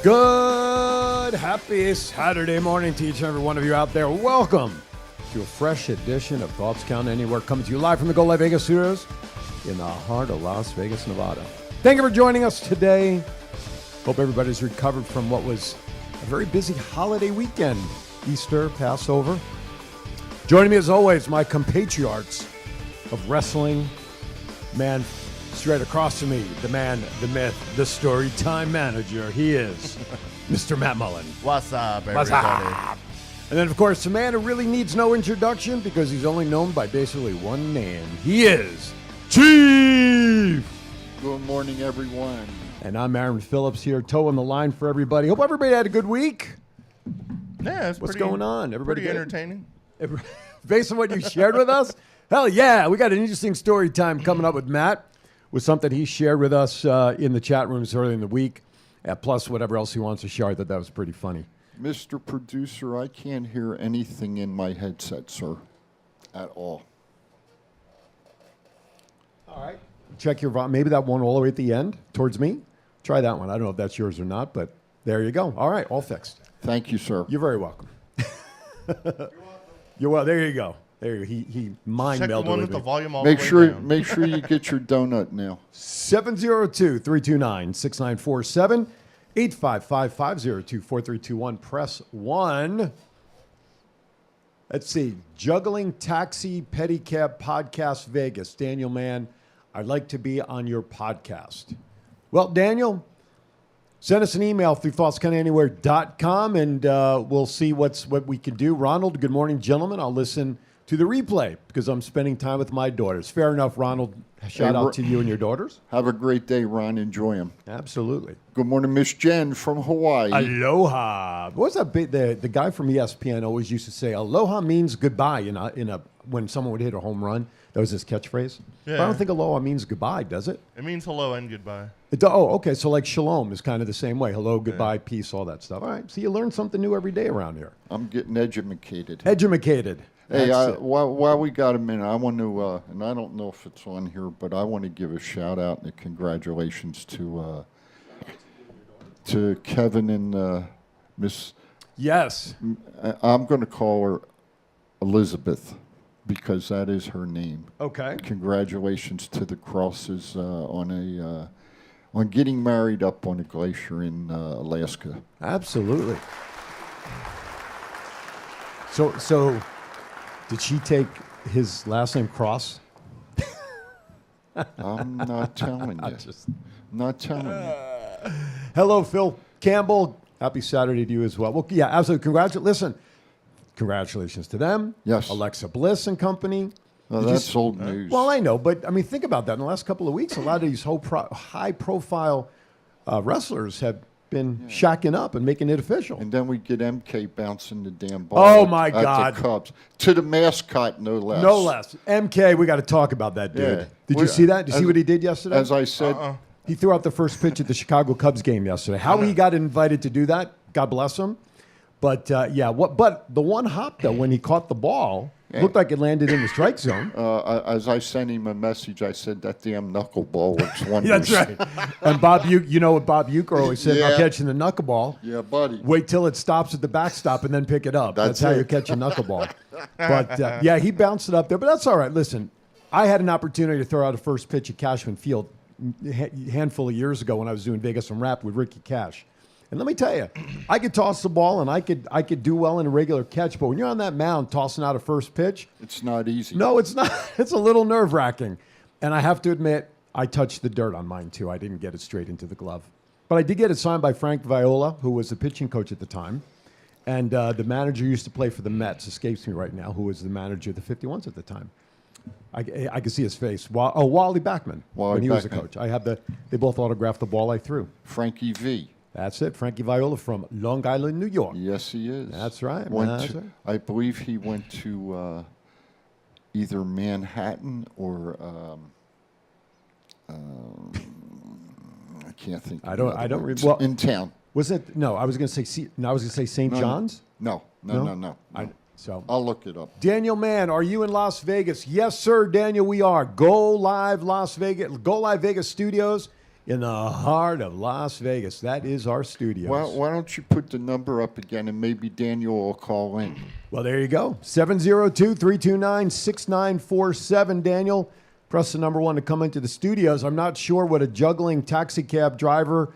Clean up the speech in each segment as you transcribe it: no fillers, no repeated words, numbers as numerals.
Good, happy Saturday morning to each and every one of you out there. Welcome to a fresh edition of Thoughts Count Anywhere, coming to you live from the Go Live Vegas studios in the heart of Las Vegas, Nevada. Thank you for joining us today. Hope everybody's recovered from what was a very busy holiday weekend. Easter, Passover. Joining me as always, my compatriots of wrestling. Man, straight across from me, the man, the myth, the story time manager. He is Mr. Matt Mullen. What's up, everybody? What's up? And then, of course, the man who really needs no introduction because he's only known by basically one name. He is Chief. Good morning, everyone. And I'm Aaron Phillips here, toeing the line for everybody. Hope everybody had a good week. Yeah, it's What's going on? Everybody pretty good? entertaining. Based on what you shared with us? Hell yeah, we got an interesting story time coming up with Matt, with something he shared with us in the chat rooms earlier in the week, plus whatever else he wants to share. I thought that was pretty funny. Mr. Producer, I can't hear anything in my headset, sir, at all. All right. Check your volume. Maybe that one all the way at the end towards me. Try that one. I don't know if that's yours or not, but there you go. All right, all fixed. Thank you, sir. You're very welcome. You're well. There you go. There you go. He mind Check the melded one with with the me. volume all Make the way sure, down. make sure you get your donut now. 702-329-6947, 855-502-4321. Press 1. Let's see. Juggling Taxi Pedicab Podcast Vegas. Daniel Mann, I'd like to be on your podcast. Well, Daniel, send us an email through thoughtscountanywhere.com and we'll see what we can do. Ronald, good morning, gentlemen. I'll listen to the replay because I'm spending time with my daughters. Fair enough, Ronald. Shout out to you and your daughters. Have a great day, Ron. Enjoy them. Absolutely. Good morning, Miss Jen from Hawaii. Aloha. What's that big? The guy from ESPN always used to say, "Aloha means goodbye." When someone would hit a home run, that was his catchphrase. Yeah. But I don't think aloha means goodbye, does it? It means hello and goodbye. Okay. So like shalom is kind of the same way. Hello, goodbye, peace, all that stuff. All right. So you learn something new every day around here. I'm getting educated. Edumacated. Hey, That's it. while we got a minute, I want to, and I don't know if it's on here, but I want to give a shout out and a congratulations to Kevin and Miss. Yes. I'm going to call her Elizabeth because that is her name. Okay. Congratulations to the Crosses on getting married up on a glacier in Alaska. Absolutely. So, did she take his last name Cross? I'm not telling you. Not telling you. Hello, Phil Campbell. Happy Saturday to you as well. Well, yeah, absolutely. Listen, congratulations to them. Yes. Alexa Bliss and company. Well, Did you that's old news. Well, I know, but I mean, think about that. In the last couple of weeks, a lot of these high-profile wrestlers have been shacking up and making it official. And then we get MK bouncing the damn ball. Oh, my at God. the Cubs. To the mascot, no less. No less. MK, we got to talk about that, dude. Yeah. Did you see that? Did you see what he did yesterday? As I said, He threw out the first pitch at the Chicago Cubs game yesterday. How he got invited to do that, God bless him. But, but the one hop, though, when he caught the ball, looked like it landed in the strike zone. as I sent him a message, I said, that damn knuckleball works wonders. That's right. And Bob Uecker, you know what Bob Uecker always said about Yeah. catching the knuckleball? Yeah, buddy. Wait till it stops at the backstop and then pick it up. That's That's how it. you catch a knuckleball. But, yeah, he bounced it up there. But that's all right. Listen, I had an opportunity to throw out a first pitch at Cashman Field a handful of years ago when I was doing Vegas and Rap with Ricky Cash. And let me tell you, I could toss the ball and I could do well in a regular catch, but when you're on that mound tossing out a first pitch, It's not easy. no, it's not. It's a little nerve-wracking. And I have to admit, I touched the dirt on mine too. I didn't get it straight into the glove. But I did get it signed by Frank Viola, who was the pitching coach at the time. And the manager used to play for the Mets, escapes me right now, who was the manager of the 51s at the time. I can see his face. Wally Backman, Wally when he was a Backman. coach. They both autographed the ball I threw. Frankie V. That's it. Frankie Viola from Long Island, New York. Yes, he is. That's right. That's right. I believe he went to either Manhattan or I can't think. I don't well, in town. Was it? No, I was going to say St. John's. No. I'll look it up. Daniel Mann, are you in Las Vegas? Yes, sir, Daniel, we are. Go Live Las Vegas, Go Live Vegas Studios in the heart of Las Vegas. That is our studios. Why don't you put the number up again and maybe Daniel will call in? Well, there you go. 702-329-6947. Daniel, press the number 1 to come into the studios. I'm not sure what a juggling taxi cab driver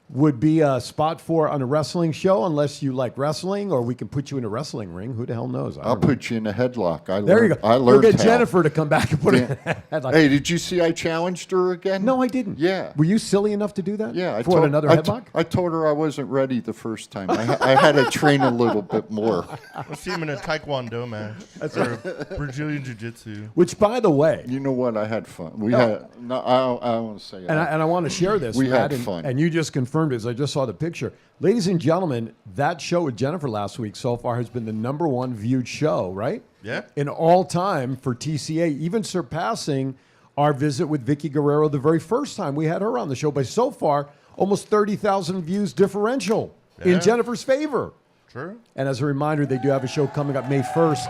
would be a spot for on a wrestling show unless you like wrestling, or we can put you in a wrestling ring. Who the hell knows? I'll put you in a headlock. There you go. I We'll learned get how. Jennifer to come back and put it in a headlock. Hey, did you see I challenged her again? No, I didn't. Yeah. Were you silly enough to do that? Yeah. For another headlock? I told her I wasn't ready the first time. I had to train a little bit more. Let's see him in a Taekwondo match. That's or Brazilian Jiu-Jitsu. Which, by the way, You know what? I had fun. We had. No, I don't want to say and that. I want to share this. We Matt, had fun. And you just confirmed it as I just saw the picture. Ladies and gentlemen, that show with Jennifer last week so far has been the number 1 viewed show, right? Yeah. In all time for TCA, even surpassing our visit with Vicky Guerrero the very first time we had her on the show. But so far, almost 30,000 views differential Yeah. in Jennifer's favor. True. And as a reminder, they do have a show coming up May 1st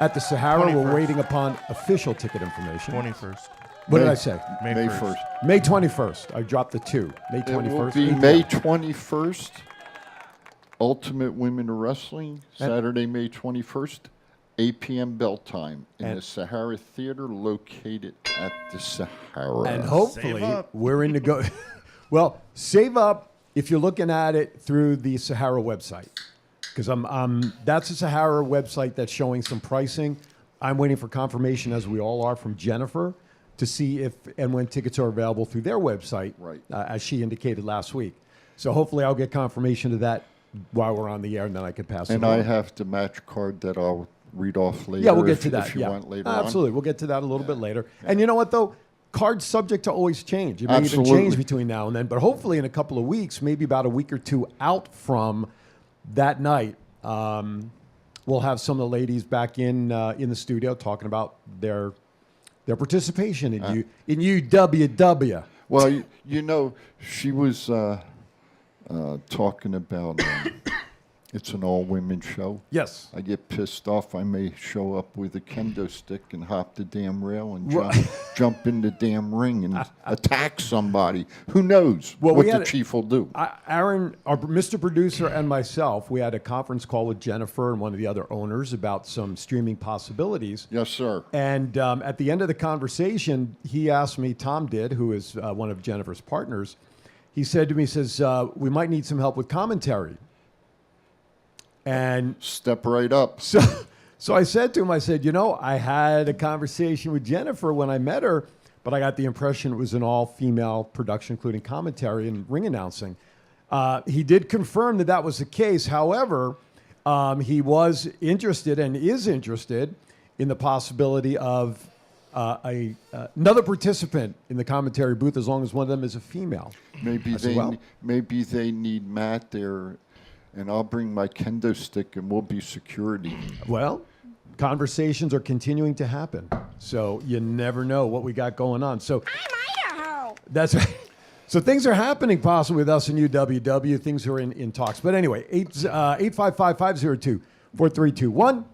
at the Sahara. We're 21st. waiting upon official ticket information. 21st. What did May- I say? May May 1st. 1st. May 21st. I dropped the 2. May It will 21st. be 8 May p.m. 21st. Ultimate Women Wrestling, Saturday, May 21st, 8 p.m. bell time in And- the Sahara Theater located at the Sahara. And hopefully Save up. we're in to go. Well, save up if you're looking at it through the Sahara website, because that's the Sahara website that's showing some pricing. I'm waiting for confirmation, as we all are, from Jennifer to see if and when tickets are available through their website, Right. As she indicated last week. So hopefully I'll get confirmation of that while we're on the air, and then I can pass And it I on. have the match card that I'll read off later. Yeah, we'll get if- to that. If you yeah. want later Absolutely. We'll get to that a little bit later. And you know what, though? Cards subject to always change. It may even Absolutely. change between now and then. But hopefully in a couple of weeks, maybe about a week or two out from that night, we'll have some of the ladies back in the studio talking about their participation in UWW. on. Well, you know, she was talking about it's an all-women show. Yes. I get pissed off. I may show up with a kendo stick and hop the damn rail and jump in the damn ring and attack somebody. Who knows Well, what we the had chief will do? Aaron, our Mr. Producer, and myself, we had a conference call with Jennifer and one of the other owners about some streaming possibilities. Yes, sir. And at the end of the conversation, he asked me, Tom did, who is one of Jennifer's partners, he said to me, he says, we might need some help with commentary. And Step right up. so I said to him, I said, you know, I had a conversation with Jennifer when I met her, but I got the impression it was an all-female production, including commentary and ring announcing. He did confirm that that was the case. However, he was interested and is interested in the possibility of another participant in the commentary booth, as long as one of them is a female. Maybe I said, maybe they need Matt there, and I'll bring my kendo stick, and we'll be security. Well, conversations are continuing to happen, so you never know what we got going on. So I'm Idaho. that's right. So things are happening possibly with us in UWW. Things are in talks. But anyway, 855-502-4321,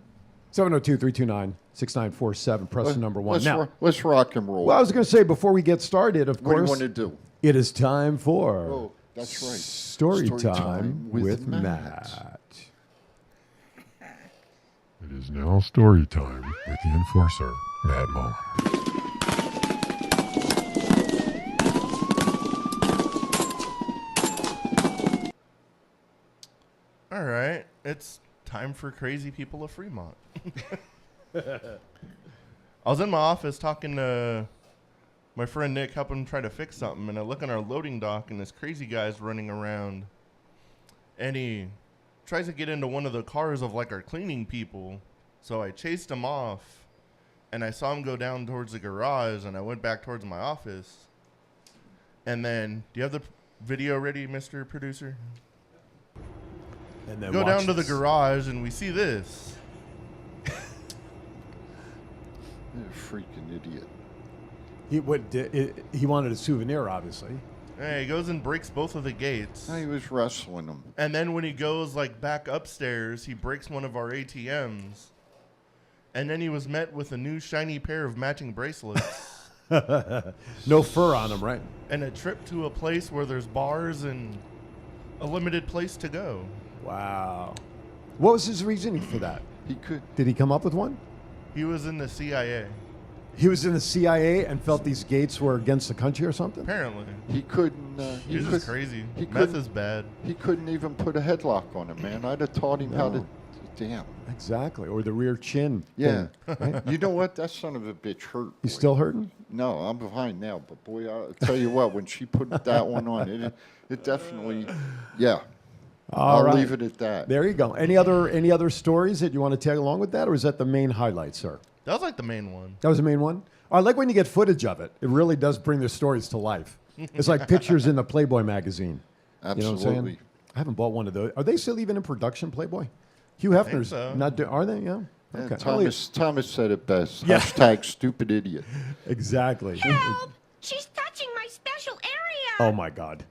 702-329-6947. Press the number 1. Now, Let's rock and roll. well, I was going to say, before we get started, of what do you course, want to do? it is time for Oh, that's right. Story Time with Matt. It is now story time with the enforcer, Matt Mullen. All right. It's time for Crazy People of Fremont. I was in my office talking to my friend Nick, helping him try to fix something, and I look on our loading dock, and this crazy guy's running around, and he tries to get into one of the cars of like our cleaning people. So I chased him off, and I saw him go down towards the garage, and I went back towards my office. And then, do you have the video ready, Mr. Producer? And then Go watch down to the this. garage, and we see this. You're a freaking idiot. He wanted a souvenir, obviously. Hey, he goes and breaks both of the gates. He was wrestling him. And then when he goes like back upstairs, he breaks one of our ATMs. And then he was met with a new shiny pair of matching bracelets. No fur on them, right? And a trip to a place where there's bars and a limited place to go. Wow. What was his reasoning for that? He could. Did he come up with one? He was in the CIA, He was in the CIA and felt these gates were against the country or something? apparently. He couldn't. He's just crazy. he Meth couldn't- is bad. He couldn't even put a headlock on him, man. I'd have taught him how to. No. Damn. Exactly. Or the rear chin. Yeah. thing, right? You know what? That son of a bitch hurt. You boy. still hurting? No, I'm behind now. But boy, I'll tell you what. When she put that one on, it definitely. Yeah. All I'll right. leave it at that. There you go. Any other stories that you want to tag along with that, or is that the main highlight, sir? That was like the main one. That was the main one? I like when you get footage of it. It really does bring the stories to life. It's like pictures in the Playboy magazine. Absolutely. You know what I'm saying? I haven't bought one of those. Are they still even in production, Playboy? Hugh Hefner's so. not doing. Are they? Yeah. Yeah, Okay. Thomas said it best. Yeah. Hashtag stupid idiot. Exactly. Help! She's touching my special area! Oh my God.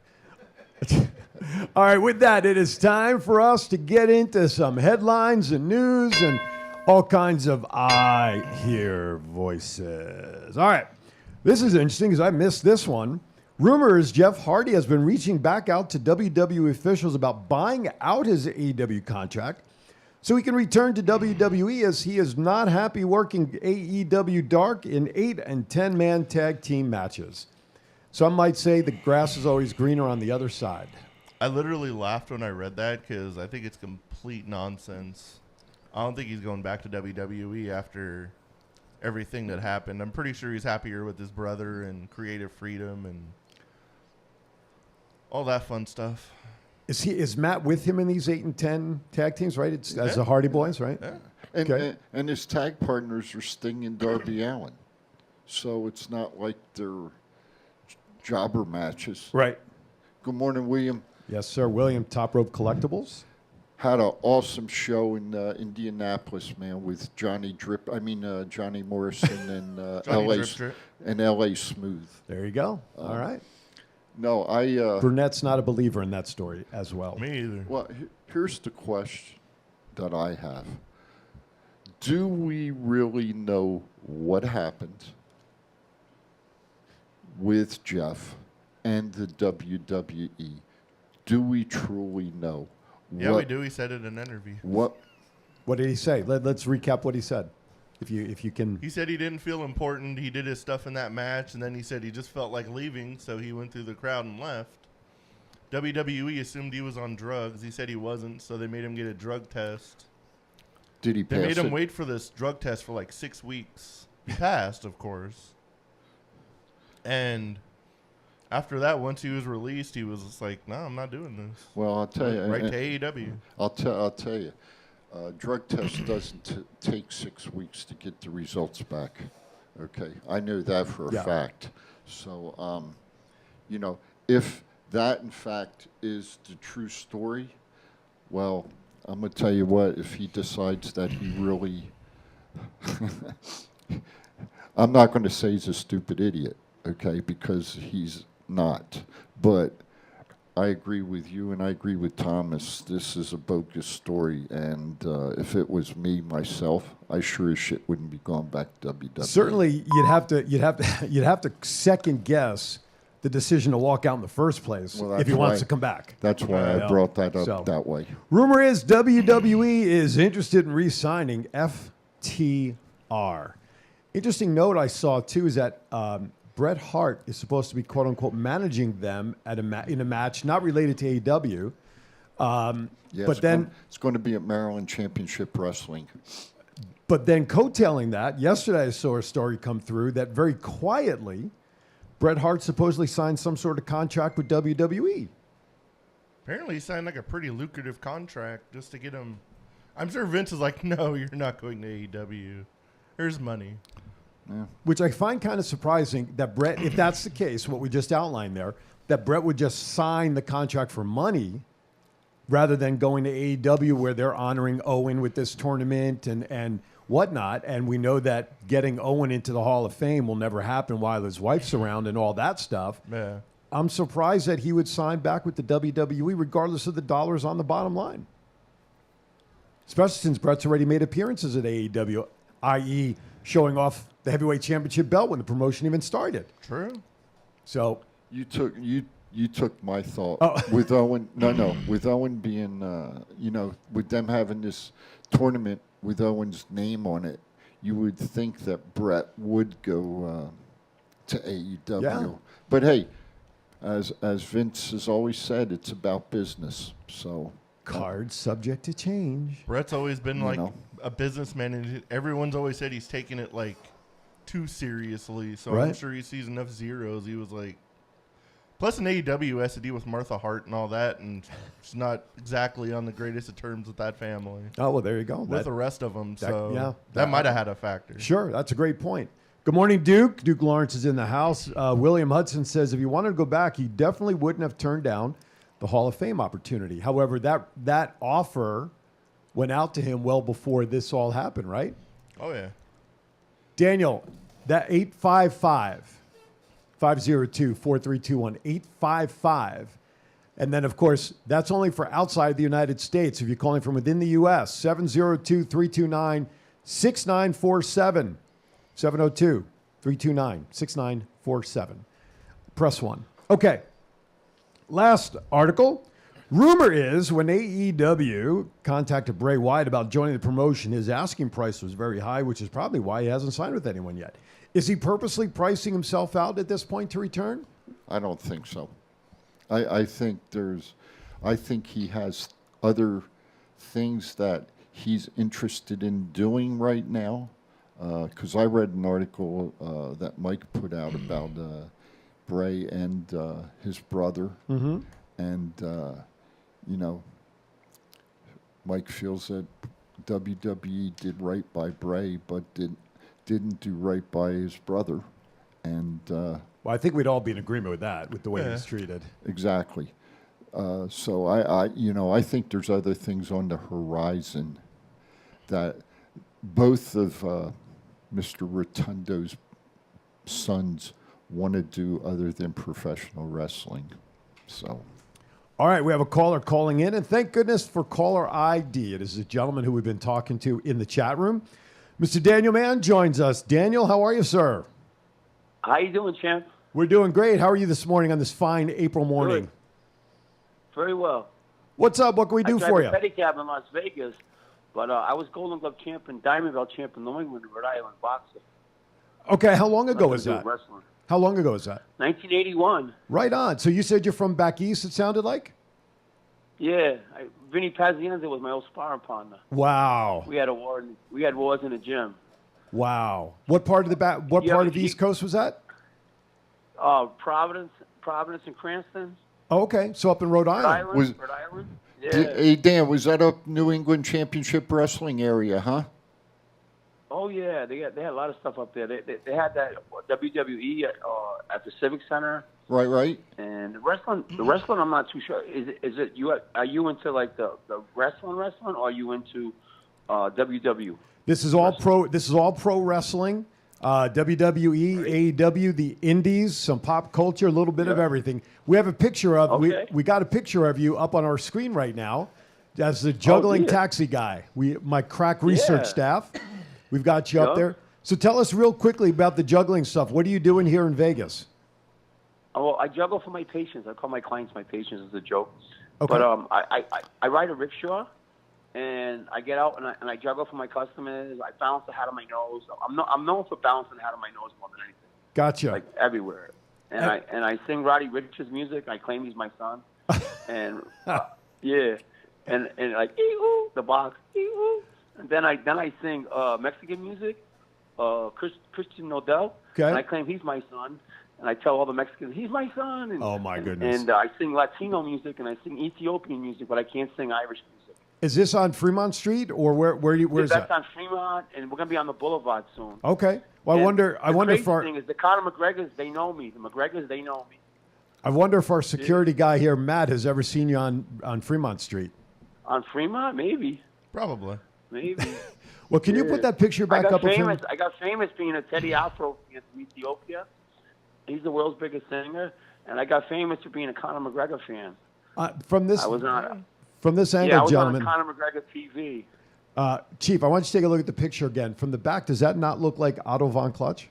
All right, with that, it is time for us to get into some headlines and news and all kinds of I hear voices. All right, this is interesting because I missed this one. Rumor is Jeff Hardy has been reaching back out to WWE officials about buying out his AEW contract so he can return to WWE, as he is not happy working AEW Dark in 8 and 10-man tag team matches. Some might say the grass is always greener on the other side. I literally laughed when I read that because I think it's complete nonsense. I don't think he's going back to WWE after everything that happened. I'm pretty sure he's happier with his brother and creative freedom and all that fun stuff. Is Matt with him in these 8 and 10 tag teams, right? It's as the Hardy Boys, right? Yeah. Okay. And his tag partners are Sting and Darby Allin. So it's not like they're jobber matches. Right. Good morning, William. Yes, sir. William, Top Rope Collectibles. Had an awesome show in Indianapolis, man, with Johnny Morrison and Johnny LA Drip Drip. and LA Smooth. There you go. All right. No, Burnett's not a believer in that story as well. Me either. well, here's the question that I have. Do we really know what happened with Jeff and the WWE? Do we truly know? Yeah, we do. He said it in an interview. What? What did he say? Let's recap what he said. If you can. He said he didn't feel important. He did his stuff in that match, and then he said he just felt like leaving, so he went through the crowd and left. WWE assumed he was on drugs. He said he wasn't, so they made him get a drug test. Did he They pass made him it? wait for this drug test for like 6 weeks. He passed, of course. And after that, once he was released, he was just like, "No, I'm not doing this." Well, I'll tell you. Right to AEW. I'll tell you. Drug test doesn't take 6 weeks to get the results back. Okay, I know that for a Yeah. fact. So, if that in fact is the true story, well, I'm gonna tell you what. If he decides that he really, I'm not going to say he's a stupid idiot, okay, because he's not. But I agree with you, and I agree with Thomas. This is a bogus story, and if it was me myself, I sure as shit wouldn't be going back to WWE. Certainly, you'd have to second guess the decision to walk out in the first place Well, if he that's wants why- to come back. That's why Yeah. I brought that up So- that way. Rumor is WWE is interested in re-signing FTR. Interesting note I saw too is that Bret Hart is supposed to be quote unquote managing them at in a match not related to AEW. Yeah, But then it's going to be at Maryland Championship Wrestling. But then coattailing that, yesterday I saw a story come through that very quietly, Bret Hart supposedly signed some sort of contract with WWE. Apparently, he signed like a pretty lucrative contract just to get him. I'm sure Vince is like, "No, you're not going to AEW. Here's money." Which I find kind of surprising that Bret, if that's the case, what we just outlined there, that Bret would just sign the contract for money rather than going to AEW where they're honoring Owen with this tournament and whatnot. And we know that getting Owen into the Hall of Fame will never happen while his wife's around and all that stuff. Yeah. I'm surprised that he would sign back with the WWE regardless of the dollars on the bottom line. Especially since Bret's already made appearances at AEW, i.e., showing off the heavyweight championship belt when the promotion even started. True. So You took my thought Oh. with Owen. No, with Owen being, with them having this tournament with Owen's name on it, you would think that Brett would go to AEW. Yeah. But hey, as Vince has always said, it's about business. So cards subject to change. Brett's always been You like know. a businessman, and everyone's always said he's taking it like too seriously. So I'm Right. sure he sees enough zeros. He was like, plus in AEW has to deal with Martha Hart and all that, and it's not exactly on the greatest of terms with that family, Oh, well, there you go. with That- the rest of them. that- So yeah, that that- might have had a factor. Sure, that's a great point. Good morning, Duke. Duke Lawrence is in the house. William Hudson says if he wanted to go back, he definitely wouldn't have turned down the Hall of Fame opportunity. However, that offer went out to him well before this all happened, right? Oh yeah. Daniel, that 855-502-4321, 855. And then, of course, that's only for outside the United States. If you're calling from within the U.S., 702-329-6947. 702-329-6947. Press 1. Okay. Last article. Rumor is when AEW contacted Bray Wyatt about joining the promotion, his asking price was very high, which is probably why he hasn't signed with anyone yet. Is he purposely pricing himself out at this point to return? I don't think so. I think he has other things that he's interested in doing right now. Because I read an article that Mike put out about Bray and his brother, and Mike feels that WWE did right by Bray, but didn't do right by his brother, and Well, I think we'd all be in agreement with that, with the way Yeah. he's treated. exactly. So I think there's other things on the horizon that both of Mr. Rotundo's sons want to do other than professional wrestling. So All right, we have a caller calling in, and thank goodness for caller ID. It is a gentleman who we've been talking to in the chat room. Mr. Daniel Mann joins us. Daniel, how are you, sir? How you doing, champ? We're doing great. How are you this morning on this fine April morning? Good. Very well. What's up? What can we do I for drive you? a pedicab in Las Vegas, but I was Golden Glove champion, Diamond Belt champion, New England, Rhode Island boxer. Okay, how long ago Nothing was to do that? with Wrestling. How long ago was that? 1981. Right on. So you said you're from back east, it sounded like? Yeah, Vinny Pazienza was my old sparring partner. Wow. We had a war. We had wars in the gym. Wow. What part of the what Yeah, part of he- East Coast was that? Providence and Cranston, Oh, okay. So up in Rhode Rhode Island. Island. Was- Rhode Island. Yeah. Hey, Dan, was that up New England Championship Wrestling area, huh? Oh yeah, they had a lot of stuff up there. They had that WWE at the Civic Center. Right. And the wrestling, I'm not too sure. Is it you? Are you into like the wrestling, or are you into WW? This is all pro. This is all pro wrestling. WWE, AEW, the Indies, some pop culture, a little bit of everything. We have a picture of Okay. we got a picture of you up on our screen right now as the juggling dear. taxi guy. My crack research Yeah. staff. We've got you up Yeah. there. So tell us real quickly about the juggling stuff. What are you doing here in Vegas? Oh, well, I juggle for my patients. I call my clients my patients as a joke. Okay. But I ride a rickshaw, and I get out and I juggle for my customers. I balance the hat on my nose. I'm known for balancing the hat on my nose more than anything, Gotcha. like everywhere. And I sing Roddy Rich's music. I claim he's my son. And yeah, and like ee-oo, the box ee-oo. And then I sing Mexican music, Christian Nodal. Okay. And I claim he's my son. And I tell all the Mexicans, he's my son. And, Oh, my goodness. And I sing Latino music and I sing Ethiopian music, but I can't sing Irish music. Is this on Fremont Street or where's That's that? on Fremont, and we're going to be on the Boulevard soon. Okay. Well, And I wonder crazy if our thing is the Conor McGregors, they know me. The McGregors, they know me. I wonder if our security guy here, Matt, has ever seen you on Fremont Street. On Fremont, maybe. Probably. Maybe. Well, can you put that picture back up? of him? I got famous being a Teddy Afro fan from Ethiopia. He's the world's biggest singer. And I got famous for being a Conor McGregor fan. From this I was on from this angle, I was gentlemen. on Conor McGregor TV. Chief, I want you to take a look at the picture again. From the back, does that not look like Otto von Clutch?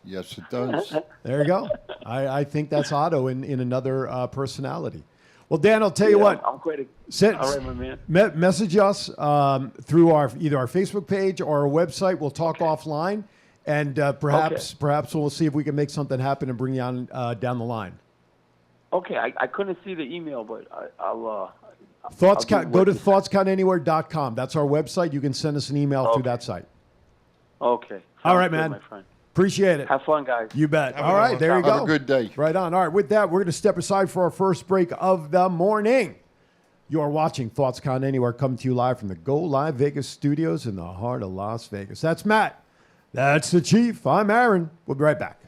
Yes, it does. There you go. I think that's Otto in another personality. Well, Dan, I'll tell you what. I'm quite all right, my man. Message us through either our Facebook page or our website. We'll talk offline, and perhaps we'll see if we can make something happen and bring you on down the line. Okay, I couldn't see the email, but I'll Thoughts count, go to thoughtscountanywhere.com. That's our website. You can send us an email through that site. Okay. All right, Sounds good, man. my friend. Appreciate it. Have fun, guys. You bet. Have a All good right, one. there you go. Have a good day. Right on. All right, with that, we're going to step aside for our first break of the morning. You are watching Thoughts Count Anywhere, coming to you live from the Go Live Vegas studios in the heart of Las Vegas. That's Matt. That's the Chief. I'm Aaron. We'll be right back.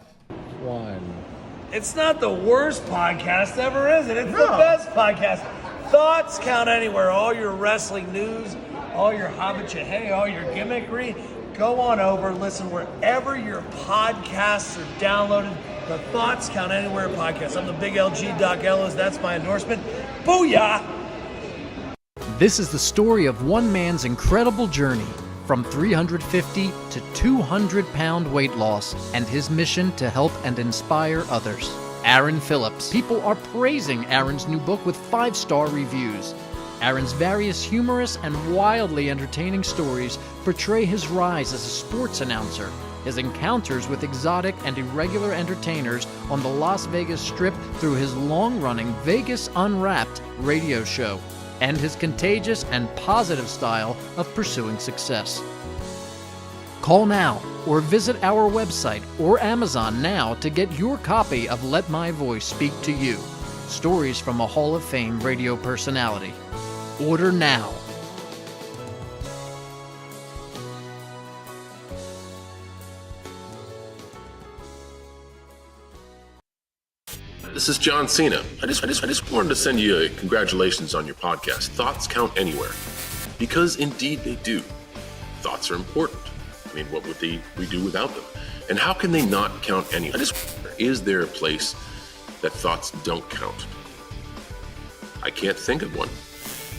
It's not the worst podcast ever, is it? It's the best podcast. Thoughts Count Anywhere. All your wrestling news, all your hobbitcha, hey, all your gimmickry. Go on over, listen wherever your podcasts are downloaded. The Thoughts Count Anywhere podcast. I'm the big LG Doc Ellis. That's my endorsement. Booyah! This is the story of one man's incredible journey from 350 to 200-pound weight loss and his mission to help and inspire others. Aaron Phillips. People are praising Aaron's new book with 5-star reviews. Aaron's various humorous and wildly entertaining stories portray his rise as a sports announcer, his encounters with exotic and irregular entertainers on the Las Vegas Strip through his long-running Vegas Unwrapped radio show, and his contagious and positive style of pursuing success. Call now or visit our website or Amazon now to get your copy of Let My Voice Speak to You, stories from a Hall of Fame radio personality. Order now. This is John Cena. I just wanted to send you a congratulations on your podcast, Thoughts Count Anywhere. Because indeed they do. Thoughts are important. I mean, what would we do without them? And how can they not count anywhere? Is there a place that thoughts don't count? I can't think of one.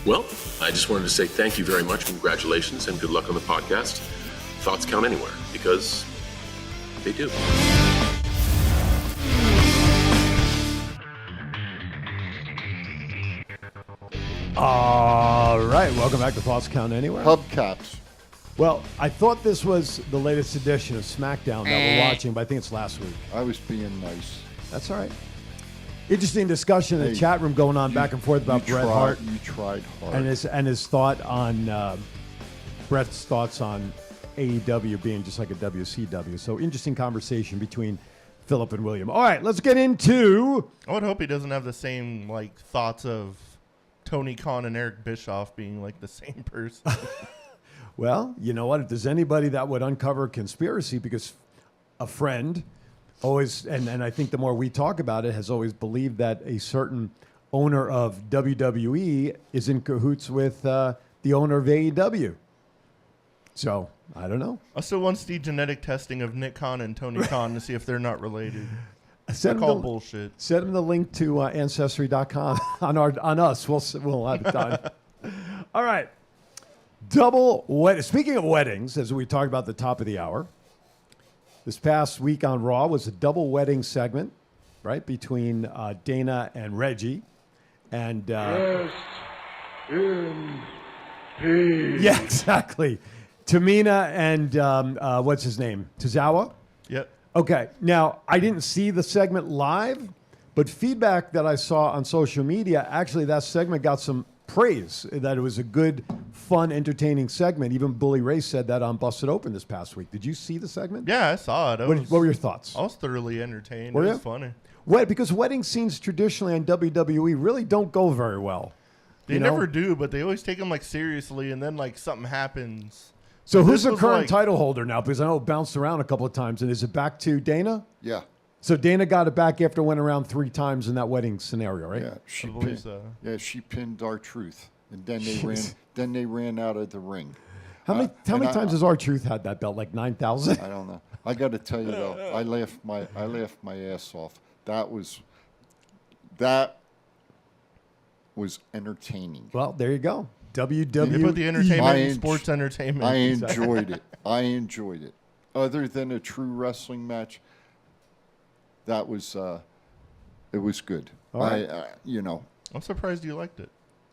Well, I just wanted to say thank you very much, congratulations, and good luck on the podcast. Thoughts count anywhere, because they do. All right, welcome back to Thoughts Count Anywhere. Hubcaps. Well, I thought this was the latest edition of SmackDown that we're watching, but I think it's last week. I was being nice. That's all right. Interesting discussion in the Hey, chat room going on back and forth about Bret Hart You tried hard. and his thought on Bret's thoughts on AEW being just like a WCW. So interesting conversation between Philip and William. All right, let's get into. I would hope he doesn't have the same thoughts of Tony Khan and Eric Bischoff being the same person. Well, you know what? If there's anybody that would uncover a conspiracy, because a friend always, and I think the more we talk about it, has always believed that a certain owner of WWE is in cahoots with the owner of AEW. So, I don't know. I still want to see genetic testing of Nick Khan and Tony Khan to see if they're not related. Send They're him called bullshit. Send him the link to Ancestry.com on us. We'll have it done. All right. Speaking of weddings, as we talked about at the top of the hour, this past week on Raw was a double wedding segment, right, between Dana and Reggie. And yeah, exactly. Tamina and what's his name? Tozawa? Yep. Okay. Now, I didn't see the segment live, but feedback that I saw on social media, actually that segment got some praise, that it was a good, fun, entertaining segment. Even Bully Ray said that on Busted Open this past week. Did you see the segment? Yeah, I saw it. What were your thoughts? I was thoroughly entertained. Were It you? was funny. Because wedding scenes traditionally on WWE really don't go very well. They you know? never do, but they always take them seriously, and then something happens. So This who's the was current title holder now? Because I know it bounced around a couple of times. And is it back to Dana? Yeah. So Dana got it back after it went around 3 times in that wedding scenario, right? Yeah, I believe so. she pinned R-Truth, and then they ran out of the ring. How many times has R-Truth had that belt? 9,000? I don't know. I got to tell you though, I laughed my ass off. That was entertaining. Well, there you go. WWE. They put the entertainment I in en- sports entertainment. I enjoyed it. I enjoyed it. Other than a true wrestling match, that was it was good. All right. I'm surprised you liked it.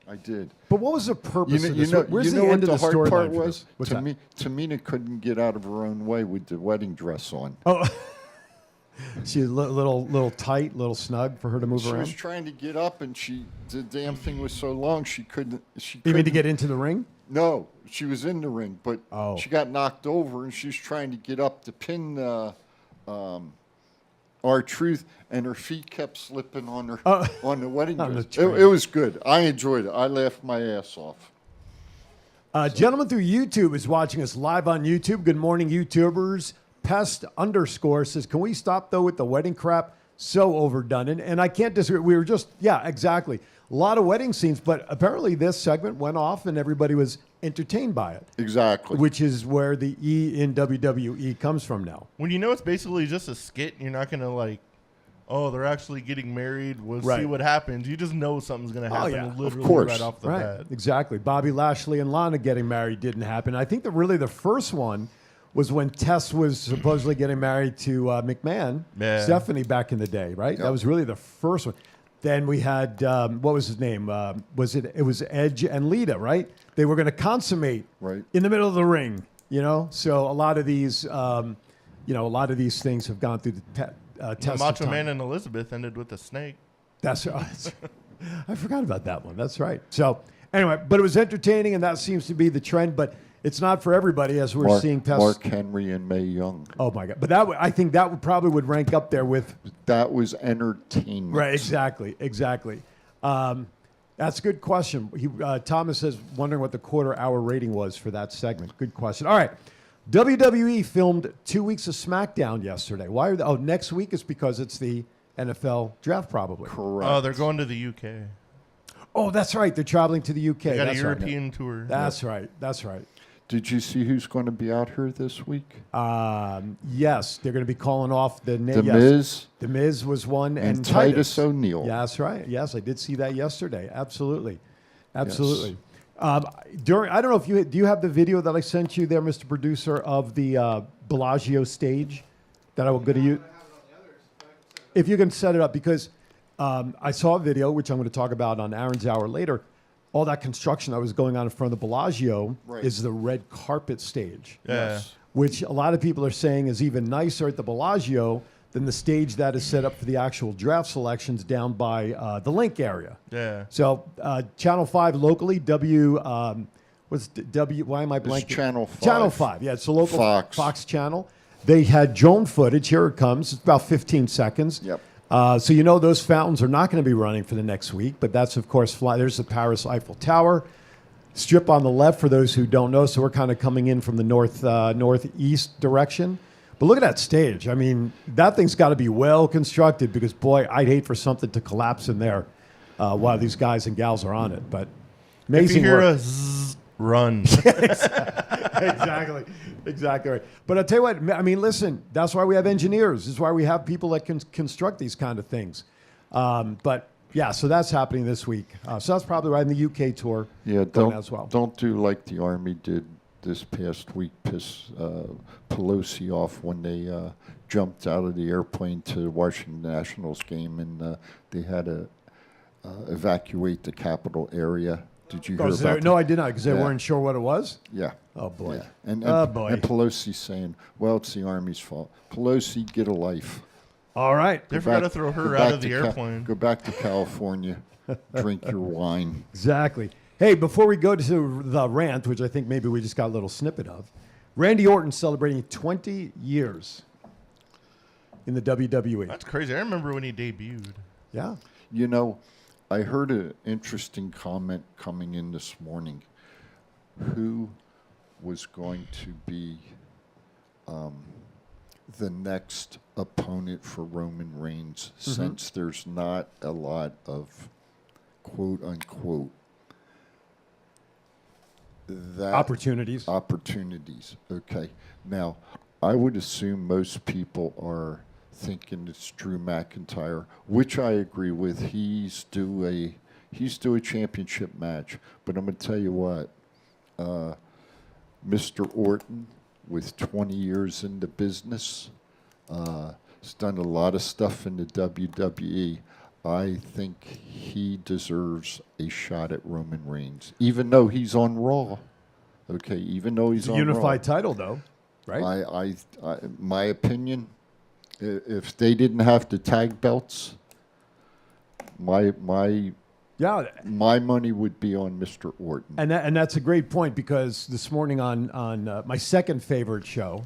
I did. But what was the purpose of this? Where's you the know what end of the the hard storyline part for was? this? What's that? Tamina couldn't get out of her own way with the wedding dress on. Oh, she's a little tight, little snug for her to move She around. was trying to get up, and the damn thing was so long she couldn't. You mean to get into the ring? No, she was in the ring, but Oh. she got knocked over, and she was trying to get up to pin R-Truth, and her feet kept slipping on her on the wedding On the dress. train. It was good. I enjoyed it. I laughed my ass off. Gentleman through YouTube is watching us live on YouTube. Good morning, YouTubers. Pest_ says, can we stop, though, with the wedding crap? So overdone. And I can't disagree. We were just, yeah, exactly. A lot of wedding scenes, but apparently this segment went off and everybody was entertained by it. Exactly. Which is where the E in WWE comes from now. When you know it's basically just a skit, you're not gonna like, oh, they're actually getting married. We'll see Right. what happens. You just know something's gonna happen yeah. literally Of course. right off the Right, bat. exactly. Bobby Lashley and Lana getting married didn't happen. I think that really the first one was when Tess was supposedly getting married to McMahon, Yeah. Stephanie back in the day, right? That was really the first one. Then we had what was his name? It was Edge and Lita, right? They were going to consummate Right. in the middle of the ring, So a lot of these, things have gone through the test The of Macho time. Man and Elizabeth ended with a snake. That's right. I forgot about that one. That's right. So anyway, but it was entertaining, and that seems to be the trend. But it's not for everybody, as we're seeing. Mark Henry and Mae Young. Oh my God! But I think that would probably rank up there with. That was entertainment. Right. Exactly. That's a good question. Thomas says, wondering what the quarter-hour rating was for that segment. Good question. All right. WWE filmed 2 weeks of SmackDown yesterday. Why are next week is because it's the NFL draft, probably. Correct. Oh, they're going to the UK. Oh, that's right. They're traveling to the UK. They got That's a right. European tour. That's right. That's right. Did you see who's going to be out here this week? Yes, they're going to be calling off the Miz. The Miz was one, And Titus O'Neil. Yeah, that's right. Yes, I did see that yesterday. Absolutely. I don't know if do you have the video that I sent you there, Mr. Producer, of the Bellagio stage that I will go to you. If you can set it up, because I saw a video, which I'm going to talk about on Aaron's Hour later. All that construction that was going on in front of the Bellagio is the red carpet stage. Yeah. Which a lot of people are saying is even nicer at the Bellagio than the stage that is set up for the actual draft selections down by the Link area. Yeah. So Channel 5 locally, why am I blanking? It's Channel 5. Channel 5, yeah, it's a local Fox channel. They had drone footage. Here it comes. It's about 15 seconds. Yep. So those fountains are not going to be running for the next week, but that's, of course, there's the Paris Eiffel Tower. Strip on the left for those who don't know. So we're kind of coming in from the northeast direction. But look at that stage. I mean, that thing's got to be well constructed because, boy, I'd hate for something to collapse in there while these guys and gals are on it. But amazing If you hear work. a zzz, run. Exactly right. But I'll tell you what, I mean, listen, that's why we have engineers. This is why we have people that can construct these kind of things. But yeah, so that's happening this week. So that's probably right in the UK tour. Yeah, going as well. Don't do like the Army did this past week, piss Pelosi off when they jumped out of the airplane to the Washington Nationals game, and they had to evacuate the Capitol area. Did you hear about that? No, I did not, because they weren't sure what it was. Yeah. Oh, boy. Yeah. And Pelosi saying, well, it's the Army's fault. Pelosi, get a life. All right. They forgot to throw her out of the airplane. Go back to California. Drink your wine. Exactly. Hey, before we go to the rant, which I think maybe we just got a little snippet of, Randy Orton celebrating 20 years in the WWE. That's crazy. I remember when he debuted. Yeah. I heard an interesting comment coming in this morning. Who was going to be the next opponent for Roman Reigns, since there's not a lot of quote unquote Opportunities. Okay. Now, I would assume most people are thinking it's Drew McIntyre, which I agree with. He's due He's due a championship match. But I'm going to tell you what, Mr. Orton, with 20 years in the business, has done a lot of stuff in the WWE. I think he deserves a shot at Roman Reigns, even though he's on Raw. Okay, even though he's It's a on unified Raw. title, though, right? I my opinion, if they didn't have the tag belts, my money would be on Mr. Orton. And that's a great point, because this morning on my second favorite show.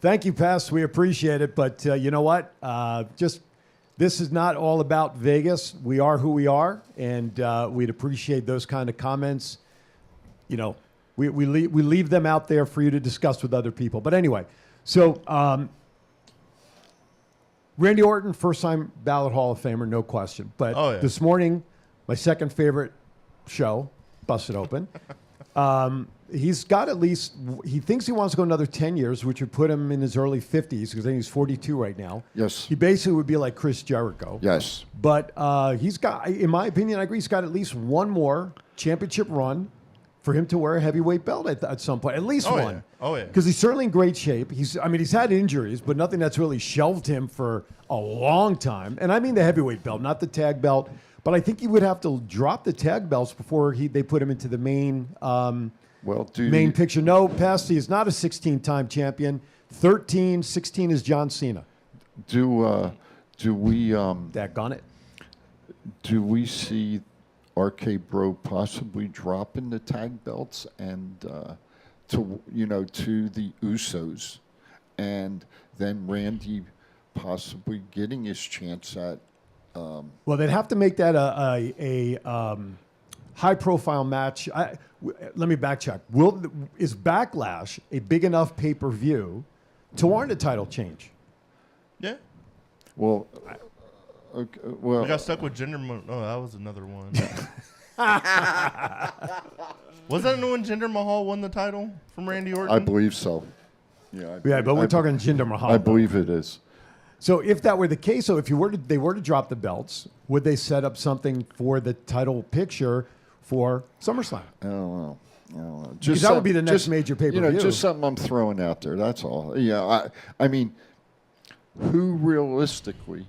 Thank you, Pest. We appreciate it. But you know what? This is not all about Vegas. We are who we are, and we'd appreciate those kind of comments. You know, we leave them out there for you to discuss with other people. But anyway, so Randy Orton, first-time ballot Hall of Famer, no question. But this morning, my second favorite show, Busted Open. He's got at least, he thinks he wants to go another 10 years, which would put him in his early 50s, because I think he's 42 right now. Yes. He basically would be like Chris Jericho. Yes. But he's got, in my opinion, I agree, he's got at least one more championship run for him to wear a heavyweight belt at some point. At least one. Yeah. Oh, yeah. Because he's certainly in great shape. He's had injuries, but nothing that's really shelved him for a long time. And I mean the heavyweight belt, not the tag belt. But I think he would have to drop the tag belts before they put him into the main main picture. No, Pesty is not a 16-time champion. 16 is John Cena. Do we Daggone it. Do we see RK Bro possibly dropping the tag belts and to the Usos, and then Randy possibly getting his chance at? Well, they'd have to make that a high-profile match. Let me backtrack. Is Backlash a big enough pay-per-view to warrant a title change? Yeah. Well, okay, well, we got stuck with Jinder. Oh, that was another one. Was that when Jinder Mahal won the title from Randy Orton? I believe so. Yeah. But we're talking Jinder Mahal. I believe it is. So if that were the case, so if they were to drop the belts, would they set up something for the title picture for SummerSlam? I don't know. Because that would be the next major pay-per-view. Just something I'm throwing out there. That's all. Yeah. I mean, who realistically,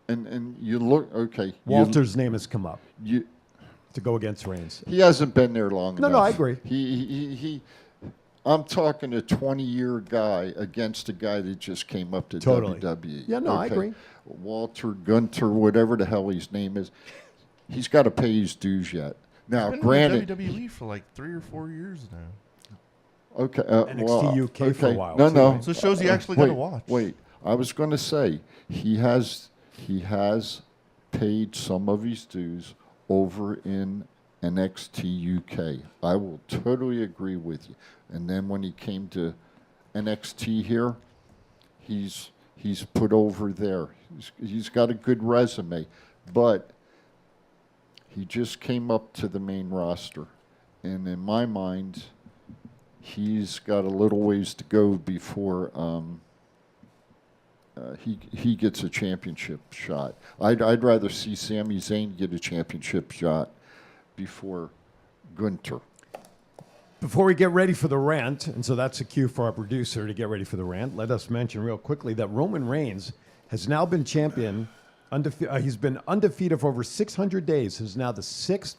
and you look, okay. Walter's name has come up to go against Reigns. He hasn't been there long enough. No, I agree. I'm talking a 20-year guy against a guy that just came up to WWE. Yeah, no, I agree. Walter, Gunter, whatever the hell his name is, he's got to pay his dues yet. Now, He's been granted, in WWE for like 3 or 4 years now. Okay. NXT UK for a while. No. So it shows you actually got to watch. Wait, I was going to say he has paid some of his dues over in NXT UK. I will totally agree with you. And then when he came to NXT here, he's put over there. He's got a good resume, but he just came up to the main roster, and in my mind, he's got a little ways to go before he gets a championship shot. I'd rather see Sami Zayn get a championship shot before Gunter. Before we get ready for the rant, and so that's a cue for our producer to get ready for the rant, let us mention real quickly that Roman Reigns has now been champion. He's been undefeated for over 600 days. Is now the 6th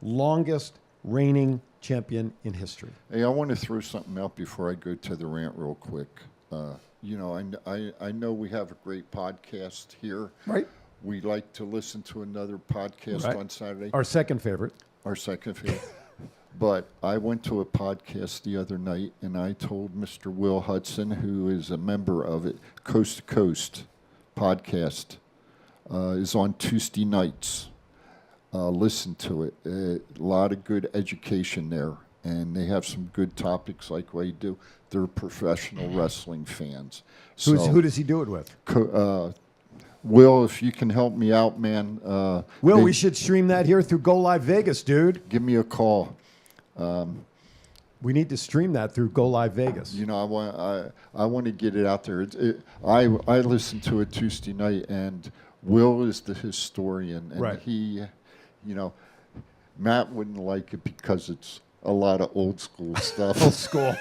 longest reigning champion in history. Hey, I want to throw something out before I go to the rant real quick. I know we have a great podcast here. Right. We like to listen to another podcast on Saturday. Our second favorite. But I went to a podcast the other night, and I told Mr. Will Hudson, who is a member of it, Coast to Coast podcast, is on Tuesday nights. Listen to it. A lot of good education there, and they have some good topics like they do. They're professional wrestling fans. Who does he do it with? Will, if you can help me out, man. Will, we should stream that here through Go Live Vegas, dude. Give me a call. We need to stream that through Go Live Vegas. I want to get it out there. I listened to it Tuesday night, and Will is the historian, and Right. he, Matt wouldn't like it because it's a lot of old school stuff. Old school.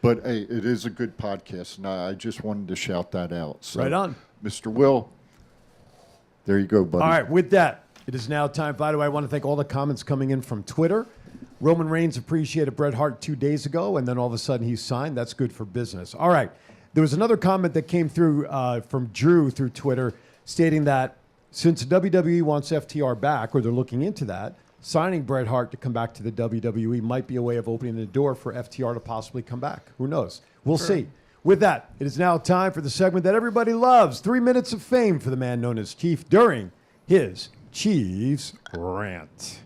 But hey, it is a good podcast, and I just wanted to shout that out. So, Right on. Mr. Will, there you go, buddy. All right, with that, it is now time. By the way, I want to thank all the comments coming in from Twitter. Roman Reigns appreciated Bret Hart 2 days ago, and then all of a sudden he signed. That's good for business. All right. There was another comment that came through from Drew through Twitter stating that since WWE wants FTR back, or they're looking into that, signing Bret Hart to come back to the WWE might be a way of opening the door for FTR to possibly come back. Who knows? We'll see. With that, it is now time for the segment that everybody loves, 3 minutes of fame for the man known as Chief during his Chiefs rant.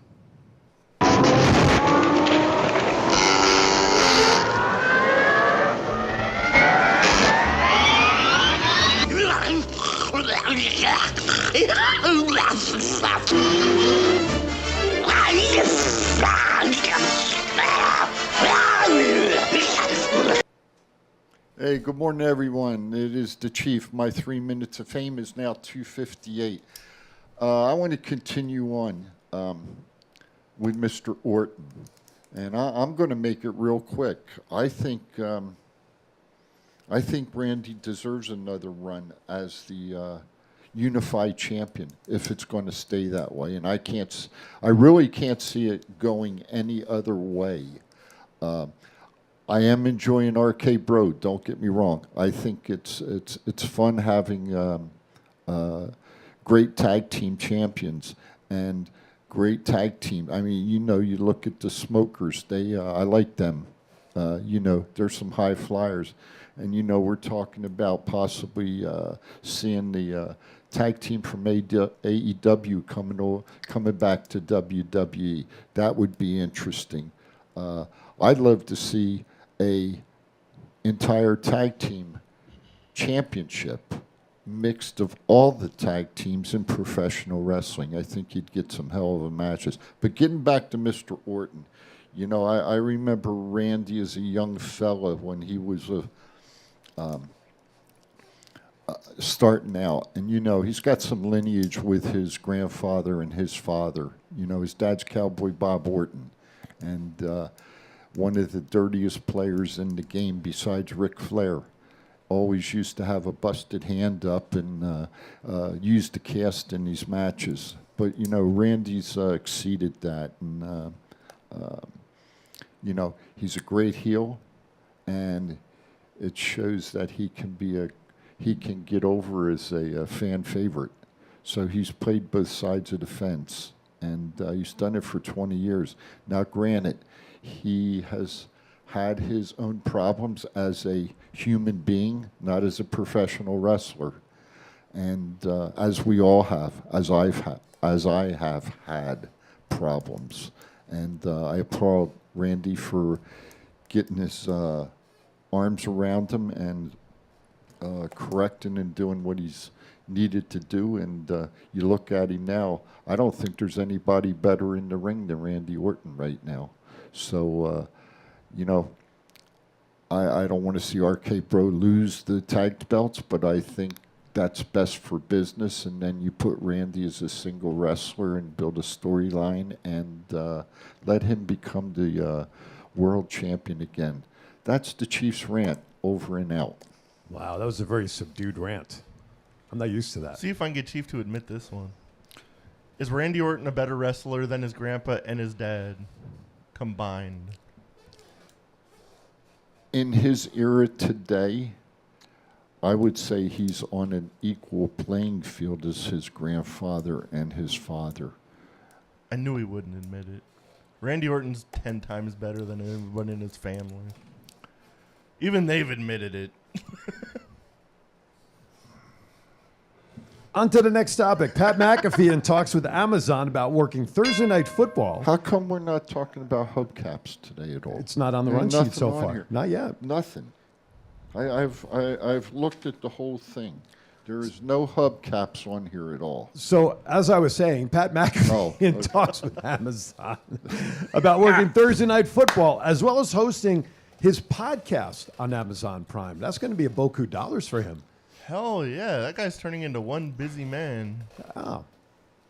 Hey, good morning, everyone. It is the Chief. My 3 minutes of fame is now 2:58. I want to continue on with Mr. Orton, and I'm going to make it real quick. I think Randy deserves another run as the unified champion if it's going to stay that way, and I really can't see it going any other way. I am enjoying RK Bro. Don't get me wrong. I think it's fun having great tag team champions and great tag team. I mean, you look at the Smokers. I like them. There's some high flyers, and we're talking about possibly seeing the tag team from AEW coming back to WWE. That would be interesting. I'd love to see a entire tag team championship mixed of all the tag teams in professional wrestling. I think you'd get some hell of a matches. But getting back to Mr. Orton, I remember Randy as a young fella when he was starting out. And, he's got some lineage with his grandfather and his father. His dad's Cowboy Bob Orton. And one of the dirtiest players in the game besides Ric Flair. Always used to have a busted hand up and used the cast in these matches. But, Randy's exceeded that. And, he's a great heel. And it shows that he can get over as a fan favorite. So he's played both sides of the fence. And he's done it for 20 years. Now, granted, he has had his own problems as a human being, not as a professional wrestler. And as we all have, as I have had problems. And I applaud Randy for getting his arms around him and correcting and doing what he's needed to do. And you look at him now, I don't think there's anybody better in the ring than Randy Orton right now. So, I don't want to see RK Bro lose the tag belts, but I think that's best for business. And then you put Randy as a single wrestler and build a storyline and let him become the world champion again. That's the Chiefs rant, over and out. Wow, that was a very subdued rant. I'm not used to that. See if I can get Chief to admit this one. Is Randy Orton a better wrestler than his grandpa and his dad combined? In his era today, I would say he's on an equal playing field as his grandfather and his father. I knew he wouldn't admit it. Randy Orton's 10 times better than everyone in his family. Even they've admitted it. On to the next topic. Pat McAfee in talks with Amazon about working Thursday Night Football. How come we're not talking about hubcaps today at all? It's not on the run sheet so far. Not yet. Nothing. I've looked at the whole thing. There is no hubcaps on here at all. So, as I was saying, Pat McAfee in talks with Amazon about working Thursday Night Football, as well as hosting his podcast on Amazon Prime. That's going to be a beaucoup dollars for him. Hell yeah, that guy's turning into one busy man. Oh.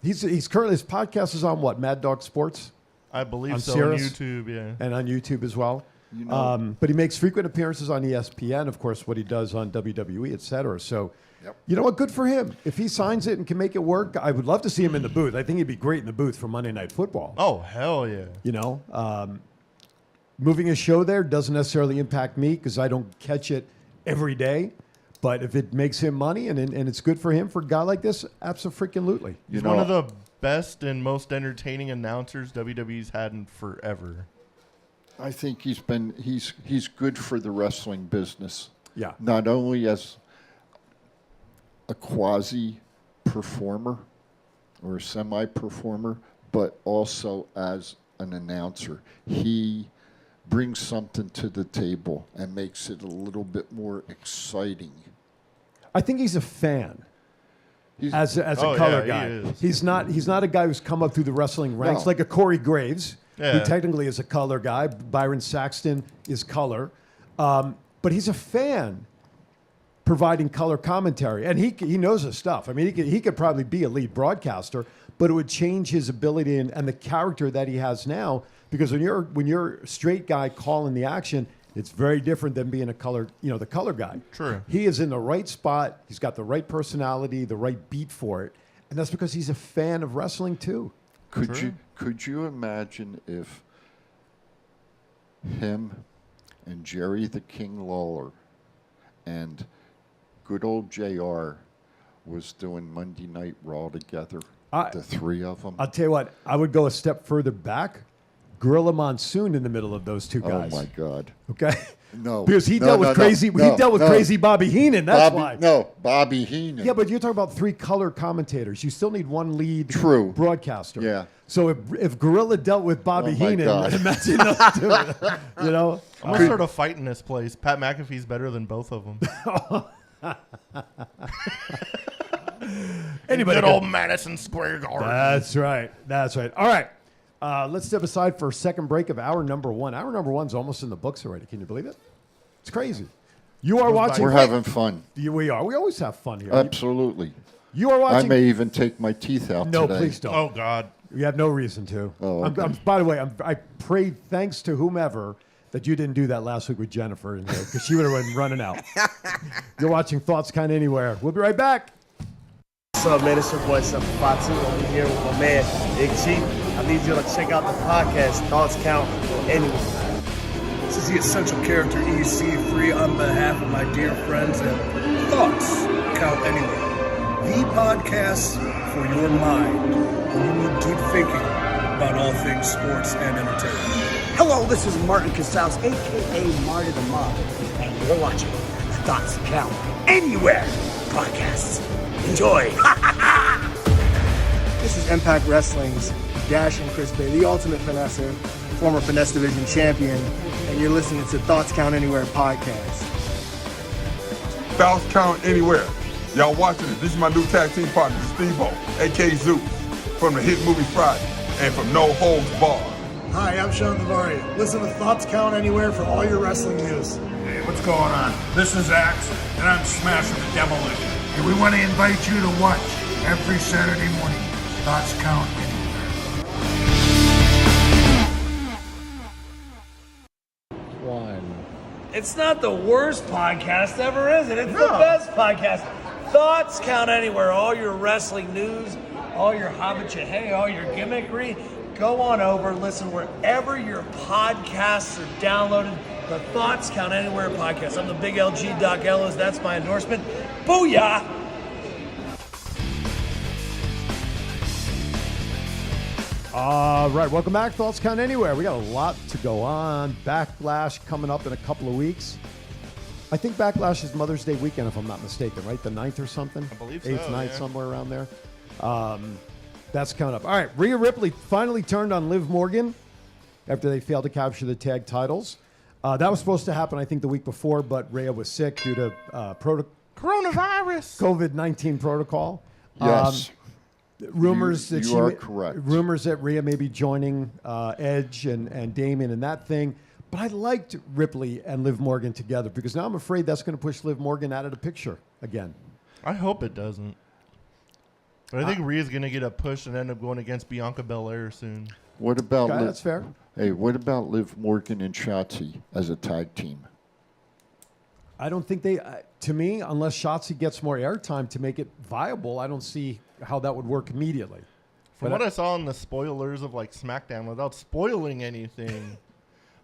He's currently, his podcast is on what? Mad Dog Sports? I believe On so. Sirius? On YouTube, yeah. And on YouTube as well. You know- But he makes frequent appearances on ESPN, of course, what he does on WWE, et cetera. So, Yep. you know what? Good for him. If he signs it and can make it work, I would love to see him in the booth. I think he'd be great in the booth for Monday Night Football. Oh, hell yeah. You know, moving a show there doesn't necessarily impact me because I don't catch it every day. But if it makes him money and it's good for him, for a guy like this, absolutely. He's one of the best and most entertaining announcers WWE's had in forever. I think he's good for the wrestling business. Yeah. Not only as a quasi performer or a semi performer, but also as an announcer. He brings something to the table and makes it a little bit more exciting. I think he's a fan. As a Oh, color yeah, he guy, is. he's not a guy who's come up through the wrestling ranks No. like a Corey Graves, who Yeah. technically is a color guy. Byron Saxton is color, but he's a fan providing color commentary, and he knows his stuff. I mean, he could probably be a lead broadcaster, but it would change his ability and the character that he has now. Because when you're a straight guy calling the action, it's very different than being the color guy. True. He is in the right spot. He's got the right personality, the right beat for it. And that's because he's a fan of wrestling too. Could you imagine if him and Jerry the King Lawler and good old JR was doing Monday Night Raw together? The three of them. I'll tell you what, I would go a step further back. Gorilla Monsoon in the middle of those two guys. Oh my God. Okay? No. Because he No, dealt no, with no, crazy no, he dealt with no. crazy Bobby Heenan. That's why. No, Bobby Heenan. Yeah, but you're talking about three color commentators. You still need one lead True. broadcaster. Yeah. So if Gorilla dealt with Bobby Oh, my Heenan, God. imagine us doing it. You know? I'm going to start a fight in this place. Pat McAfee's better than both of them. Anybody Good can- old Madison Square Garden. That's right. That's right. All right. Let's step aside for a second break of hour number one. Hour number one's almost in the books already. Can you believe it? It's crazy. You are watching. We're having fun. We are. We always have fun here. Absolutely. You are watching. I may even take my teeth out No, today. please don't. Oh, God. You have no reason to. Oh, okay. By the way, I prayed thanks to whomever that you didn't do that last week with Jennifer because she would have been running out. You're watching Thoughts Count Anywhere. We'll be right back. What's up, man? It's your boy, Seth Fatu. I'm here with my man, Big G. I need you to check out the podcast, Thoughts Count Anywhere. This is the essential character EC3 on behalf of my dear friends at Thoughts Count Anywhere. The podcast for your mind when you need deep thinking about all things sports and entertainment. Hello, this is Martin Casals, a.k.a. Marty the Mob, and you're watching the Thoughts Count Anywhere podcast. Enjoy. This is Impact Wrestling's Dash and Chris Bay, the ultimate finesser, former Finesse Division champion, and you're listening to Thoughts Count Anywhere podcast. Thoughts Count Anywhere. Y'all watching it. This is my new tag team partner, Steve-O, a.k.a. Zeus, from the hit movie Friday, and from No Holds Barred. Hi, I'm Sean Davari. Listen to Thoughts Count Anywhere for all your wrestling news. Hey, what's going on? This is Axe, and I'm smashing the demolition. And we want to invite you to watch every Saturday morning. Thoughts Count Anywhere. It's not the worst podcast ever, is it? It's the best podcast. Thoughts Count Anywhere. All your wrestling news, all your hobbit all your gimmickry. Go on over, listen wherever your podcasts are downloaded. The Thoughts Count Anywhere podcast. I'm the big LG Doc Ellis. That's my endorsement. Booyah! All right, welcome back. Thoughts Count Anywhere. We got a lot to go on. Backlash coming up in a couple of weeks. I think Backlash is Mother's Day weekend, if I'm not mistaken, right? The 9th or something? I believe so, 8th, 9th, yeah. somewhere around there. That's coming up. All right, Rhea Ripley finally turned on Liv Morgan after they failed to capture the tag titles. That was supposed to happen, I think, the week before, but Rhea was sick due to Coronavirus. COVID-19 protocol. Yes. Rumors that you are correct. Rumors that Rhea may be joining Edge and Damien in that thing. But I liked Ripley and Liv Morgan together because now I'm afraid that's going to push Liv Morgan out of the picture again. I hope it doesn't. But I think Rhea's going to get a push and end up going against Bianca Belair soon. What about Okay, that's fair. Hey, what about Liv Morgan and Shotzi as a tag team? I don't think they, to me, unless Shotzi gets more airtime to make it viable, I don't see how that would work immediately. From what I saw in the spoilers of like SmackDown, without spoiling anything,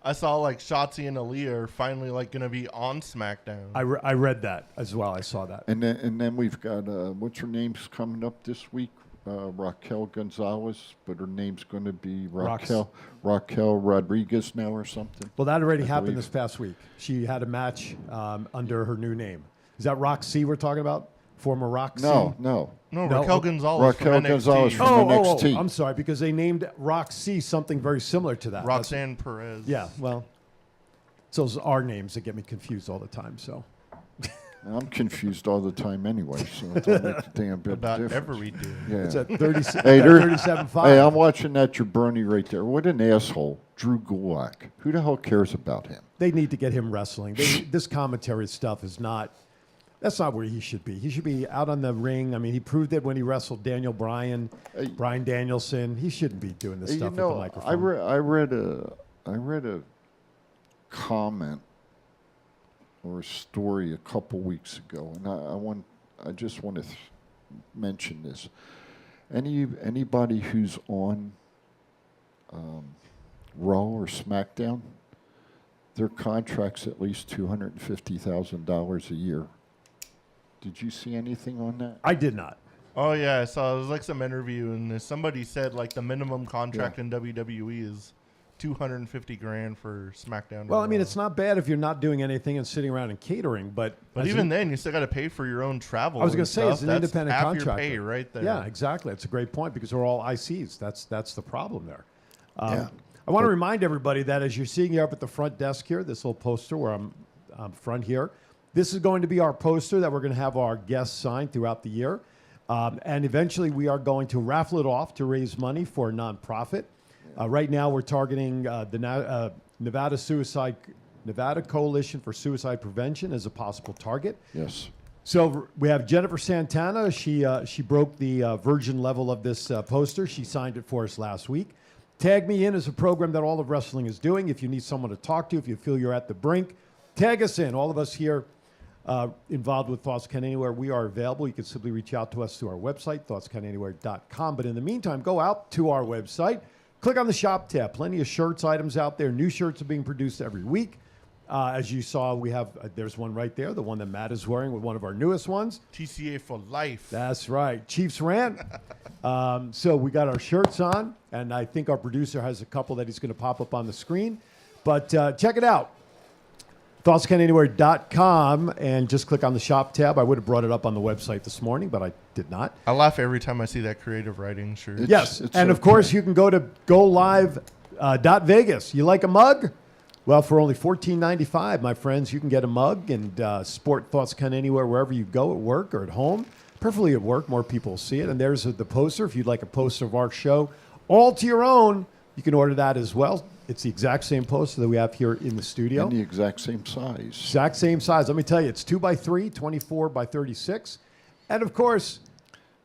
I saw like Shotzi and Aaliyah are finally like going to be on SmackDown. I read that as well. I saw that. And then we've got what's her name's coming up this week? Raquel Gonzalez, but her name's going to be Raquel Rodriguez now or something. Well, that already I happened believe. this past week. She had a match under her new name. Is that Roxy we're talking about? Former Roxy? No, Raquel Gonzalez Raquel from NXT. Gonzalez from NXT. I'm sorry, because they named Roxy something very similar to that. Roxanne Perez. Yeah, well, it's those are names that get me confused all the time. So I'm confused all the time anyway, so it don't make a damn bit About of difference. every dude. Yeah. It's at 30, Hey, 37.5. Hey, I'm watching that jabroni right there. What an asshole. Drew Gulak. Who the hell cares about him? They need to get him wrestling. This commentary stuff is not. That's not where he should be. He should be out on the ring. I mean, he proved it when he wrestled Daniel Bryan, Bryan Danielson. He shouldn't be doing this stuff with the microphone. I read a comment or a story a couple weeks ago, and I just want to mention this. Anybody who's on Raw or SmackDown, their contract's at least $250,000 a year. Did you see anything on that? I did not. Oh yeah, I saw. It was like some interview, and somebody said like the minimum contract in WWE is $250,000 for SmackDown. Well, I mean, it's not bad if you're not doing anything and sitting around and catering, but even then, you still got to pay for your own travel. I was going to say stuff. it's an That's independent half contractor. Your pay right there. Yeah, exactly. It's a great point because they're all ICs. That's the problem there. Yeah. I want to remind everybody that as you're seeing here up at the front desk here, this little poster where I'm front here, this is going to be our poster that we're going to have our guests sign throughout the year. And eventually we are going to raffle it off to raise money for a nonprofit. Right now we're targeting the Nevada Coalition for Suicide Prevention as a possible target. Yes. So we have Jennifer Santana. She broke the virgin level of this poster. She signed it for us last week. Tag Me In is a program that all of wrestling is doing. If you need someone to talk to, if you feel you're at the brink, tag us in. All of us here involved with Thoughts Count Anywhere, we are available. You can simply reach out to us through our website, thoughtscountanywhere.com. But in the meantime, go out to our website, click on the shop tab. Plenty of shirts items out there. New shirts are being produced every week. As you saw, we have, there's one right there, the one that Matt is wearing with one of our newest ones. TCA for life. That's right. Chiefs Rant. So we got our shirts on, and I think our producer has a couple that he's going to pop up on the screen. But check it out. ThoughtsCountanywhere.com, and just click on the shop tab. I would have brought it up on the website this morning, but I did not. I laugh every time I see that creative writing shirt. Yes, and of course, you can go to GoLive.Vegas. You like a mug? Well, for only $14.95, my friends, you can get a mug and sport Thoughts Count Anywhere wherever you go, at work or at home. Preferably at work, more people will see it. And there's the poster. If you'd like a poster of our show, all to your own, you can order that as well. It's the exact same poster that we have here in the studio. And the exact same size. Exact same size. Let me tell you, it's 2x3, 24 by 36. And of course,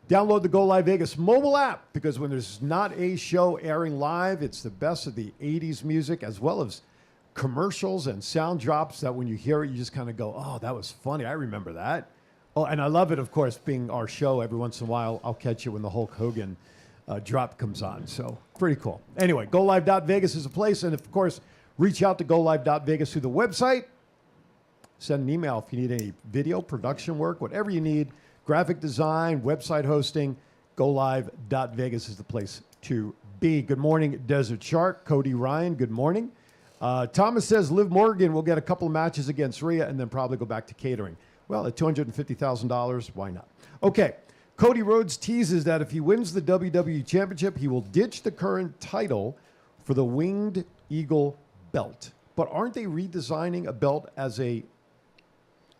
download the Go Live Vegas mobile app, because when there's not a show airing live, it's the best of the 80s music as well as commercials and sound drops that when you hear it, you just kind of go, oh, that was funny. I remember that. Oh, and I love it, of course, being our show. Every once in a while, I'll catch it when the Hulk Hogan drop comes on. So pretty cool. Anyway, GoLive.Vegas is a place. And, of course, reach out to GoLive.Vegas through the website. Send an email if you need any video, production work, whatever you need, graphic design, website hosting. GoLive.Vegas is the place to be. Good morning, Desert Shark. Cody Ryan, good morning. Thomas says Liv Morgan will get a couple of matches against Rhea and then probably go back to catering. Well, at $250,000, why not? Okay. Cody Rhodes teases that if he wins the WWE Championship, he will ditch the current title for the Winged Eagle belt. But aren't they redesigning a belt as a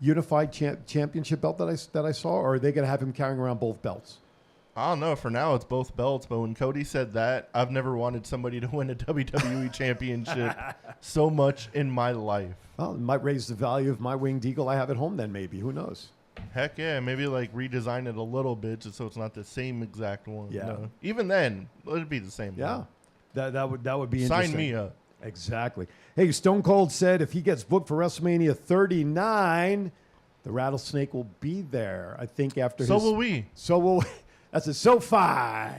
unified championship belt that I saw? Or are they going to have him carrying around both belts? I don't know. For now, it's both belts. But when Cody said that, I've never wanted somebody to win a WWE championship so much in my life. Well, it might raise the value of my winged eagle I have at home then maybe. Who knows? Heck yeah. Maybe like redesign it a little bit just so it's not the same exact one. Yeah. No. Even then, it'd be the same Yeah. one. That would be Sign interesting. me up. Exactly. Hey, Stone Cold said if he gets booked for WrestleMania 39, the Rattlesnake will be there. I think after So his... will we. So will we. That's a SoFi.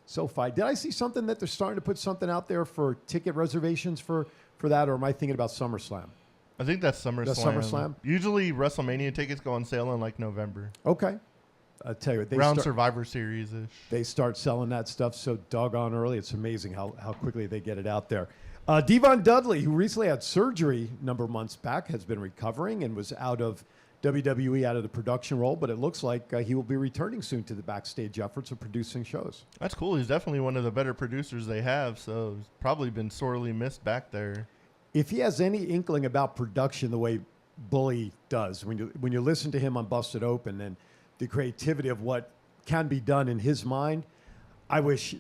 SoFi. Did I see something that they're starting to put something out there for ticket reservations for that, or am I thinking about SummerSlam? I think that's SummerSlam. That's SummerSlam? Usually WrestleMania tickets go on sale in like November. Okay. I'll tell you what. Round Survivor Series-ish. They start selling that stuff so doggone early. It's amazing how quickly they get it out there. Devon Dudley, who recently had surgery a number of months back, has been recovering and was out of WWE, out of the production role, but it looks like he will be returning soon to the backstage efforts of producing shows. That's cool. He's definitely one of the better producers they have, so he's probably been sorely missed back there. If he has any inkling about production the way Bully does, when you listen to him on Busted Open and the creativity of what can be done in his mind, I wish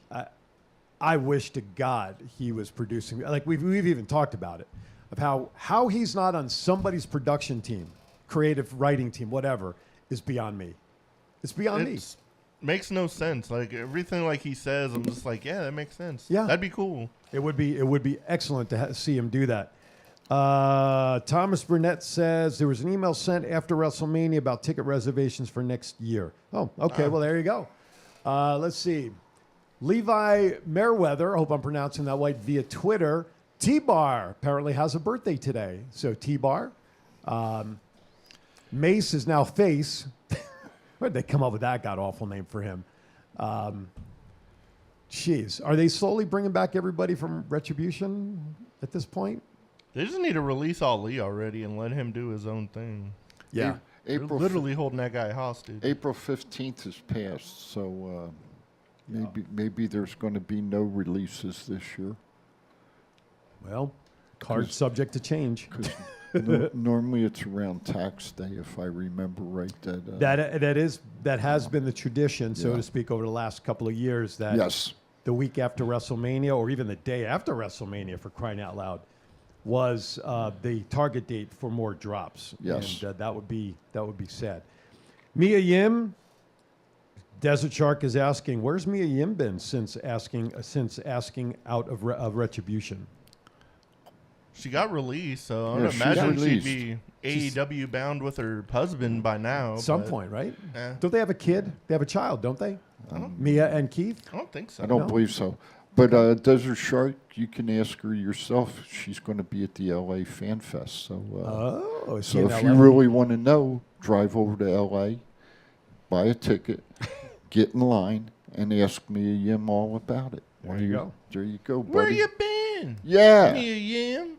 to God he was producing. Like we've even talked about it, of how he's not on somebody's production team, creative writing team, whatever, is beyond me. It's beyond me. Makes no sense. Like everything like he says, I'm just like, yeah, that makes sense. Yeah. That'd be cool. It would be excellent to see him do that. Thomas Burnett says there was an email sent after WrestleMania about ticket reservations for next year. Oh, okay. Well, there you go. Let's see. Levi Merriweather, I hope I'm pronouncing that right, via Twitter. T-Bar apparently has a birthday today. So T-Bar. Mace is now Face. Where did they come up with that god-awful name for him? Jeez. Are they slowly bringing back everybody from Retribution at this point? They just need to release Ali already and let him do his own thing. Yeah. They're literally holding that guy hostage. April 15th has passed, so maybe there's going to be no releases this year. Well, card subject to change. Normally it's around tax day, if I remember right. That has been the tradition, so Yeah. to speak, over the last couple of years. That Yes. the week after WrestleMania, or even the day after WrestleMania, for crying out loud, was the target date for more drops. Yes. And that would be sad. Mia Yim, Desert Shark is asking, where's Mia Yim been since asking out of Retribution? She got released, so I Yeah, would she imagine got she'd released. be AEW bound with her husband by now. At some but- point, right? Yeah. Don't they have a kid? They have a child, don't they? Mia and Keith? I don't think so. I don't No? believe so. But Desert Shark, you can ask her yourself. She's going to be at the LA Fan Fest. So, is she so in if LA? you really want to know, drive over to LA, buy a ticket, get in line, and ask Mia Yim all about it. There you go. There you go, buddy. Where you been? Yeah. Mia Yim.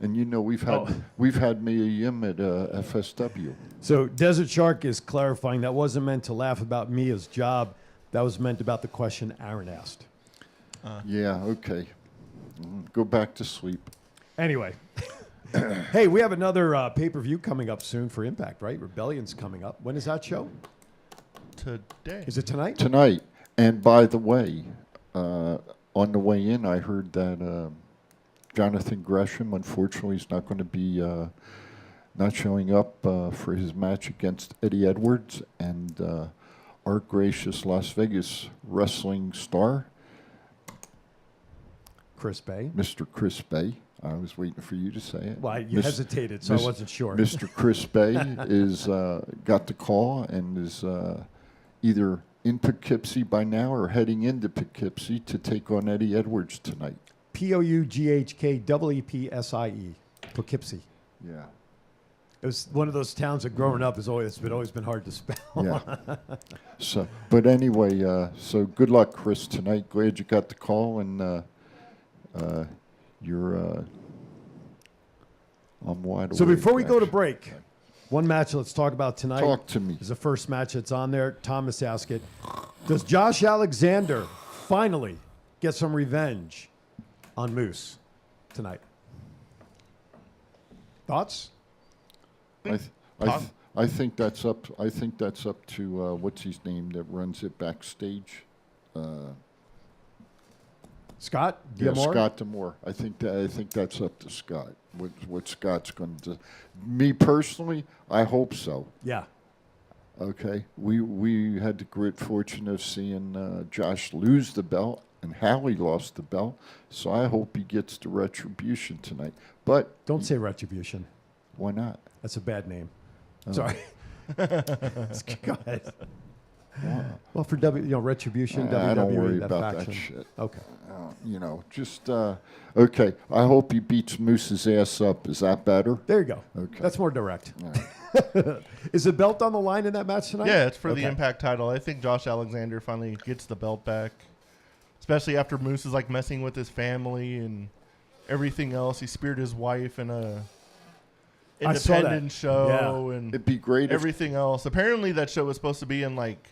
And you know we've had Mia Yim at FSW. So Desert Shark is clarifying that wasn't meant to laugh about Mia's job. That was meant about the question Aaron asked. Yeah, okay. Go back to sleep. Anyway, hey, we have another pay-per-view coming up soon for Impact, right? Rebellion's coming up. When is that show? Today. Is it tonight? Tonight. And by the way, on the way in, I heard that Jonathan Gresham, unfortunately, is not going to be not showing up for his match against Eddie Edwards. And our gracious Las Vegas wrestling star, Chris Bay. Mr. Chris Bay. I was waiting for you to say it. Well, you hesitated, so I wasn't sure. Mr. Chris Bay is got the call and is either in Poughkeepsie by now or heading into Poughkeepsie to take on Eddie Edwards tonight. Poughkeepsie. Poughkeepsie. Yeah. It was one of those towns that growing up has always been hard to spell. Yeah. So, but anyway, so good luck, Chris, tonight. Glad you got the call, and you're I'm wide awake. So before we go to break, one match let's talk about tonight. Talk to me. Is the first match that's on there. Thomas asked it. Does Josh Alexander finally get some revenge on Moose tonight? Thoughts? I think that's up. I think that's up to what's his name that runs it backstage. Scott Yeah, D'Amore? Scott D'Amore. I think that's up to Scott. What Scott's going to do. Me personally, I hope so. Yeah. Okay. We had the great fortune of seeing Josh lose the belt and Howie lost the belt. So I hope he gets the retribution tonight. But don't say retribution. Why not? That's a bad name. Oh. Sorry. Go ahead. Well, for retribution, WWE, I don't worry that about faction. that shit. Okay. Just okay. I hope he beats Moose's ass up. Is that better? There you go. Okay. That's more direct. Is the belt on the line in that match tonight? Yeah, it's for the Okay. Impact title. I think Josh Alexander finally gets the belt back, especially after Moose is like messing with his family and everything else. He speared his wife in a I saw that. independent show, and it'd be great if- everything else. Apparently, that show was supposed to be in like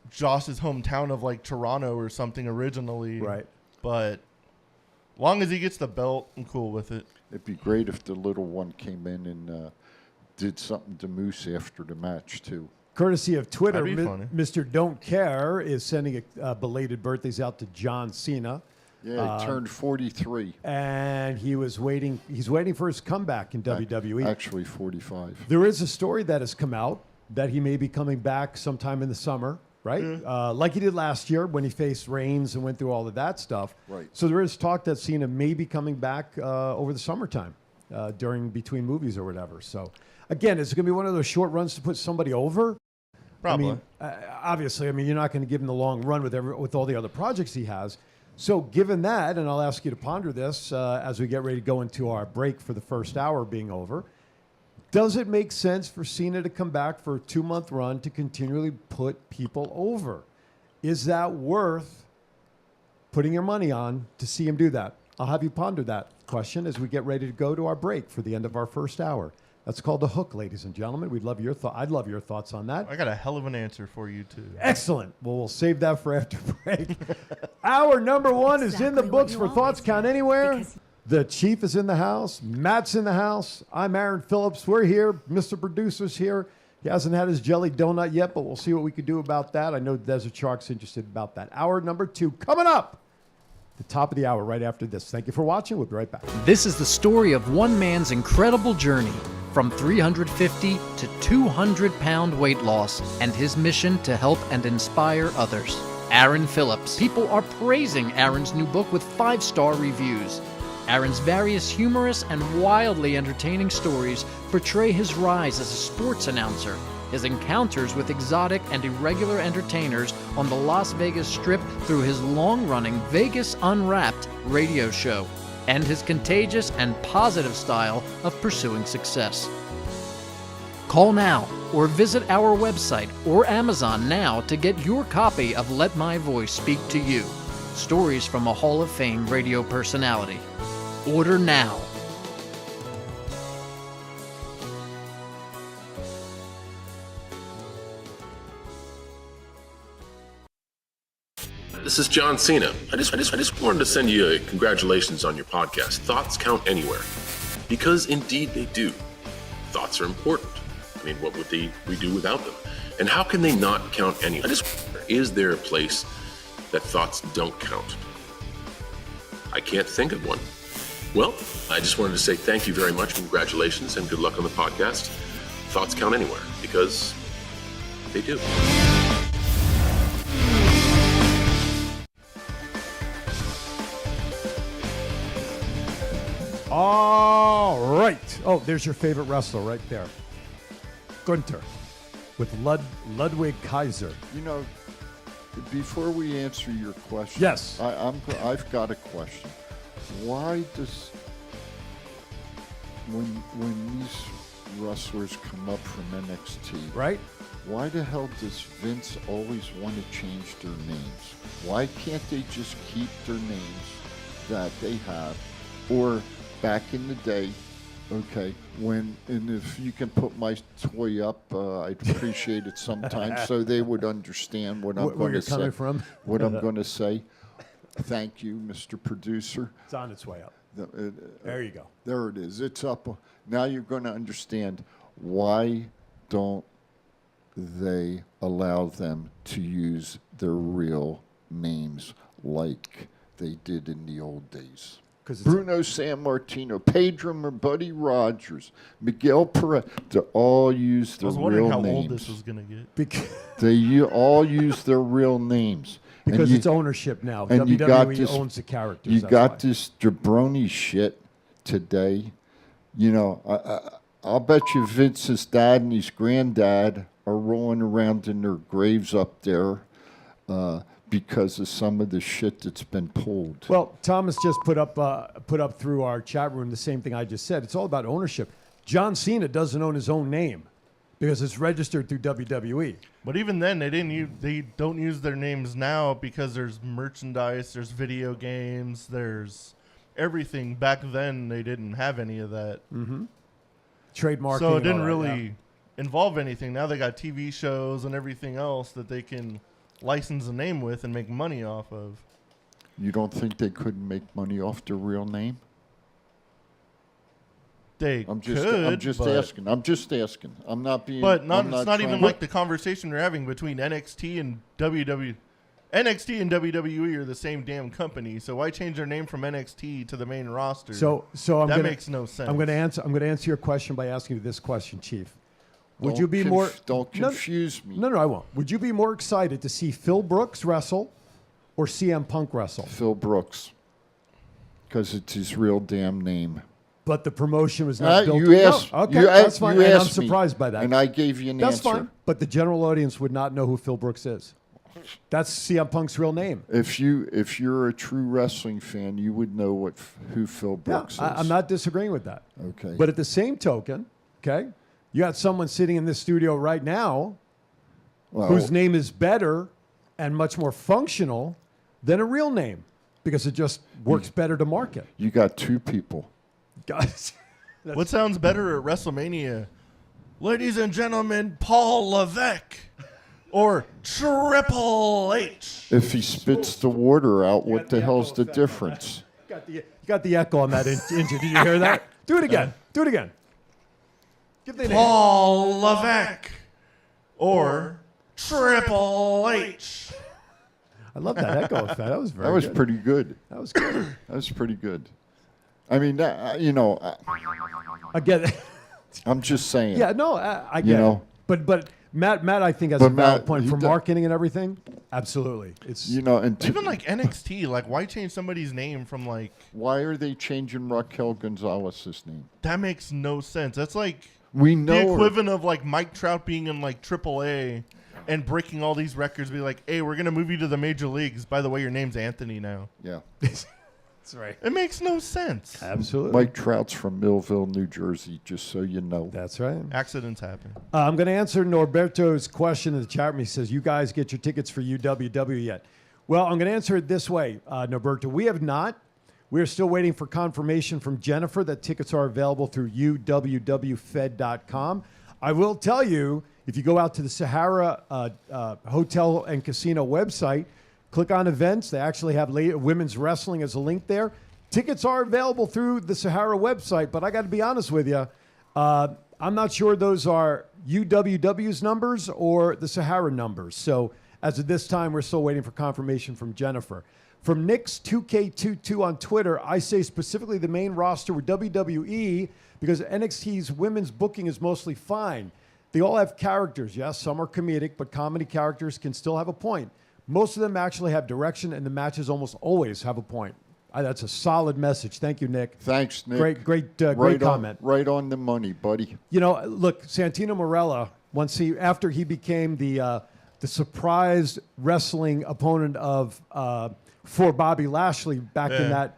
Josh's hometown of like Toronto or something originally, right? But long as he gets the belt, I'm cool with it. It'd be great if the little one came in and did something to Moose after the match too. Courtesy of Twitter, That'd be funny. Mr. Don't Care is sending belated birthdays out to John Cena. Yeah, he turned 43. And he's waiting for his comeback in WWE. Actually, 45. There is a story that has come out that he may be coming back sometime in the summer, right? Like he did last year when he faced Reigns and went through all of that stuff. Right. So there is talk that Cena may be coming back over the summertime, between movies or whatever. So again, is it going to be one of those short runs to put somebody over? Probably. I mean, obviously, you're not going to give him the long run with all the other projects he has. So given that, and I'll ask you to ponder this as we get ready to go into our break for the first hour being over, does it make sense for Cena to come back for a 2-month run to continually put people over? Is that worth putting your money on to see him do that? I'll have you ponder that question as we get ready to go to our break for the end of our first hour. That's called The Hook, ladies and gentlemen. I'd love your thoughts on that. I got a hell of an answer for you too. Excellent. Well, we'll save that for after break. Hour number 1 is in the books for Thoughts Count Anywhere. The Chief is in the house. Matt's in the house. I'm Aaron Phillips. We're here. Mr. Producer's here. He hasn't had his jelly donut yet, but we'll see what we can do about that. I know Desert Shark's interested about that. Hour number 2 coming up. The top of the hour right after this. Thank you for watching. We'll be right back. This is the story of one man's incredible journey from 350 to 200-pound weight loss and his mission to help and inspire others. Aaron Phillips. People are praising Aaron's new book with 5-star reviews. Aaron's various humorous and wildly entertaining stories portray his rise as a sports announcer, his encounters with exotic and irregular entertainers on the Las Vegas Strip through his long-running Vegas Unwrapped radio show, and his contagious and positive style of pursuing success. Call now or visit our website or Amazon now to get your copy of Let My Voice Speak to You, stories from a Hall of Fame radio personality. Order now. This is John Cena. I just wanted to send you a congratulations on your podcast. Thoughts count anywhere. Because indeed they do. Thoughts are important. I mean, what would we do without them? And how can they not count anywhere? Is there a place that thoughts don't count? I can't think of one. Well, I just wanted to say thank you very much, congratulations, and good luck on the podcast. Thoughts count anywhere, because they do. All right. Oh, there's your favorite wrestler right there. Gunther with Ludwig Kaiser. You know, before we answer your question, yes, I've got a question. Why does when these wrestlers come up from NXT, right? Why the hell does Vince always want to change their names? Why can't they just keep their names that they have? Or back in the day, okay, and if you can put my toy up, I'd appreciate it sometimes so they would understand what I'm going to say. Coming from? What I'm going to say. Thank you, Mr. Producer. It's on its way up. There you go. There it is. It's up. Now you're going to understand Why don't they allow them to use their real names like they did in the old days? Bruno Sammartino, Pedro Buddy Rogers, Miguel Perez, they all use their I was wondering real how names. old this was going to get. All use their real names. Because And it's ownership now. and you got WWE this- owns the characters. You that's got why. this jabroni shit today. You know, I'll bet you Vince's dad and his granddad are rolling around in their graves up there because of some of the shit that's been pulled. Well, Thomas just put up through our chat room the same thing I just said. It's all about ownership. John Cena doesn't own his own name because it's registered through WWE. But even then, they don't use their names now because there's merchandise, there's video games, there's everything. Back then, they didn't have any of that. Mm-hmm. Trademarking. So it and didn't all that, really yeah. involve anything. Now they got TV shows and everything else that they can license a name with and make money off of. You don't think they couldn't make money off their real name? I'm just asking. I'm just asking. I'm not being. But I'm not it's not even trying- like the conversation we're having between NXT and WWE. NXT and WWE are the same damn company, so why change their name from NXT to the main roster? So that makes no sense. I'm going to answer your question by asking you this question, Chief. Would Don't you be more? Don't confuse me. No, I won't. Would you be more excited to see Phil Brooks wrestle or CM Punk wrestle? Phil Brooks, because it's his real damn name. But the promotion was not built. You asked. No, okay, you that's asked, fine. You And I'm asked me, surprised by that. and I gave you an That's answer. fine. But the general audience would not know who Phil Brooks is. That's CM Punk's real name. If you're a true wrestling fan, you would know who Phil Brooks is. I'm not disagreeing with that. Okay. But at the same token, okay, you got someone sitting in this studio right now whose name is better and much more functional than a real name because it just works better to market. You got two people. Guys, what sounds better at WrestleMania? Ladies and gentlemen, Paul Levesque or Triple H. If he spits the water out, what the hell's the difference? You got the echo on that engine. Did you hear that? Do it again. Do it again. Give the name. Paul Levesque or Triple H. I love that echo effect. That was very That was good. pretty good. That was good. That was pretty good. I mean, I get it. I'm just saying. Yeah, no, I get You know? it. But Matt, I think has But a valid Matt, point he for do- marketing and everything. Absolutely, it's and Even like NXT, like why change somebody's name from like? Why are they changing Raquel Gonzalez's name? That makes no sense. That's like We know the her. equivalent of like Mike Trout being in like AAA and breaking all these records. Be like, hey, we're gonna move you to the major leagues. By the way, your name's Anthony now. Yeah. That's right. It makes no sense. Absolutely. Mike Trout's from Millville, New Jersey, just so you know. That's right. Accidents happen. I'm going to answer Norberto's question in the chat room. He says, you guys get your tickets for UWW yet? Well, I'm going to answer it this way, Norberto. We have not. We're still waiting for confirmation from Jennifer that tickets are available through uwwfed.com. I will tell you, if you go out to the Sahara Hotel and Casino website, click on events. They actually have women's wrestling as a link there. Tickets are available through the Sahara website, but I got to be honest with you. I'm not sure those are UWW's numbers or the Sahara numbers. So as of this time, we're still waiting for confirmation from Jennifer. From Nick's 2K22 on Twitter, I say specifically the main roster with WWE because NXT's women's booking is mostly fine. They all have characters. Yes, some are comedic, but comedy characters can still have a point. Most of them actually have direction, and the matches almost always have a point. That's a solid message. Thank you, Nick. Thanks, Nick. Great Right comment. Right on the money, buddy. You know, look, Santino Marella, after he became the surprise wrestling opponent of for Bobby Lashley back in that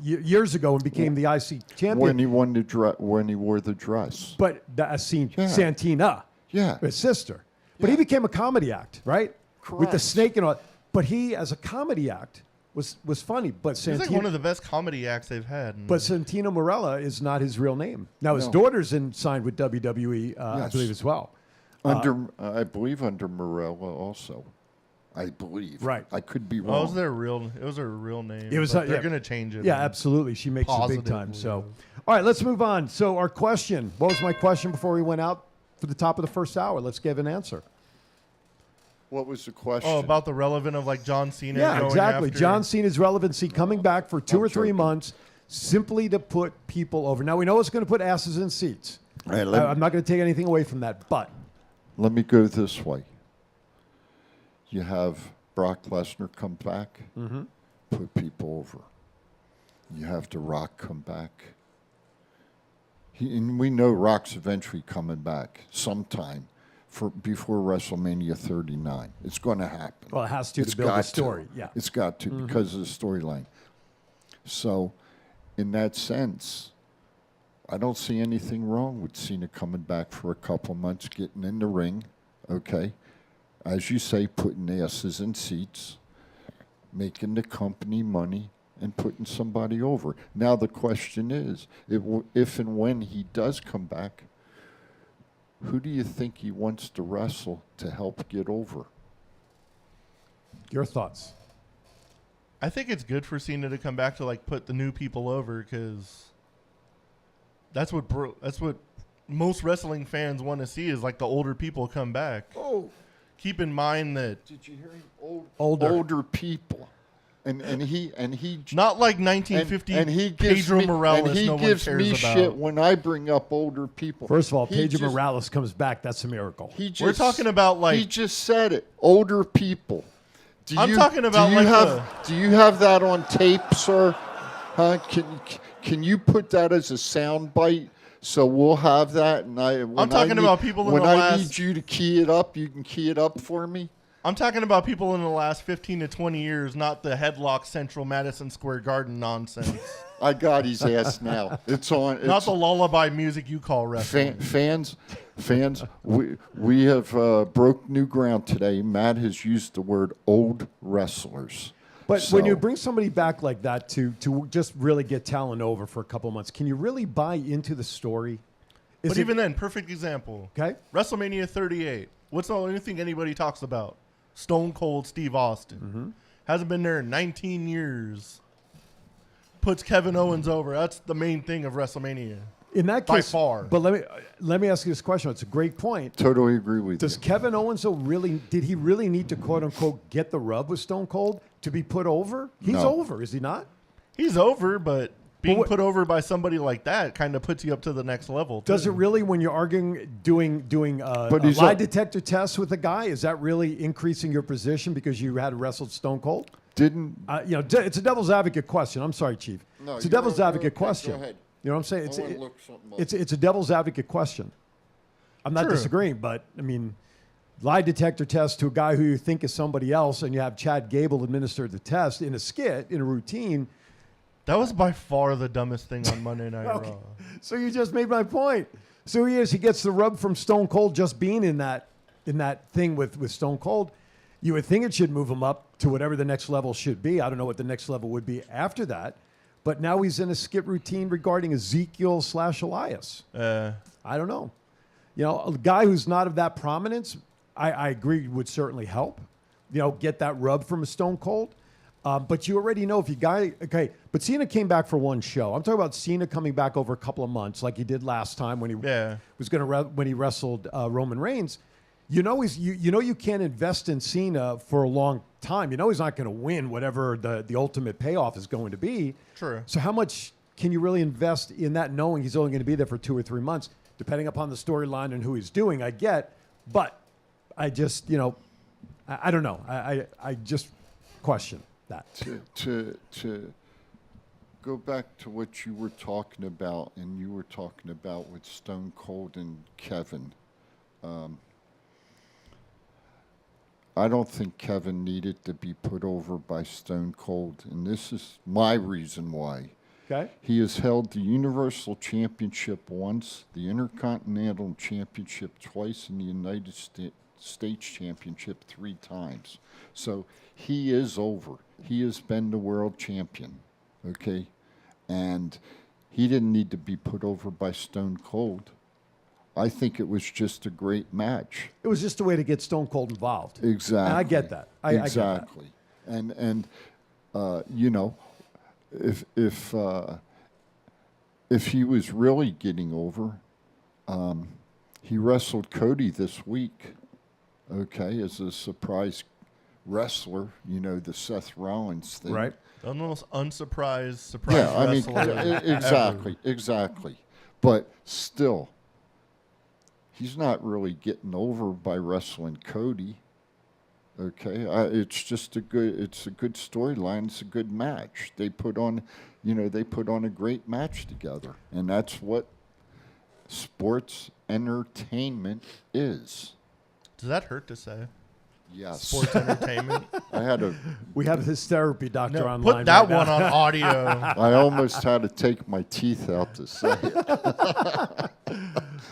years ago and became the IC champion. When he won when he wore the dress. But Santina, his sister. But he became a comedy act, right? With the Correct. snake and all. But he, as a comedy act, was funny. But He's like one of the best comedy acts they've had. But Santino Marella is not his real name. Now, his No. daughter's signed with WWE, I Yes. believe, as well. I believe under Morella also. I believe. Right. I could be Oh, wrong. it was her real name. It was. but they're yeah. going to change it. Yeah, absolutely. She makes it big time. Positively, So, all right, let's move on. So, our question. What was my question before we went out for the top of the first hour? Let's give an answer. What was the question? Oh, about the relevant of like John Cena. Yeah, going exactly. after- John Cena's relevancy coming back for 2 or 3 months simply to put people over. Now, we know it's going to put asses in seats. All right, I'm not going to take anything away from that, but. Let me go this way. You have Brock Lesnar come back, put people over. You have The Rock come back. And we know Rock's eventually coming back sometime before WrestleMania 39. It's going to happen. Well, it has to It's build the got story. to. Yeah. It's got to because of the storyline. So, in that sense, I don't see anything wrong with Cena coming back for a couple months, getting in the ring, okay? As you say, putting asses in seats, making the company money, and putting somebody over. Now the question is, if and when he does come back, who do you think he wants to wrestle to help get over? Your thoughts? I think it's good for Cena to come back to like put the new people over because that's what most wrestling fans want to see is like the older people come back. Oh, keep in mind that did you hear him? Older people, and he not like 1950 and he gives Pedro me, Morales. and he no gives one me cares shit about. when I bring up older people. First of all, He Pedro just- Morales comes back. That's a miracle. We're talking about like he just said it. Older people. Do I'm talking about do you like have do you have that on tape, sir? Huh? Can you put that as a sound bite? So we'll have that, and I'm talking about people in when the I last- need you to key it up, you can key it up for me. I'm talking about people in the last 15 to 20 years, not the headlock Central Madison Square Garden nonsense. I got his ass now. It's on. Not It's, the lullaby music you call wrestling. fans, we have broke new ground today. Matt has used the word old wrestlers. But when you So- bring somebody back like that to just really get talent over for a couple months, can you really buy into the story? But even then, perfect example. Okay. WrestleMania 38. What's the only thing anybody talks about? Stone Cold Steve Austin. Hasn't been there in 19 years. Puts Kevin Owens over. That's the main thing of WrestleMania. in that by case, far. But let me ask you this question. It's a great point. Totally agree with Does you. Kevin Owens did he really need to quote unquote get the rub with Stone Cold to be put over? He's No. over, is he not? He's over, but being what- put over by somebody like that kind of puts you up to the next level. Does it really, when you're arguing, doing But a he's lie up- detector test with a guy, is that really increasing your position because you had wrestled Stone Cold? Didn't It's a devil's advocate question. I'm sorry, Chief. No, It's a you're- devil's you're advocate okay. Go question. ahead. You know what I'm saying? I wanna look something up. It's a devil's advocate question. I'm not True. disagreeing, but I mean, lie detector test to a guy who you think is somebody else, and you have Chad Gable administer the test in a skit, in a routine. That was by far the dumbest thing on Monday Night Okay. Raw. So you just made my point. So he gets the rub from Stone Cold just being in that thing with Stone Cold. You would think it should move him up to whatever the next level should be. I don't know what the next level would be after that. But now he's in a skit routine regarding Ezekiel / Elias. I don't know. You know, a guy who's not of that prominence, I agree, would certainly help. You know, get that rub from a Stone Cold. But you already know if you okay. But Cena came back for one show. I'm talking about Cena coming back over a couple of months, like he did last time when he was going to when he wrestled Roman Reigns. You know you can't invest in Cena for a long time. You know he's not going to win whatever the ultimate payoff is going to be. True. So how much can you really invest in that, knowing he's only going to be there for 2 or 3 months, depending upon the storyline and who he's doing? I get, but I just I don't know. I just question that. to go back to what you were talking about, and you were talking about with Stone Cold and Kevin. I don't think Kevin needed to be put over by Stone Cold, and this is my reason why. Okay. He has held the Universal Championship once, the Intercontinental Championship twice, and the United States Championship 3 times. So he is over. He has been the world champion, okay? And he didn't need to be put over by Stone Cold. I think it was just a great match. It was just a way to get Stone Cold involved. Exactly. And I get that. I get that. Exactly. And you know, if he was really getting over, he wrestled Cody this week, okay, as a surprise wrestler, you know, the Seth Rollins thing. Right. The most unsurprised surprise Yeah, I mean, wrestler exactly. But still, he's not really getting over by wrestling Cody. Okay, it's just a good storyline. It's a good match. They put on a great match together, and that's what sports entertainment is. Does that hurt to say? Yes. Sports entertainment. We have his therapy doctor No, online. put that right now. one on audio. I almost had to take my teeth out to say it.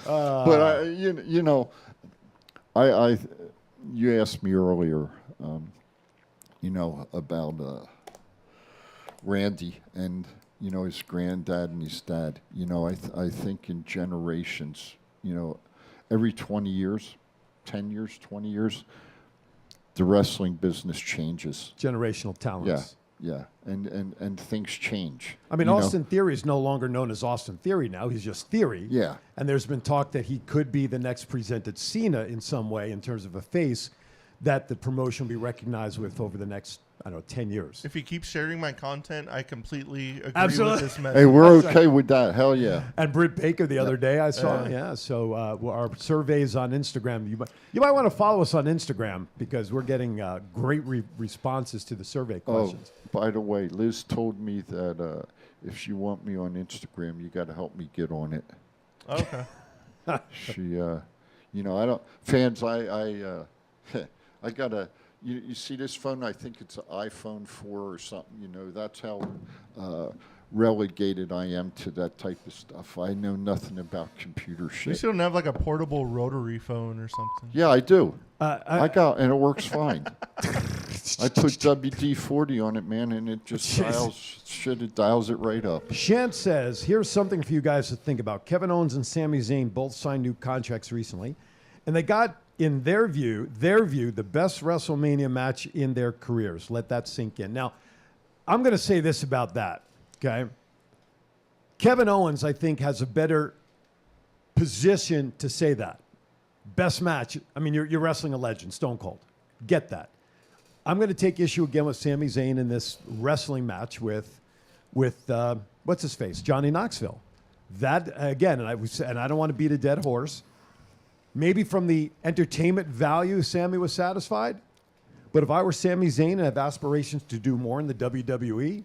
But you asked me earlier, about Randy and his granddad and his dad. I think in generations, every 20 years, 10 years, 20 years, the wrestling business changes. Generational talents. Yeah, and things change. I mean, Austin Theory is no longer known as Austin Theory now. He's just Theory. Yeah. And there's been talk that he could be the next presented Cena in some way in terms of a face that the promotion will be recognized with over the next, 10 years. If he keeps sharing my content, I completely agree Absolutely. with this message. Hey, we're okay with that. Hell yeah. And Britt Baker the other day I saw. Yeah. So our surveys on Instagram. You might want to follow us on Instagram because we're getting great responses to the survey questions. Oh, by the way, Liz told me that if you want me on Instagram, you got to help me get on it. Okay. She, I don't fans. I gotta. You see this phone? I think it's an iPhone 4 or something. That's how relegated I am to that type of stuff. I know nothing about computer You shit. shouldn't have like a portable rotary phone or something. Yeah, I do. I got, and it works fine. I put WD-40 on it, man, and it just dials it right up. Shant says, here's something for you guys to think about. Kevin Owens and Sami Zayn both signed new contracts recently, and they got, in their view, the best WrestleMania match in their careers. Let that sink in. Now, I'm going to say this about that, okay? Kevin Owens, I think, has a better position to say that. Best match. I mean, you're wrestling a legend, Stone Cold. Get that. I'm going to take issue again with Sami Zayn in this wrestling match with what's his face, Johnny Knoxville. That again, and I don't want to beat a dead horse. Maybe from the entertainment value, Sami was satisfied. But if I were Sami Zayn and have aspirations to do more in the WWE,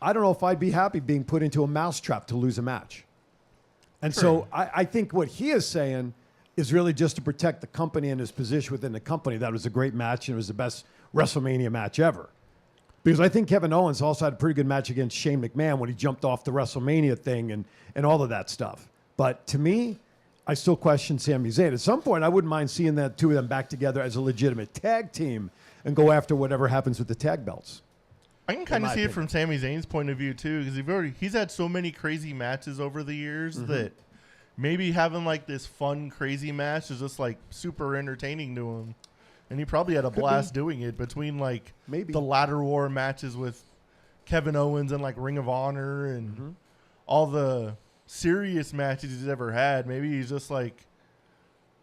I don't know if I'd be happy being put into a mousetrap to lose a match. And so I think what he is saying is really just to protect the company and his position within the company. That was a great match and it was the best WrestleMania match ever. Because I think Kevin Owens also had a pretty good match against Shane McMahon when he jumped off the WrestleMania thing and all of that stuff. But to me, I still question Sami Zayn. At some point, I wouldn't mind seeing the two of them back together as a legitimate tag team and go after whatever happens with the tag belts. I can kind of see it from Sami Zayn's point of view too, because he's had so many crazy matches over the years that maybe having like this fun, crazy match is just like super entertaining to him. And he probably had a blast doing it between like the Ladder War matches with Kevin Owens and like Ring of Honor and all the serious matches he's ever had. Maybe he's just like,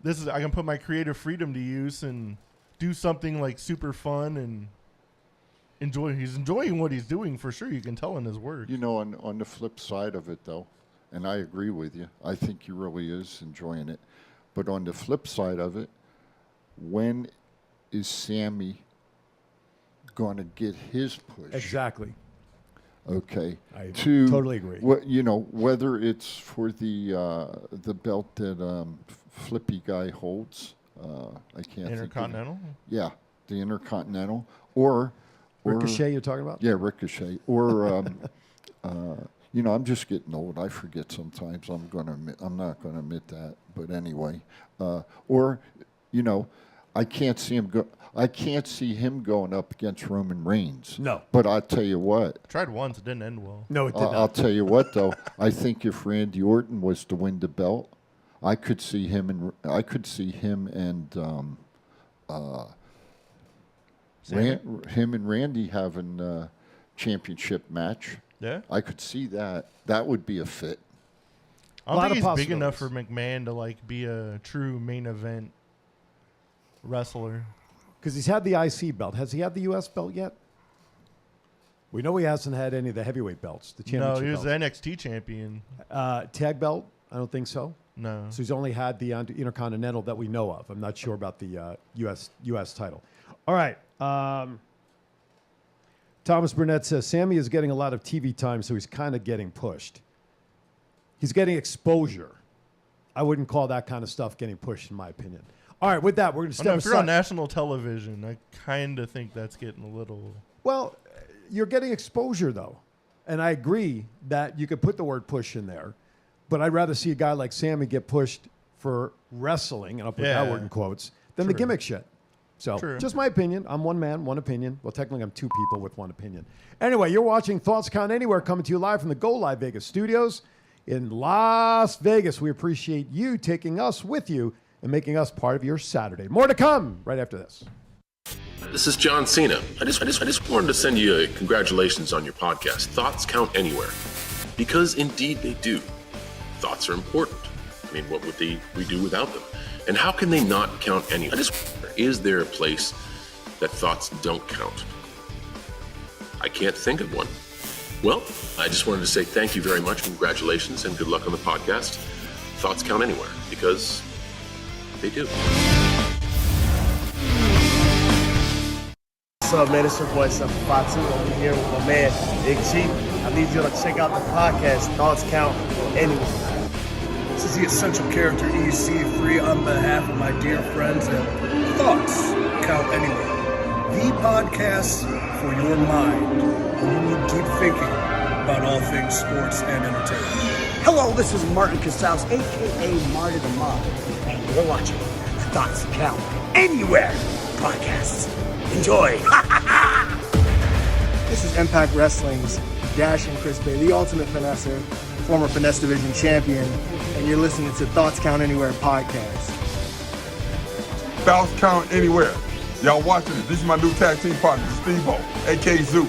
I can put my creative freedom to use and do something like super fun and he's enjoying what he's doing for sure. You can tell in his work. On the flip side of it though, and I agree with you, I think he really is enjoying it. But on the flip side of it, when is Sami going to get his push? Exactly. Okay. I totally agree. Whether it's for the belt that Flippy guy holds, I can't Intercontinental? think of it. Yeah, the Intercontinental, or Ricochet you're talking about? Yeah, Ricochet. Or I'm just getting old. I forget sometimes. I'm not going to admit that. But anyway, I can't see him going up against Roman Reigns. No. But I'll tell you what. Tried once, it didn't end well. No, it did not. I'll tell you what, though. I think if Randy Orton was to win the belt, I could see him and him and Randy having a championship match. Yeah. I could see that. That would be a fit. I don't think he's big enough for McMahon to like be a true main event wrestler. Because he's had the IC belt. Has he had the U.S. belt yet? We know he hasn't had any of the heavyweight belts, the championship No, he was belts. the NXT champion. Tag belt? I don't think so. No. So he's only had the Intercontinental that we know of. I'm not sure about the U.S. title. All right. Thomas Burnett says, Sammy is getting a lot of TV time, so he's kind of getting pushed. He's getting exposure. I wouldn't call that kind of stuff getting pushed, in my opinion. All right, with that, we're going to step If you're aside. on national television, I kind of think that's getting a little... Well, you're getting exposure, though. And I agree that you could put the word push in there, but I'd rather see a guy like Sammy get pushed for wrestling, and I'll put that word in quotes, than the gimmick shit. So, just my opinion. I'm one man, one opinion. Well, technically, I'm two people with one opinion. Anyway, you're watching Thoughts Count Anywhere, coming to you live from the Go Live Vegas studios in Las Vegas. We appreciate you taking us with you and making us part of your Saturday. More to come right after this. This is John Cena. I just wanted to send you a congratulations on your podcast, Thoughts Count Anywhere. Because indeed they do. Thoughts are important. I mean, what would we do without them? And how can they not count anywhere? I just wonder, is there a place that thoughts don't count? I can't think of one. Well, I just wanted to say thank you very much, congratulations, and good luck on the podcast. Thoughts count anywhere, because they do. What's up, man? It's your boy, Fatu. I'm here with my man, Big G. I need you to check out the podcast, Thoughts Count Anywhere. This is the essential character EC3 on behalf of my dear friends at Thoughts Count Anywhere. The podcast for your mind when you need deep thinking about all things sports and entertainment. Hello, this is Martin Casals, a.k.a. Marty the Mob, and you're watching the Thoughts Count Anywhere podcast. Enjoy. This is Impact Wrestling's Dash and Chris Bay, the ultimate finesser, former Finesse Division champion, and you're listening to Thoughts Count Anywhere podcast. Thoughts Count Anywhere. Y'all watching it. This is my new tag team partner, Steve-O, a.k.a. Zeus,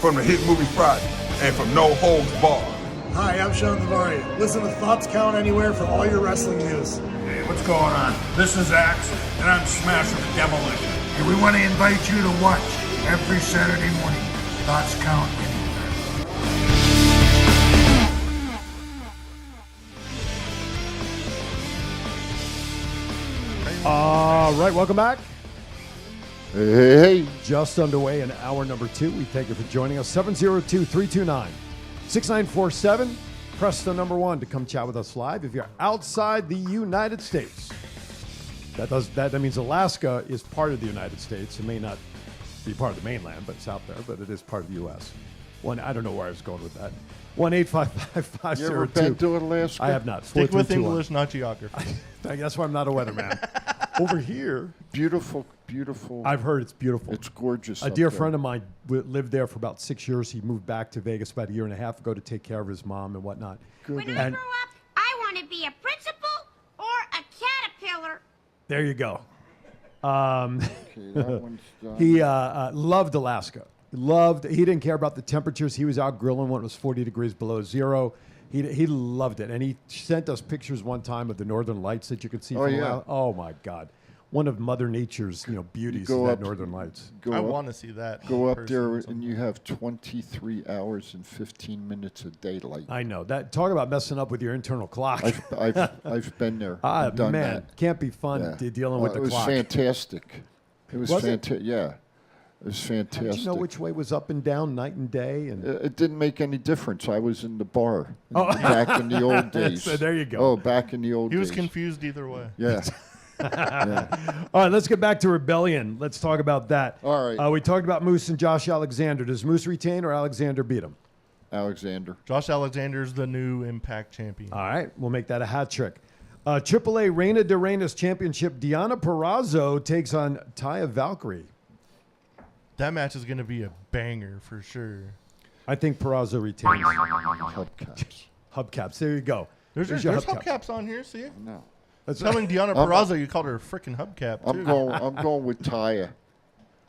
from the hit movie Friday, and from No Holds Barred. Hi, I'm Sean Devaria. Listen to Thoughts Count Anywhere for all your wrestling news. Hey, what's going on? This is Axe, and I'm smashing the demolition. And we want to invite you to watch every Saturday morning. Thoughts Count Anywhere. All right, welcome back. Hey. Just underway in hour number 2. We thank you for joining us. 702-329-6947. Press the number 1 to come chat with us live. If you're outside the United States, that means Alaska is part of the United States. It may not be part of the mainland, but it's out there. But it is part of the U.S. I don't know where I was going with that. 1-855-502. You ever been to Alaska? I have not. Stick with English, not geography. That's why I'm not a weatherman. Over here. Beautiful. I've heard it's beautiful. It's gorgeous. A dear friend of mine lived there for about 6 years. He moved back to Vegas about a year and a half ago to take care of his mom and whatnot. When I grow up, I want to be a principal or a caterpillar. There you go. that one's done. He loved Alaska. He didn't care about the temperatures. He was out grilling when it was 40 degrees below zero. He loved it. And he sent us pictures one time of the northern lights that you could see from Alaska. Oh, my God. One of Mother Nature's beauties is that northern lights. I want to see that. Go up there and you have 23 hours and 15 minutes of daylight. I know. Talk about messing up with your internal clock. I've been there. I've done that. Can't be fun dealing with the clock. It was fantastic. It was fantastic. Yeah. It was fantastic. Did you know which way was up and down, night and day? And it didn't make any difference. I was in the bar back in the old days. So there you go. Oh, back in the old days. He was confused either way. Yeah. All right, let's get back to Rebellion. Let's talk about that. All right. We talked about Moose and Josh Alexander. Does Moose retain or Alexander beat him? Alexander. Josh Alexander's the new Impact champion. All right, we'll make that a hat trick. AAA Reina de Reinas Championship, Deonna Purrazzo takes on Taya Valkyrie. That match is going to be a banger for sure. I think Purrazzo retains. Hubcaps. Hubcaps. There you go. There's your hubcaps on here. See? No. Telling Deanna Barraza you called her a freaking hubcap too. I'm going with Taya.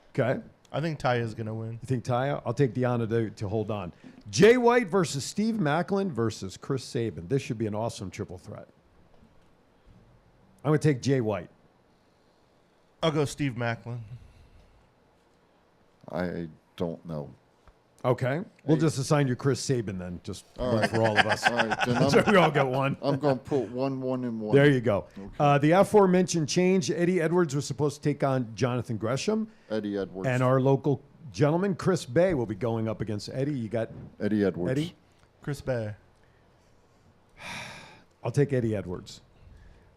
Okay. I think Taya's gonna win. You think Taya? I'll take Deanna to hold on. Jay White versus Steve Macklin versus Chris Sabin. This should be an awesome triple threat. I'm going to take Jay White. I'll go Steve Macklin. I don't know. Okay. We'll just assign you Chris Sabin then, just one for all of us. All right, then So we all get one. I'm going to put 1, 1, and 1. There you go. The aforementioned change, Eddie Edwards was supposed to take on Jonathan Gresham. Eddie Edwards. And our local gentleman, Chris Bay, will be going up against Eddie. You got Eddie Edwards. Eddie? Chris Bay. I'll take Eddie Edwards.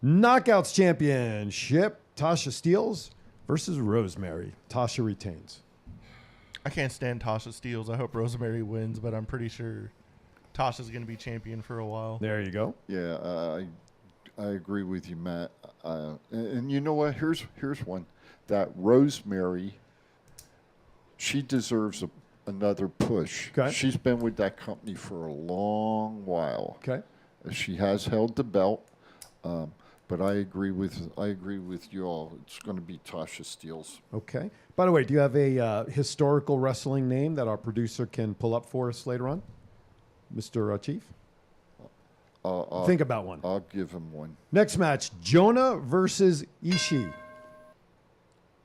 Knockouts championship, Tasha Steeles versus Rosemary. Tasha retains. I can't stand Tasha Steeles. I hope Rosemary wins, but I'm pretty sure Tasha's going to be champion for a while. There you go. Yeah, I agree with you, Matt. And you know what? Here's one. That Rosemary, she deserves another push. Okay. She's been with that company for a long while. Okay. She has held the belt, but I agree with you all. It's going to be Tasha Steeles. Okay. By the way, do you have a historical wrestling name that our producer can pull up for us later on, Mr. Chief? Think about one. I'll give him one. Next match, Jonah versus Ishii.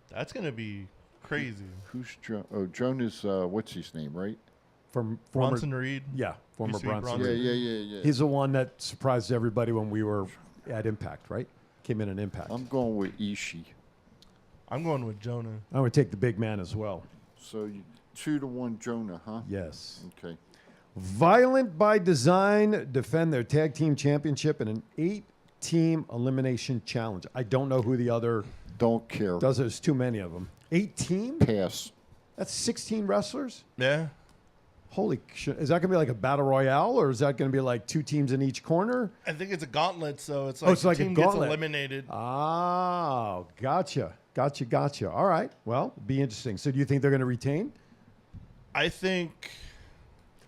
That's going to be crazy. Who's Jonah's, what's his name, right? From former Bronson Reed? Yeah, former Used to be Bronson Bronson. Reed. Yeah. He's the one that surprised everybody when we were at Impact, right? Came in at Impact. I'm going with Ishii. I'm going with Jonah. I would take the big man as well. So 2-1 Jonah, huh? Yes. Okay. Violent by Design defend their tag team championship in an 8-team elimination challenge. I don't know who the other Don't care. does. There's too many of them. 18? Pass. That's 16 wrestlers? Yeah. Holy shit. Is that going to be like a battle royale, or is that going to be like 2 teams in each corner? I think it's a gauntlet, so it's like it's the like a team gauntlet. gets eliminated. Oh, gotcha. All right. Well, be interesting. So do you think they're going to retain? I think...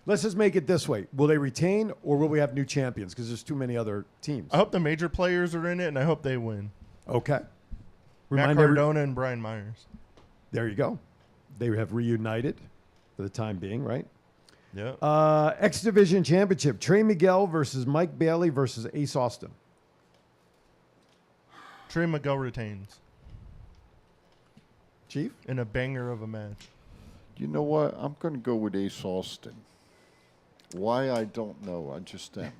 Let's just make it this way. Will they retain, or will we have new champions? Because there's too many other teams. I hope the major players are in it, and I hope they win. Okay. Matt Cardona and Brian Myers. There you go. They have reunited for the time being, right? Yeah. X Division Championship. Trey Miguel versus Mike Bailey versus Ace Austin. Trey Miguel retains. Chief? In a banger of a match. You know what? I'm going to go with Ace Austin. Why, I don't know. I just am.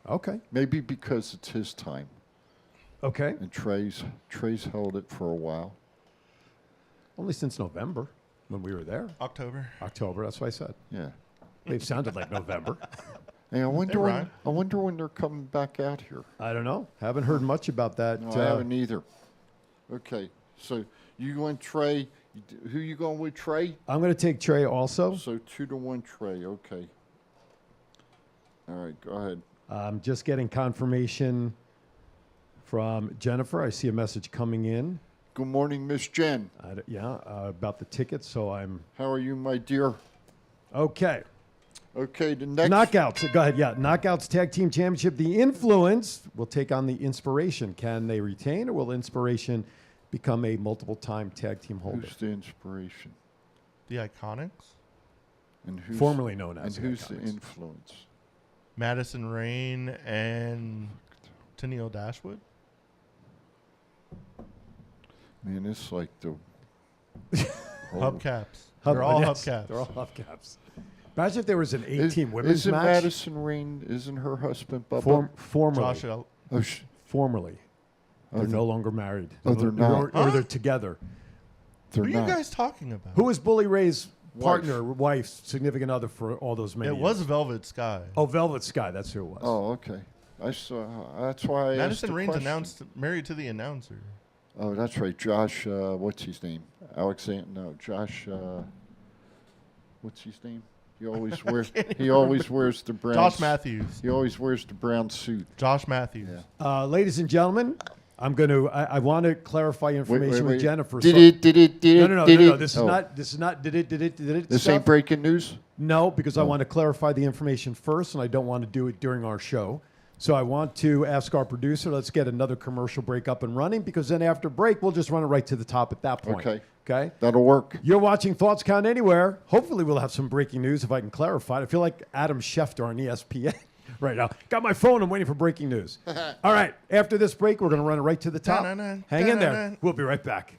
Okay. Maybe because it's his time. Okay. And Trey's held it for a while. Only since November when we were there. October. That's what I said. Yeah. They sounded like November. Hey, I wonder right. when they're coming back out here. I don't know. Haven't heard much about that. No, I haven't either. Okay, so you going Trey? Who you going with, Trey? I'm going to take Trey also. So 2-1 Trey. Okay. All right, go ahead. I'm just getting confirmation from Jennifer. I see a message coming in. Good morning, Miss Jen. About the tickets. So I'm. How are you, my dear? Okay. Okay, the next. Knockouts. Go ahead. Yeah. Knockouts Tag Team Championship. The Influence will take on the Inspiration. Can they retain, or will Inspiration become a multiple-time tag team holder? Who's the Inspiration? The Iconics? And who's Formerly known as and the who's Iconics. the Influence? Madison Rain and Tennille Dashwood? Man, it's like the Hubcaps. They're all yes, hubcaps. They're all hubcaps. Imagine if there was an 8-team women's isn't match. Madison Rain? Isn't her husband Bubba? Formerly. Josh El- Formerly. They're no longer married. Oh, they're not. Or they're together. They're Who are not. you guys talking about? Who was Bully Ray's partner, wife, significant other for all those many It years? was Velvet Sky. Oh, Velvet Sky. That's who it was. Oh, okay. I saw. That's why I asked Madison the Rain's question. married to the announcer. Oh, that's right. Josh. What's his name? Alexander. No, Josh. What's his name? He always wears. He always wears the brown. Josh Matthews. He always wears the brown suit. Josh Matthews. Yeah. Ladies and gentlemen, I'm going to. I want to clarify information with Jennifer. Did it? No. This is not. This is not. Did it? This stuff. ain't breaking news. No, because I want to clarify the information first, and I don't want to do it during our show. So I want to ask our producer, let's get another commercial break up and running, because then after break, we'll just run it right to the top at that point. Okay. Okay? That'll work. You're watching Thoughts Count Anywhere. Hopefully we'll have some breaking news if I can clarify it. I feel like Adam Schefter on ESPN right now. Got my phone. I'm waiting for breaking news. All right. After this break, we're going to run it right to the top. Hang in there. We'll be right back.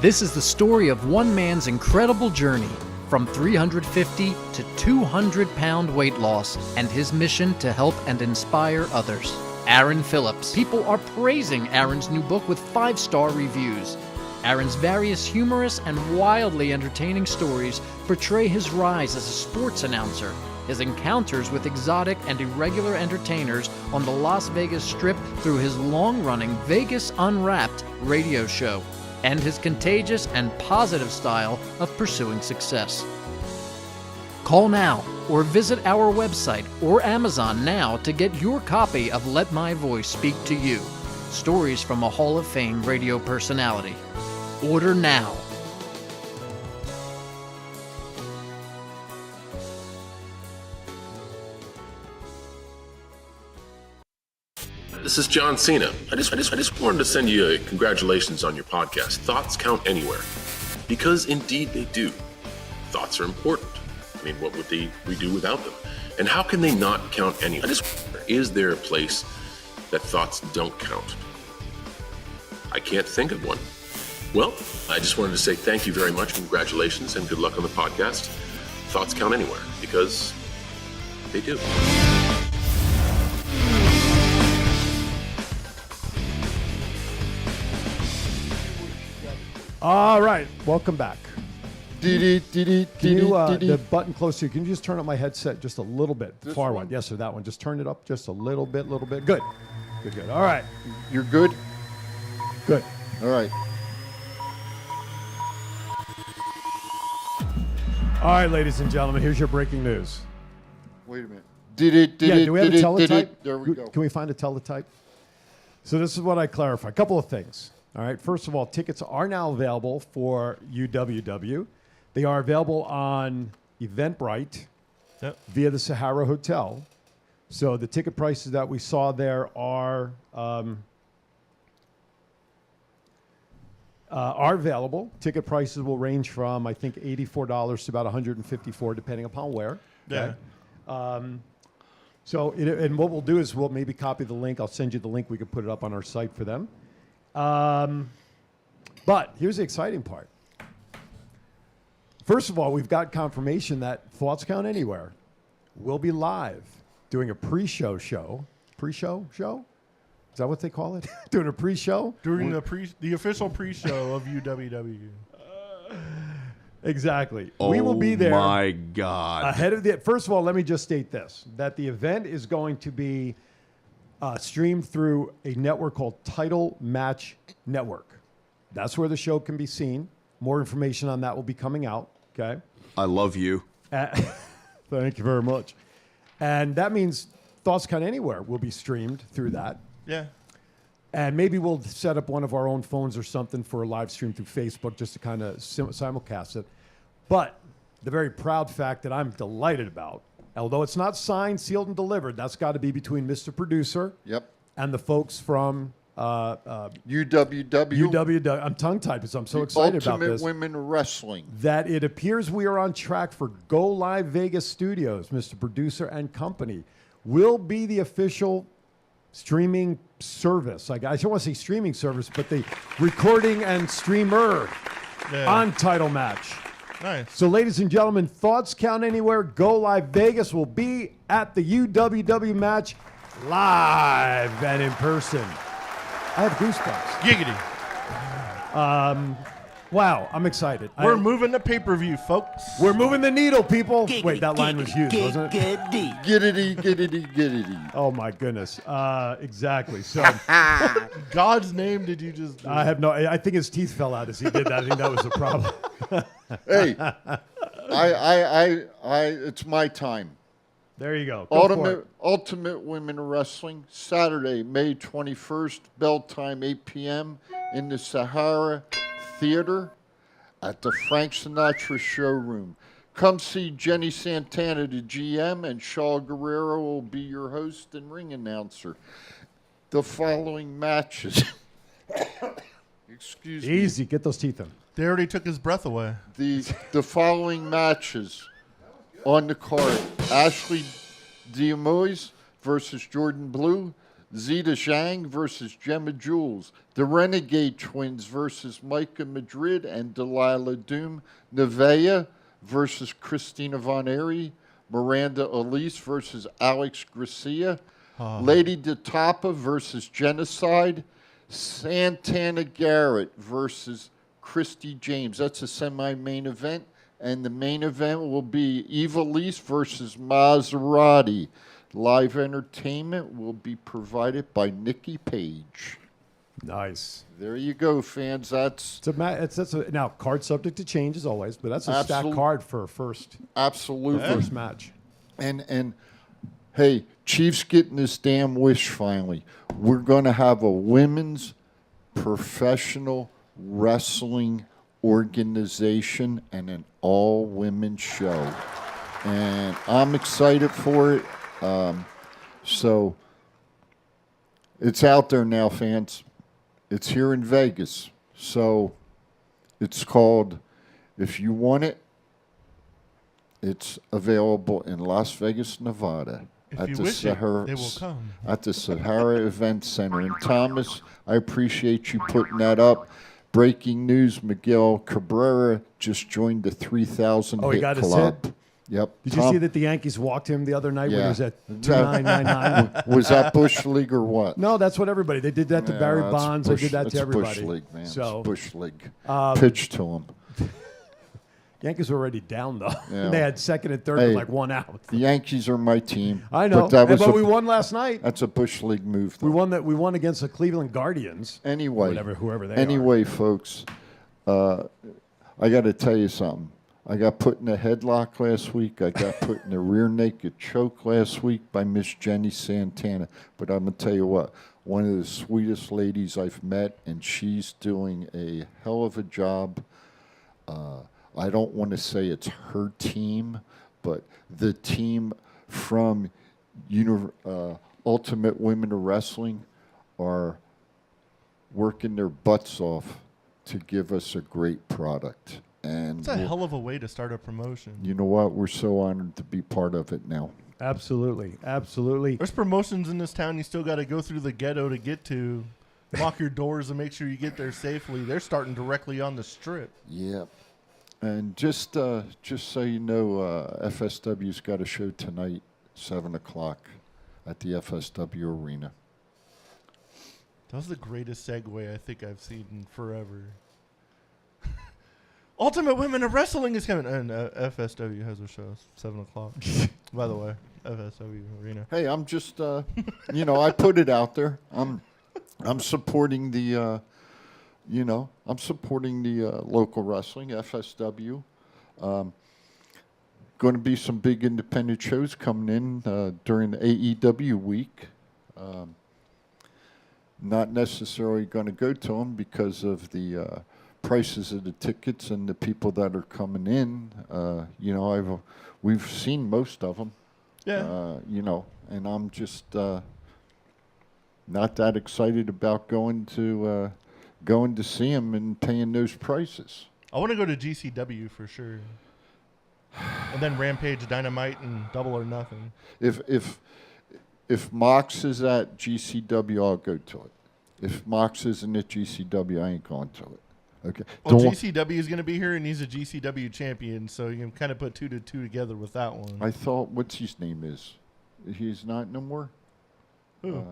This is the story of one man's incredible journey from 350 to 200-pound weight loss and his mission to help and inspire others. Aaron Phillips. People are praising Aaron's new book with 5-star reviews. Aaron's various humorous and wildly entertaining stories portray his rise as a sports announcer, his encounters with exotic and irregular entertainers on the Las Vegas Strip through his long-running Vegas Unwrapped radio show, and his contagious and positive style of pursuing success. Call now or visit our website or Amazon now to get your copy of Let My Voice Speak to You, stories from a Hall of Fame radio personality. Order now. This is John Cena. I just wanted to send you a congratulations on your podcast. Thoughts count anywhere. Because indeed they do. Thoughts are important. I mean, what would we do without them? And how can they not count anywhere? I just wonder, is there a place that thoughts don't count? I can't think of one. Well, I just wanted to say thank you very much, congratulations, and good luck on the podcast. Thoughts count anywhere, because they do. All right. Welcome back. Can you, the button closer, can you just turn up my headset just a little bit? This Far one? one. Yes, sir, that one. Just turn it up just a little bit. Good. Good. All right. You're good? Good. All right. All right, ladies and gentlemen, here's your breaking news. Wait a minute. Do we have a teletype? There we go. Can we find a teletype? So this is what I clarify. A couple of things. All right. First of all, tickets are now available for UWW. They are available on Eventbrite via the Sahara Hotel. So the ticket prices that we saw there are available. Ticket prices will range from, I think, $84 to about $154, depending upon where. Yeah. So, and what we'll do is we'll maybe copy the link. I'll send you the link. We can put it up on our site for them. But here's the exciting part. First of all, we've got confirmation that Thoughts Count Anywhere will be live doing a pre-show show. Pre-show show? Is that what they call it? Doing a pre-show? During the official pre-show of UWW. Exactly. We will be there. Oh my God. Ahead of the. First of all, let me just state this: that the event is going to be streamed through a network called Title Match Network. That's where the show can be seen. More information on that will be coming out. Okay. I love you. Thank you very much. And that means Thoughts Count Anywhere will be streamed through that. Yeah. And maybe we'll set up one of our own phones or something for a live stream through Facebook just to kind of simulcast it. But the very proud fact that I'm delighted about, although it's not signed, sealed, and delivered, that's got to be between Mr. Producer and the folks from UWW. I'm tongue-tied because I'm so excited about this. Ultimate Women Wrestling. That it appears we are on track for Go Live Vegas Studios, Mr. Producer and company, will be the official streaming service. I don't want to say streaming service, but the recording and streamer on Title Match. Nice. So, ladies and gentlemen, Thoughts Count Anywhere, Go Live Vegas will be at the UWW match live and in person. I have goosebumps. Giggity. Wow, I'm excited. We're moving the pay-per-view, folks. We're moving the needle, people. Wait, that line was used, wasn't it? Giddity. Oh, my goodness. Exactly. So, God's name did you just do? I have no. I think his teeth fell out as he did that. I think that was the problem. Hey, it's my time. There you go. Go for it. Ultimate Women Wrestling, Saturday, May 21st, bell time 8 p.m. in the Sahara Theater at the Frank Sinatra Showroom. Come see Jenny Santana, the GM, and Shaw Guerrero will be your host and ring announcer. The following matches. Excuse me. Easy. Get those teeth in. They already took his breath away. The following matches on the card: Ashley Diamois versus Jordan Blue, Zeta Zhang versus Gemma Jules, the Renegade Twins versus Micah Madrid and Delilah Doom, Nevaeh versus Christina Von Airy, Miranda Elise versus Alex Gracia, Lady Detapa versus Genocide, Santana Garrett versus Christy James. That's a semi-main event. And the main event will be Eva Lise versus Maserati. Live entertainment will be provided by Nikki Page. Nice. There you go, fans. That's now card subject to change as always, but that's a stacked card for a first. Absolutely. First match. And hey, Chiefs getting this damn wish finally. We're going to have a women's professional wrestling organization and an all-women show. And I'm excited for it. So it's out there now, fans. It's here in Vegas. So it's called, if you want it, it's available in Las Vegas, Nevada. If you wish it, they will come. At the Sahara Event Center. And Thomas, I appreciate you putting that up. Breaking news, Miguel Cabrera just joined the 3,000 Oh, he hit got his club. hit? Yep. Did you see that the Yankees walked him the other night when he was at That- 2999? Was that Bush League or what? No, that's what everybody. They did that to Barry that's Bonds. Bush- They did that that's to everybody. Bush League, man. So It's Bush League. Pitch to him. Yankees were already down though. Yeah. They had second and third with like 1 out. The Yankees are my team. I know, but we won last night. That's a Bush League move. We won that. We won against the Cleveland Guardians. Anyway, whoever they are. Anyway, folks, I got to tell you something. I got put in a headlock last week. I got put in a rear naked choke last week by Miss Jenny Santana. But I'm going to tell you what, one of the sweetest ladies I've met, and she's doing a hell of a job. I don't want to say it's her team, but the team from Ultimate Women of Wrestling are working their butts off to give us a great product. And It's a hell of a way to start a promotion. you know what? We're so honored to be part of it now. Absolutely, absolutely. There's promotions in this town you still got to go through the ghetto to get to. Lock your doors and make sure you get there safely. They're starting directly on the strip. Yeah. And just so you know, FSW's got a show tonight, 7 o'clock at the FSW Arena. That was the greatest segue I think I've seen in forever. Ultimate Women of Wrestling is coming, and FSW has a show 7 o'clock. By the way, FSW Arena. Hey, I'm just, I put it out there. I'm supporting the, I'm supporting the local wrestling, FSW. Going to be some big independent shows coming in during the AEW week. Not necessarily going to go to them because of the prices of the tickets and the people that are coming in. We've seen most of them. Yeah. And I'm just not that excited about going to see them and paying those prices. I want to go to GCW for sure. And then Rampage, Dynamite, and Double or Nothing. If Mox is at GCW, I'll go to it. If Mox isn't at GCW, I ain't going to it. Okay. Well, GCW is going to be here, and he's a GCW champion, so you can kind of put 2 to 2 together with that one. I thought, what's his name is? He's not no more? Who?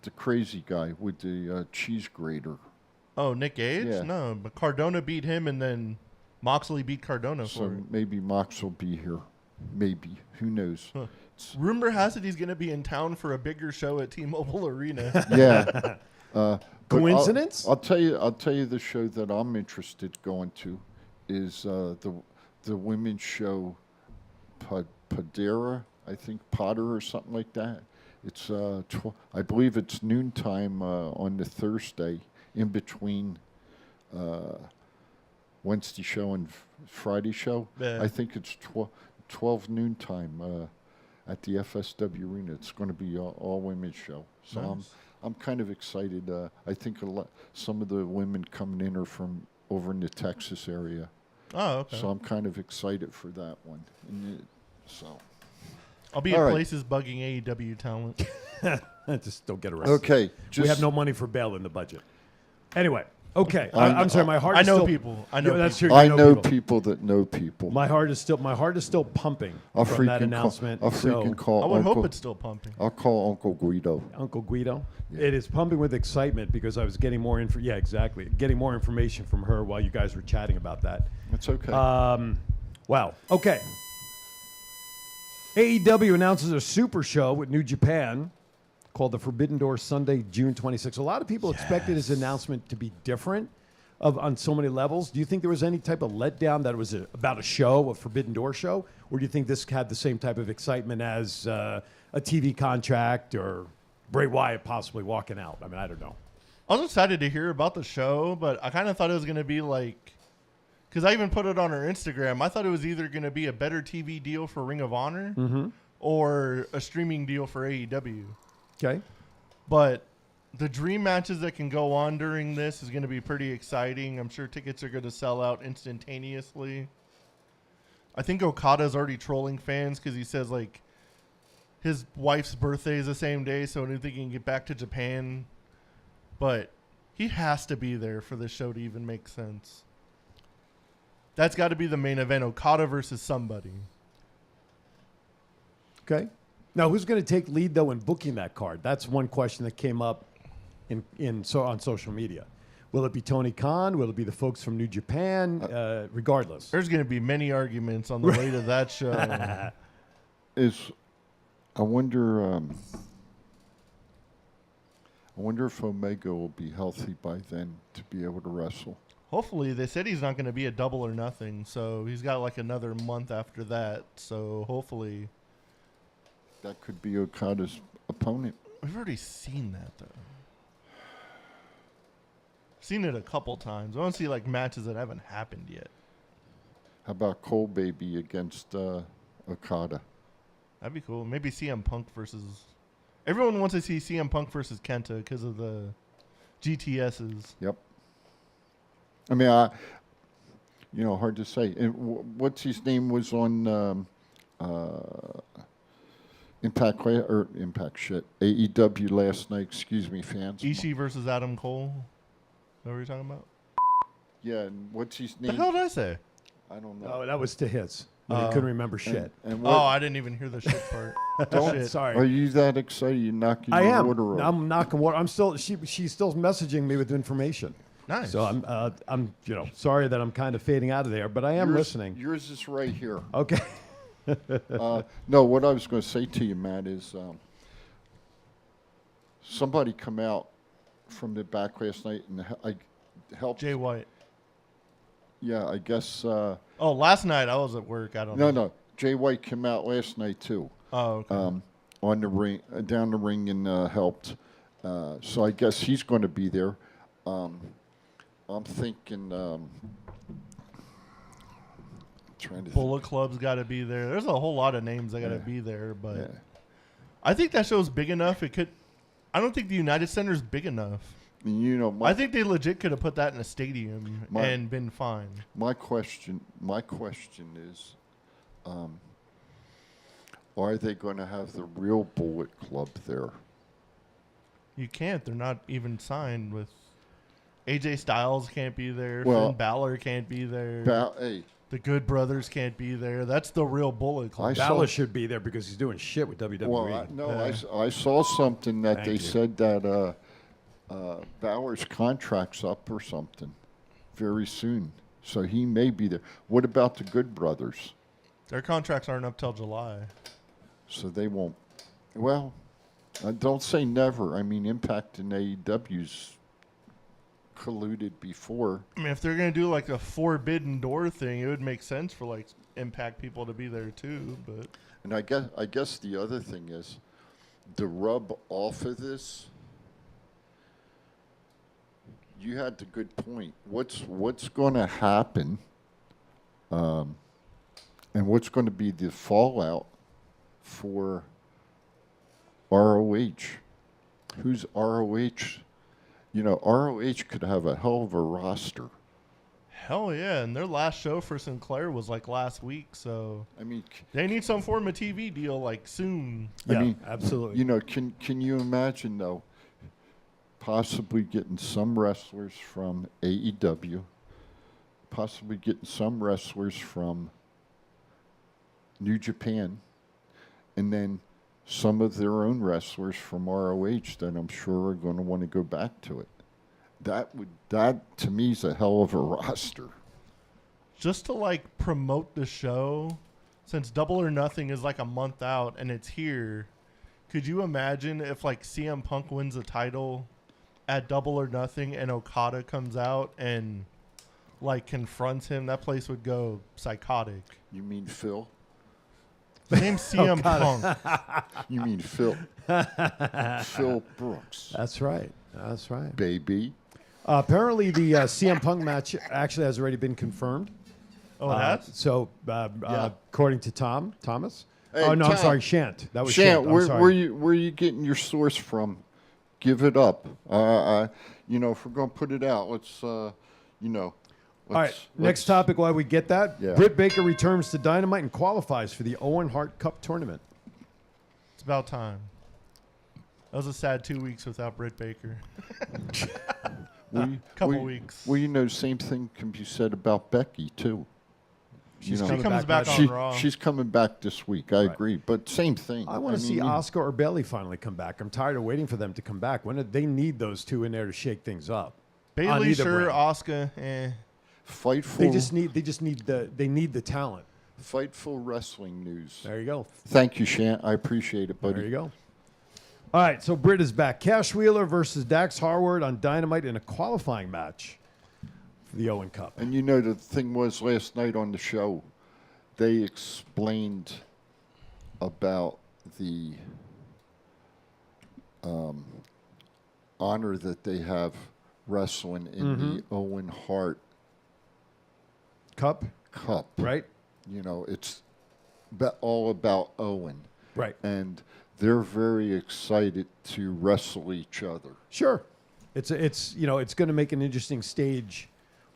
The crazy guy with the cheese grater. Oh, Nick Gage? Yeah. No, but Cardona beat him, and then Moxley beat Cardona So for it. maybe Mox will be here. Maybe. Who knows? Huh. Rumor has it he's going to be in town for a bigger show at T-Mobile Arena. Yeah. But Coincidence? I'll tell you the show that I'm interested going to is the women's show Padera, I think Potter or something like that. It's I believe it's noontime on the Thursday in between Wednesday show and Friday show. Yeah. I think it's 12 noon time at the FSW Arena. It's going to be an all-women's show. So Nice. I'm kind of excited. I think some of the women coming in are from over in the Texas area. Oh, okay. So I'm kind of excited for that one. So I'll be All at right. places bugging AEW talent. Just don't get arrested. Okay, we have no money for bail in the budget. Anyway, okay. I- I'm sorry. My heart. I is know still, people. I know That's people. true. I You know people that know people. My heart is still pumping I'll from that freaking announcement. I'll freaking call. I would Uncle, hope it's still pumping. I'll call Uncle Guido. Uncle Guido. Yeah. It is pumping with excitement because I was getting more info. Yeah, exactly. Getting more information from her while you guys were chatting about that. That's okay. Wow. Okay. AEW announces a super show with New Japan called the Forbidden Door Sunday, June 26th. A lot of people expected his announcement to be different on so many levels. Do you think there was any type of letdown that it was about a show, a Forbidden Door show? Or do you think this had the same type of excitement as a TV contract or Bray Wyatt possibly walking out? I mean, I don't know. I was excited to hear about the show, but I kind of thought it was going to be like, because I even put it on our Instagram. I thought it was either going to be a better TV deal for Ring of Honor or a streaming deal for AEW. Okay. But the dream matches that can go on during this is going to be pretty exciting. I'm sure tickets are going to sell out instantaneously. I think Okada's already trolling fans because he says, like, his wife's birthday is the same day, so I don't think he can get back to Japan. But he has to be there for the show to even make sense. That's got to be the main event, Okada versus somebody. Okay. Now, who's going to take lead, though, in booking that card? That's one question that came up on social media. Will it be Tony Khan? Will it be the folks from New Japan? Regardless. There's going to be many arguments on the way to that show. I wonder if Omega will be healthy by then to be able to wrestle. Hopefully, they said he's not going to be a double or nothing, so he's got like another month after that. So hopefully, that could be Okada's opponent. We've already seen that though. Seen it a couple times. I want to see like matches that haven't happened yet. How about Cole Baby against Okada? That'd be cool. Maybe CM Punk versus. Everyone wants to see CM Punk versus Kenta because of the GTSs. Yep. I mean, hard to say. And what's his name was on Impact AEW last night. Excuse me, fans. Ishii versus Adam Cole. Is that what you're talking about? Yeah, and what's his The name? hell did I say? I don't know. Oh, that was to his. When he couldn't remember shit. And Oh, I didn't even hear the shit part. Shit. Sorry. Are you that excited? You're knocking I your am. water off. I'm knocking water. I'm still. She's still messaging me with information. Nice. So I'm sorry that I'm kind of fading out of there, but I am listening. Yours is right here. Okay. No, what I was going to say to you, Matt, is somebody come out from the back last night and I helped. Jay White. Yeah, I guess. Oh, last night I was at work. I don't know. No. Jay White came out last night too. Oh, okay. On the ring, down the ring, and helped. So I guess he's going to be there. I'm thinking. Trying to. Bullet Club's got to be there. There's a whole lot of names that got to be there, but Yeah. I think that show's big enough. It could. I don't think the United Center's big enough. I think they legit could have put that in a stadium and been fine. My question is, are they going to have the real Bullet Club there? You can't. They're not even signed with. AJ Styles can't be there. Well, Finn Balor can't be there. Hey. The Good Brothers can't be there. That's the real Bullet Club. Balor should be there because he's doing shit with WWE. Well, I saw something that Thank you. said that Balor's contract's up or something very soon, so he may be there. What about the Good Brothers? Their contracts aren't up till July. So they won't. Well, don't say never. I mean, Impact and AEW's colluded before. I mean, if they're gonna do like a Forbidden Door thing, it would make sense for like Impact people to be there too. But And I guess the other thing is, the rub off of this, you had the good point. What's going to happen, and what's going to be the fallout for ROH? Who's ROH? You know, ROH could have a hell of a roster. Hell yeah, and their last show for Sinclair was like last week, so I mean, they need some form of TV deal like soon. Yeah, I mean, absolutely. You know, can you imagine though, possibly getting some wrestlers from AEW, possibly getting some wrestlers from New Japan, and then some of their own wrestlers from ROH that I'm sure are going to want to go back to it. That to me is a hell of a roster. Just to like promote the show, since Double or Nothing is like a month out and it's here, could you imagine if like CM Punk wins a title at Double or Nothing and Okada comes out and like confronts him? That place would go psychotic. You mean Phil? His name's CM Punk. You mean Phil? Phil Brooks. That's right. That's right. Baby. Apparently, the CM Punk match actually has already been confirmed. Oh, it has? So, Yeah. according to Thomas. Hey, oh no, Tom. I'm sorry, Shant. That was Shant. Shant. I'm sorry. Where you getting your source from? Give it up. You know, if we're gonna put it out, let's. You know. All right, next topic while we get that. Yeah. Britt Baker returns to Dynamite and qualifies for the Owen Hart Cup tournament. It's about time. That was a sad 2 weeks without Britt Baker. Couple weeks. Well, you know, same thing can be said about Becky too. She's You know, coming She comes back on Raw. She's coming back this week. I agree, but same thing. I want to see mean, Oscar or Bailey finally come back. I'm tired of waiting for them to come back. They need those two in there to shake things up. On Bailey, either sure. brand. Oscar, Fightful. They just need the talent. Fightful Wrestling News. There you go. Thank you, Shant. I appreciate it, buddy. There you go. All right, so Britt is back. Cash Wheeler versus Dax Harwood on Dynamite in a qualifying match for the Owen Cup. And you know, the thing was last night on the show, they explained about the honor that they have wrestling in the Owen Hart Cup. Right. You know, it's all about Owen. Right. And they're very excited to wrestle each other. Sure. It's going to make an interesting stage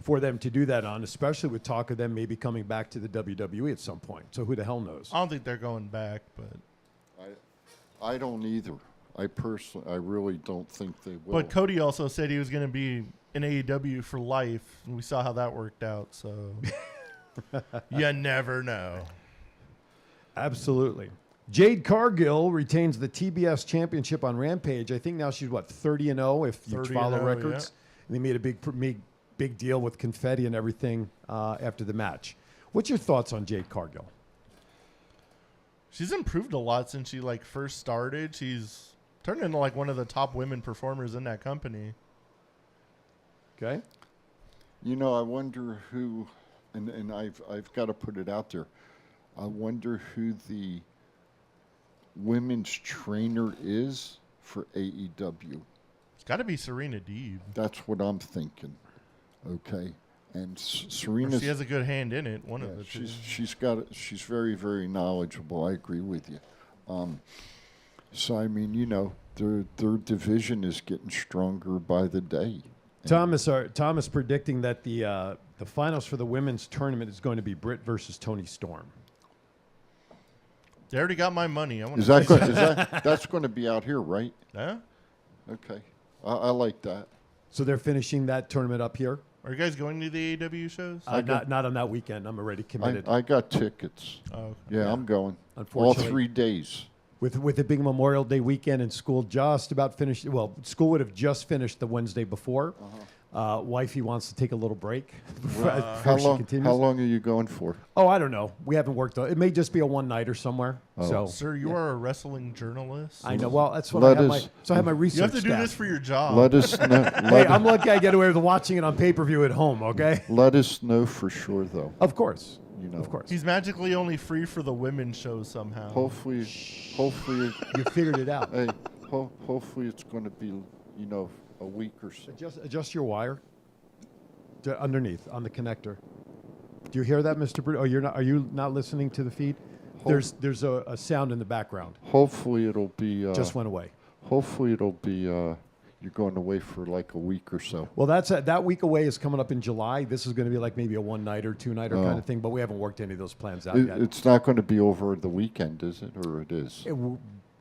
for them to do that on, especially with talk of them maybe coming back to the WWE at some point. So who the hell knows? I don't think they're going back, but I don't either. I really don't think they will. But Cody also said he was going to be in AEW for life, and we saw how that worked out. So you never know. Absolutely. Jade Cargill retains the TBS championship on Rampage. I think now she's 30-0 if you 30-0, follow records. yeah. And they made a big deal with confetti and everything after the match. What's your thoughts on Jade Cargill? She's improved a lot since she first started. She's turned into one of the top women performers in that company. Okay. You know, I wonder who, and I've got to put it out there. I wonder who the women's trainer is for AEW. It's got to be Serena Deeb. That's what I'm thinking. Okay, and Or Serena. she has a good hand in it. One of the two. She's very, very knowledgeable. I agree with you. So I mean, you know, their division is getting stronger by the day. Thomas predicting that the finals for the women's tournament is going to be Britt versus Toni Storm. They already got my money. I want That's going to be out here, right? Yeah. Okay, I like that. So they're finishing that tournament up here? Are you guys going to the AEW shows? Not on that weekend. I'm already committed. I got tickets. Oh, okay. Yeah, I'm going. All Unfortunately, 3 days. With the big Memorial Day weekend and school just about finished. Well, school would have just finished the Wednesday before. Wifey wants to take a little break before she continues. How long are you going for? Oh, I don't know. We haven't worked on it. It may just be a one-nighter somewhere. Oh. So, Sir, you are a wrestling journalist. I know. Well, that's what I have my research. You have to do staff. this for your job. Let us know. Hey, I'm lucky I get away with watching it on pay-per-view at home, okay? Let us know for sure, though. Of course. You know. Of course. He's magically only free for the women's shows somehow. Hopefully, You figured it out. hey, hopefully it's going to be, you know, a week or so. Adjust your wire underneath on the connector. Do you hear that, Mr. Bruce? Oh, you're not. Are you not listening to the feed? There's a sound in the background. Hopefully it'll be. Just went away. Hopefully it'll be. You're going away for like a week or so. Well, that week away is coming up in July. This is going to be like maybe a one-nighter, two-nighter kind of thing, but we haven't worked any of those plans out yet. It's not going to be over the weekend, is it? Or it is?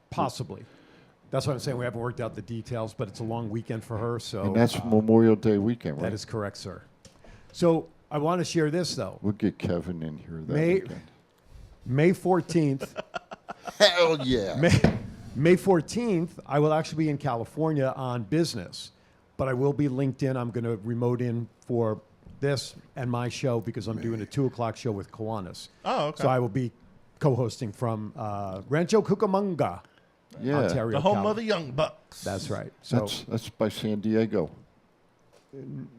Possibly. That's what I'm saying. We haven't worked out the details, but it's a long weekend for her. So. And that's Memorial Day weekend, right? That is correct, sir. So I want to share this though. We'll get Kevin in here that weekend. May 14th. Hell yeah. May 14th, I will actually be in California on business, but I will be linked in. I'm going to remote in for this and my show because I'm doing a 2:00 show with Kiwanis. Oh, okay. So I will be co-hosting from Rancho Cucamonga, Ontario. The home Cal. of the Young Bucks. That's right. So that's by San Diego.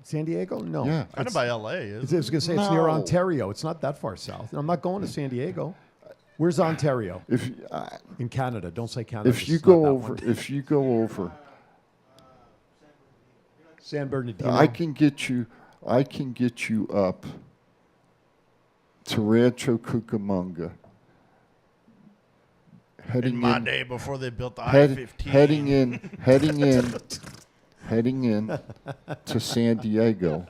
San Diego? No. Yeah. Kind of by L.A. I was going to say it's near Ontario. It's not that far south. I'm not going to San Diego. Where's Ontario? In Canada. Don't say Canada. If you go over, San Bernardino. I can get you up to Rancho Cucamonga. In my day, before they built the I-15. Heading in to San Diego.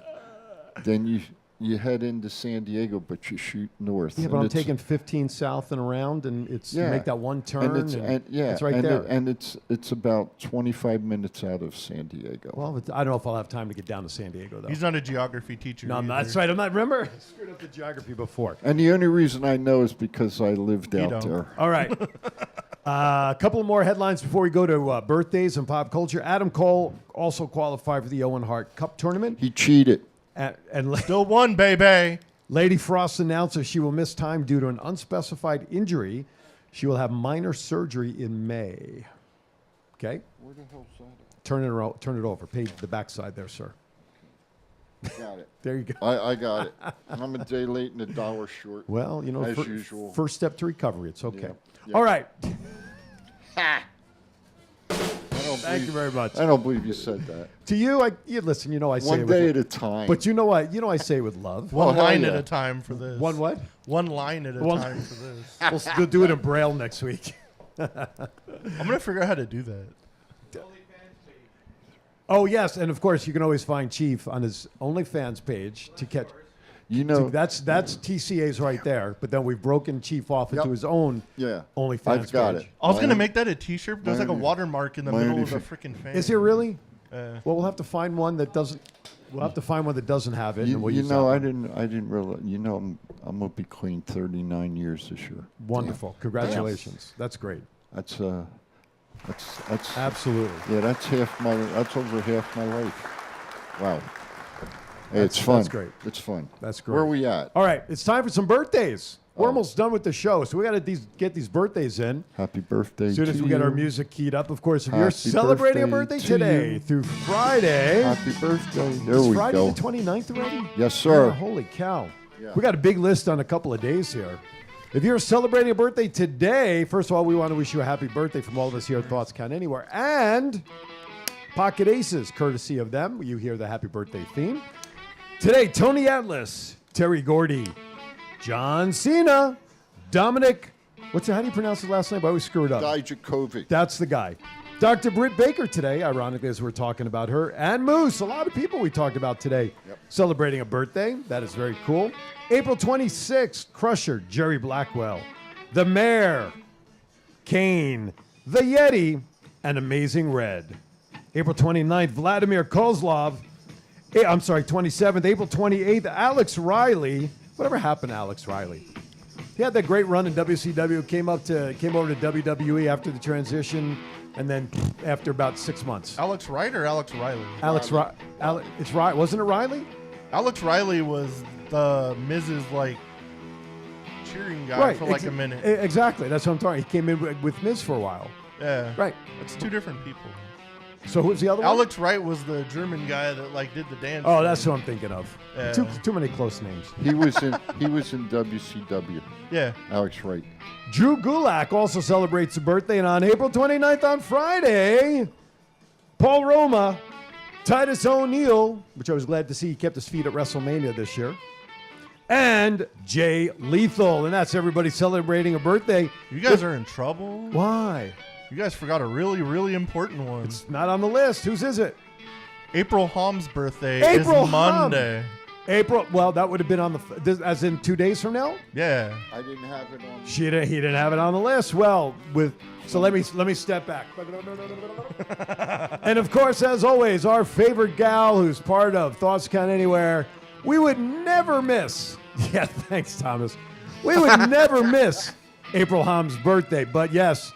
Then you head into San Diego, but you shoot north. Yeah, but I'm taking 15 south and around, and you make that one turn, it's right there. And it's about 25 minutes out of San Diego. Well, I don't know if I'll have time to get down to San Diego, though. He's not a geography teacher. No, that's right. I'm not. Remember, I screwed up the geography before. And the only reason I know is because I lived out there. All right. A couple more headlines before we go to birthdays and pop culture. Adam Cole also qualified for the Owen Hart Cup tournament. He cheated. And still won, baby. Lady Frost announces she will miss time due to an unspecified injury. She will have minor surgery in May. Okay? Where the hell's that at? Turn it over. Page the backside there, sir. Got it. There you go. I got it. I'm a day late and $1 short. Well, as usual. First step to recovery. It's okay. Yep. All right. Thank you very much. I don't believe you said that. To you, listen. I say one it day with, at a time. But you know what? I say it with love. One line at a time for this. One what? One line at a time for this. We'll do it in Braille next week. I'm gonna figure out how to do that. Oh yes, and of course you can always find Chief on his OnlyFans page to catch. That's TCA's right there. But then we've broken Chief off into his own OnlyFans I've got page. it. I was gonna make that a T-shirt. There's like a watermark in the middle of the freaking fan. Is there really? Well, we'll have to find one that doesn't. We'll have to find one that doesn't have it. And we'll use that I one. didn't realize. I'm gonna be clean 39 years this year. Wonderful. Congratulations. That's great. That's absolutely. Yeah, that's over half my life. Wow. Hey, it's fun. That's great. It's fun. That's great. Where are we at? All right, it's time for some birthdays. We're almost done with the show, so we got to get these birthdays in. Happy birthday as soon as we get our music keyed up. Of course, if you're Happy celebrating a birthday birthday to today you. through Friday. Happy birthday. There Is we Friday go. the 29th already? Yes, sir. Yeah, holy cow. Yeah. We got a big list on a couple of days here. If you're celebrating a birthday today, first of all, we want to wish you a happy birthday from all of us here at Thoughts Count Anywhere. And Pocket Aces, courtesy of them. You hear the happy birthday theme. Today, Tony Atlas, Terry Gordy, John Cena, Dominic, how do you pronounce his last name? I always screw it up. Dijakovic. That's the guy. Dr. Britt Baker today, ironically, as we're talking about her. And Moose, a lot of people we talked about today celebrating a birthday. That is very cool. April 26th, Crusher, Jerry Blackwell, The Mayor, Kane, The Yeti, and Amazing Red. April 29th, Vladimir Kozlov. 27th, April 28th, Alex Riley. Whatever happened to Alex Riley? He had that great run in WCW, came over to WWE after the transition, and then after about 6 months. Alex Wright or Alex Riley? It's right. Wasn't it Riley? Alex Riley was the Miz's cheering guy for a minute. Exactly. That's what I'm talking. He came in with Miz for a while. Yeah. Right. It's two different people. So who's the other one? Alex Wright was the German guy that did the dance. Oh, that's who I'm thinking of. Yeah. Too many close names. He was in WCW. Yeah. Alex Wright. Drew Gulak also celebrates a birthday, and on April 29th on Friday, Paul Roma, Titus O'Neil, which I was glad to see he kept his feet at WrestleMania this year. And Jay Lethal, and that's everybody celebrating a birthday. You guys are in trouble. Why? You guys forgot a really, really important one. It's not on the list. Whose is it? April Hom's birthday April is Monday. April, well, that would have been on as in 2 days from now? Yeah. I didn't have it on. He didn't have it on the list. Well, so let me step back. And of course, as always, our favorite gal who's part of Thoughts Count Anywhere, we would never miss. Yeah, thanks, Thomas. We would never miss April Hom's birthday. But yes,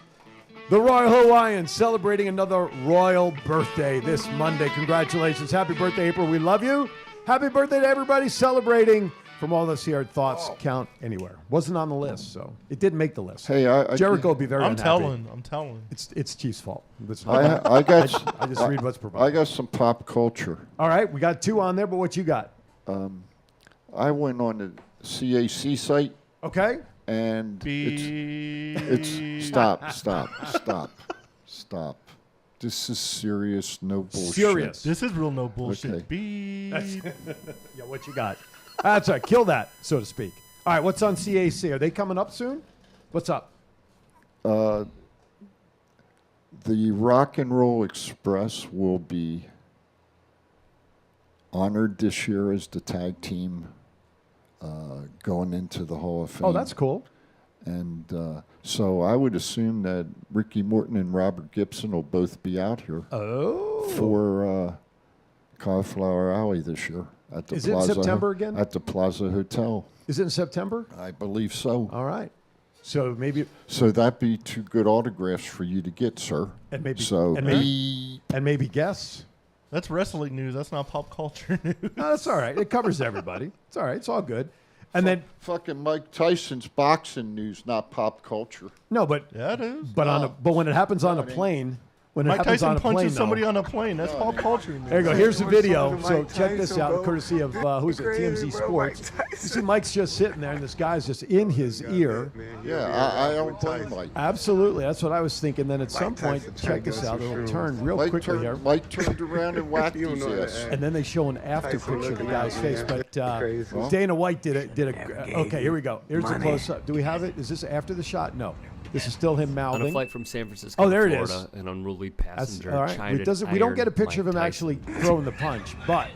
the Royal Hawaiian celebrating another royal birthday this Monday. Congratulations. Happy birthday, April. We love you. Happy birthday to everybody celebrating from all of us here at Thoughts Count Anywhere. Wasn't on the list, so it didn't make the list. Hey, Jericho will be very unhappy. I'm telling. It's Chief's fault. I just read what's provided. I got some pop culture. All right, we got 2 on there, but what you got? I went on the CAC site. Okay. And it's stop. This is serious, no bullshit. Serious. This is real no bullshit. Okay. Beep. Yeah, what you got? That's right. Kill that, so to speak. All right, what's on CAC? Are they coming up soon? What's up? The Rock and Roll Express will be honored this year as the tag team going into the Hall of Fame. Oh, that's cool. And so I would assume that Ricky Morton and Robert Gibson will both be out here for Cauliflower Alley this year at the Is it Plaza. September again? At the Plaza Hotel. Is it in September? I believe so. All right. So maybe. So that'd be 2 good autographs for you to get, sir. And maybe. So and maybe guests. That's wrestling news. That's not pop culture news. No, that's all right. It covers everybody. It's all right. It's all good. And then fucking Mike Tyson's boxing news, not pop culture. no, but Yeah, it is. but when it happens on a plane, when Mike it happens Tyson on a punches plane, somebody though, on a plane. That's pop culture news. There you go. Here's the video. Mike So check this Tyson, out, bro. courtesy of who's it? Crazy, TMZ bro, Sports. Mike You see, Mike's just sitting there, and this guy's just in his ear. Yeah, I don't blame Mike. Absolutely, that's what I was thinking. Then at some point, check this out. It'll turn real quickly here. Mike turned around and whacked his ass. And then they show an after Tyson picture of the looking guy's at face. me, But crazy. Dana White did a. Okay, here we go. Here's the Money. close up. Do we have it? Is this after the shot? No. This is still him mouthing. On a flight from San Francisco Oh, there to it Florida, is. an unruly That's passenger all right. chided We don't get a Iron picture of Mike him Tyson. actually throwing the punch, but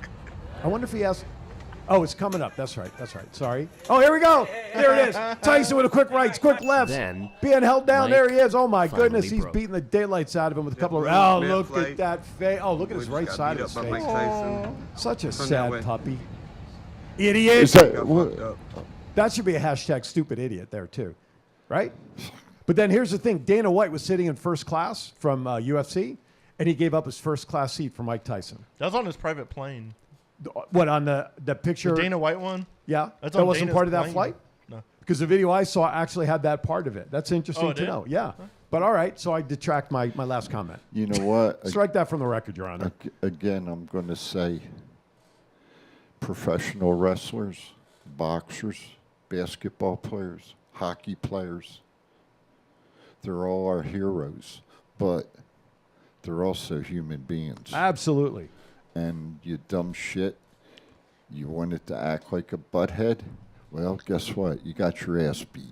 I wonder if he has. Oh, it's coming up. That's right. That's right. Sorry. Oh, here we go. There it is. Tyson with a quick rights, quick lefts. Then Being held down. Mike There he is. Oh, my finally goodness. He's broke. beating the daylights out of him with a couple of. Will Oh, Smith, look at like, that face. Oh, look at his Boy, right just side got of his beat up by face. Mike Tyson. Such a Turn that sad way. puppy. Idiot. Is that, Got what, fucked up. That should be a hashtag stupid idiot there, too. Right? But then here's the thing. Dana White was sitting in first class from UFC, and he gave up his first class seat for Mike Tyson. That was on his private plane. What, on the picture? The Dana White one? Yeah. That's that on wasn't Dana's part of that plane. flight? No. Because the video I saw actually had that part of it. That's interesting it to did? know. Yeah. But all right, so I detract my last comment. you know what? Strike that from the record, Your Honor. Again, I'm going to say professional wrestlers, boxers, basketball players, hockey players, they're all our heroes, but they're also human beings. Absolutely. And you dumb shit, you wanted to act like a butthead, well, guess what? You got your ass beat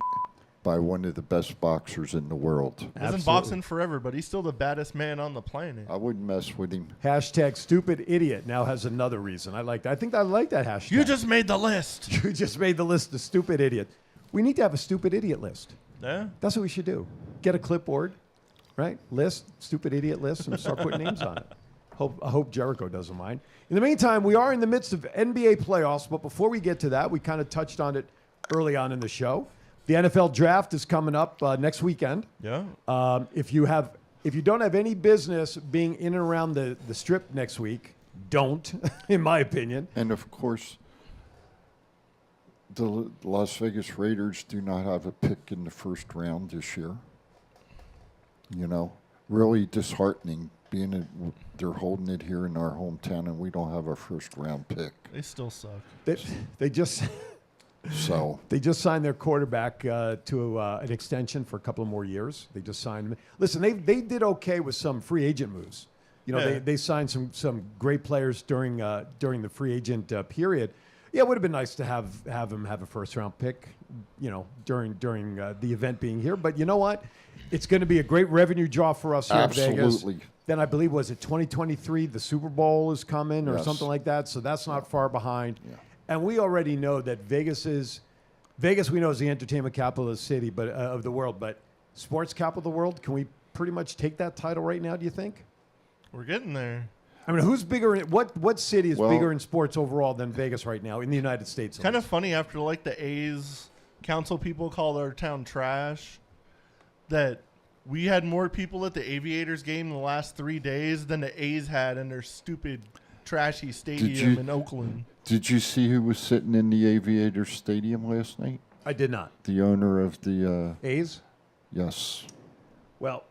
by one of the best boxers in the world. He's been boxing forever, but he's still the baddest man on the planet. I wouldn't mess with him. Hashtag stupid idiot now has another reason. I like that. I think I like that hashtag. You just made the list. You just made the list of stupid idiot. We need to have a stupid idiot list. Yeah. That's what we should do. Get a clipboard, right? List, stupid idiot list, and start putting names on it. I hope Jericho doesn't mind. In the meantime, we are in the midst of NBA playoffs, but before we get to that, we kind of touched on it early on in the show. The NFL draft is coming up next weekend. Yeah. If you don't have any business being in and around the strip next week, don't, in my opinion. And of course, the Las Vegas Raiders do not have a pick in the first round this year. You know, really disheartening being they're holding it here in our hometown and we don't have our first round pick. They still suck. They just So they just signed their quarterback to an extension for a couple of more years. They just signed him. Listen, they did okay with some free agent moves. You know, they signed some great players during the free agent period. Yeah, it would have been nice to have him have a first-round pick, you know, during the event being here. But you know what? It's going to be a great revenue draw for us here in Vegas. Absolutely. Then I believe, was it 2023, the Super Bowl is coming or Yes. something like that. So that's not far behind. Yeah. And we already know that Vegas, we know, is the entertainment capital of the city, but of the world. But sports capital of the world, can we pretty much take that title right now, do you think? We're getting there. I mean, who's bigger? What city is Well- bigger in sports overall than Vegas right now in the United States? Kind of funny after like the A's council people called our town trash, that we had more people at the Aviators game in the last 3 days than the A's had in their stupid trashy stadium in Oakland. Did you see who was sitting in the Aviators Stadium last night? I did not. The owner of the A's? Yes. Well,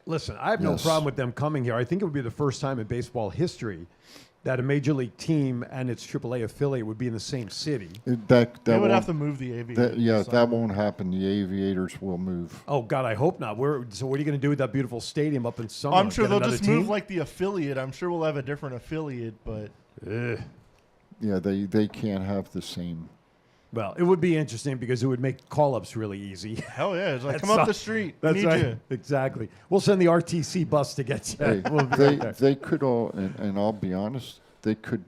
listen, I have no Yes. problem with them coming here. I think it would be the first time in baseball history that a major league team and its AAA affiliate would be in the same city. That They would won't- have to move the Aviators. that won't happen. The Aviators will move. Oh God, I hope not. So what are you going to do with that beautiful stadium up in Summer? I'm sure Get they'll another just move team? like the affiliate. I'm sure we'll have a different affiliate, but Yeah, they can't have the same. Well, it would be interesting because it would make call-ups really easy. hell yeah, it's like That's come up not- the street. That's Need right. you. Exactly. We'll send the RTC bus to get you. Hey, We'll be right there. they could all, and I'll be honest, they could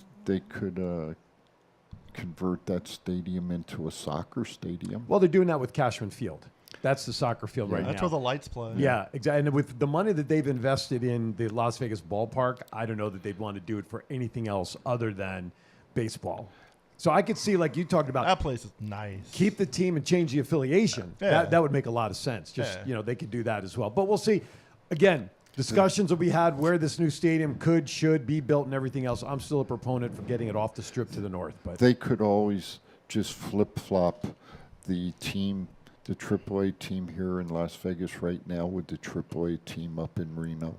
convert that stadium into a soccer stadium. Well, they're doing that with Cashman Field. That's the soccer field right now. That's where the lights play. Yeah, exactly. And with the money that they've invested in the Las Vegas ballpark, I don't know that they'd want to do it for anything else other than baseball. So I could see, like you talked about, That place is nice. keep the team and change the affiliation. Yeah. That would make a lot of sense. Just, Yeah. you know, they could do that as well. But we'll see. Again, discussions will be had where this new stadium should be built and everything else. I'm still a proponent for getting it off the strip to the north. But They could always just flip-flop the team, the AAA team here in Las Vegas right now with the AAA team up in Reno,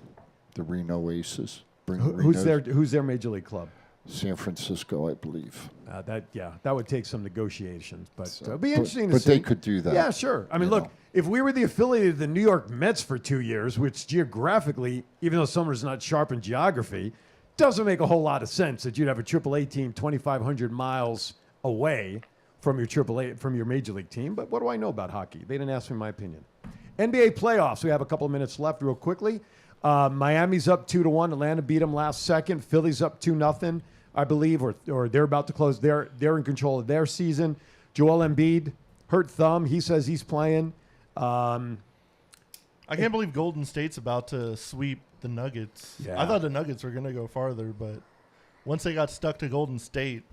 the Reno Aces. Bring who's Reno- their major league club? San Francisco, I believe. That would take some negotiations, but So- it'd be but- interesting to but see. they could do that, Yeah, sure. I mean, you look, know. if we were the affiliate of the New York Mets for 2 years, which geographically, even though Summer's not sharp in geography, doesn't make a whole lot of sense that you'd have a AAA team 2,500 miles away from your major league team. But what do I know about hockey? They didn't ask me my opinion. NBA playoffs. We have a couple of minutes left, real quickly. Miami's up 2-1. Atlanta beat them last second. Philly's up 2-0. I believe, or they're about to close. They're in control of their season. Joel Embiid, hurt thumb. He says he's playing. I can't believe Golden State's about to sweep the Nuggets. Yeah. I thought the Nuggets were going to go farther, but once they got stuck to Golden State.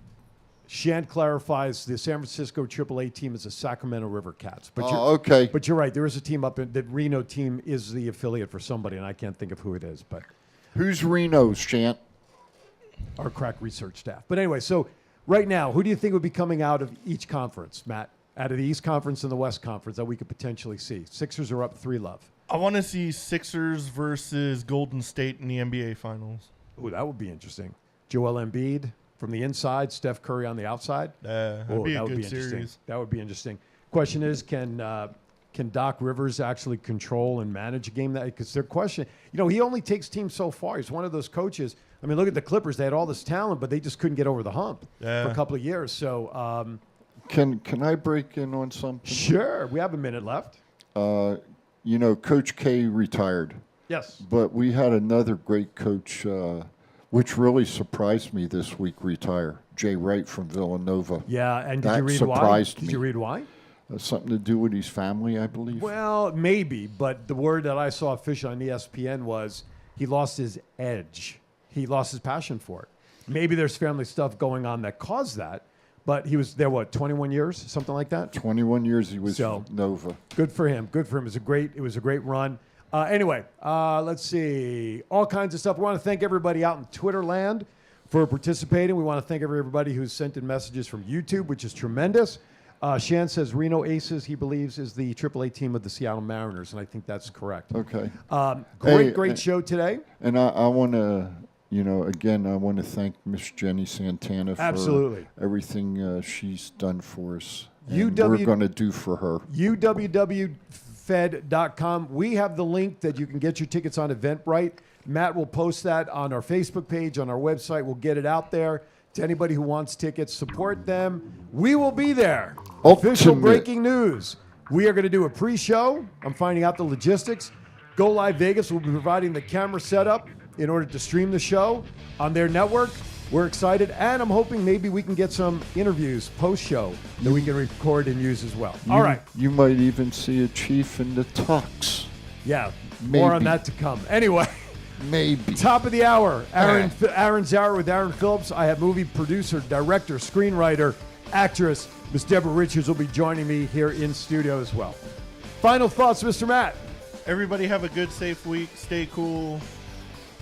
Shant clarifies the San Francisco AAA team is the Sacramento River Cats. But okay. But you're right. There is a team up in the Reno team is the affiliate for somebody, and I can't think of who it is. But Who's Reno's, Shant? our crack research staff. But anyway, so right now, who do you think would be coming out of each conference, Matt? Out of the East Conference and the West Conference that we could potentially see? Sixers are up 3-0. I want to see Sixers versus Golden State in the NBA Finals. Oh, that would be interesting. Joel Embiid from the inside, Steph Curry on the outside. That'd be a good interesting. series. That would be interesting. Question is, can Doc Rivers actually control and manage a game? That because their question, he only takes teams so far. He's one of those coaches. I mean, look at the Clippers. They had all this talent, but they just couldn't get over the hump for a couple of years. So, Can I break in on something? sure, we have a minute left. Coach K retired. Yes. But we had another great coach, which really surprised me this week, retire. Jay Wright from Villanova. Yeah, and did that you read surprised why? me. Did you read why? Something to do with his family, I believe. Well, maybe, but the word that I saw official on ESPN was he lost his edge. He lost his passion for it. Maybe there's family stuff going on that caused that, but he was there, 21 years, something like that? 21 years he was Nova. Good for him. Good for him. It was a great run. Anyway, let's see. All kinds of stuff. We want to thank everybody out in Twitter land for participating. We want to thank everybody who's sent in messages from YouTube, which is tremendous. Shan says Reno Aces, he believes, is the AAA team of the Seattle Mariners, and I think that's correct. Okay. Great show today. And I want to, again, I want to thank Miss Jenny Santana for Absolutely. everything she's done for us. UW And we're going to do for her. UWW ticketfed.com. We have the link that you can get your tickets on Eventbrite. Matt will post that on our Facebook page, on our website. We'll get it out there to anybody who wants tickets. Support them. We will be there. Official breaking news. We are going to do a pre-show. I'm finding out the logistics. Go Live Vegas will be providing the camera setup in order to stream the show on their network. We're excited, and I'm hoping maybe we can get some interviews post-show that we can record and use as well. All right. You might even see a chief in the tux. Yeah, more on that to come. Anyway. Maybe. Top of the hour, Aaron Zauer with Aaron Phillips. I have movie producer, director, screenwriter, actress, Miss Deborah Richards will be joining me here in studio as well. Final thoughts, Mr. Matt. Everybody have a good, safe week. Stay cool.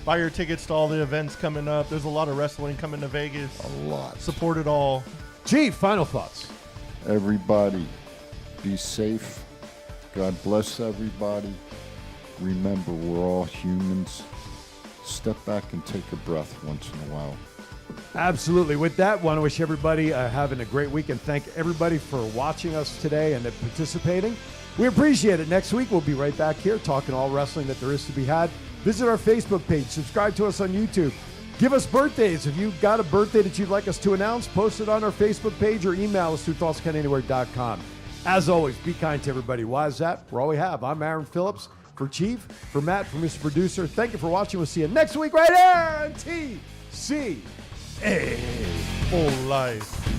Buy your tickets to all the events coming up. There's a lot of wrestling coming to Vegas. A lot. Support it all. Chief, final thoughts. Everybody, be safe. God bless everybody. Remember, we're all humans. Step back and take a breath once in a while. Absolutely. With that, want to wish everybody having a great week and thank everybody for watching us today and participating. We appreciate it. Next week, we'll be right back here talking all wrestling that there is to be had. Visit our Facebook page. Subscribe to us on YouTube. Give us birthdays. If you've got a birthday that you'd like us to announce, post it on our Facebook page or email us through thoughtscountanywhere.com. As always, be kind to everybody. Why is that? We're all we have. I'm Aaron Phillips. For Chief, for Matt, for Mr. Producer, thank you for watching. We'll see you next week right here on TCA. Full life.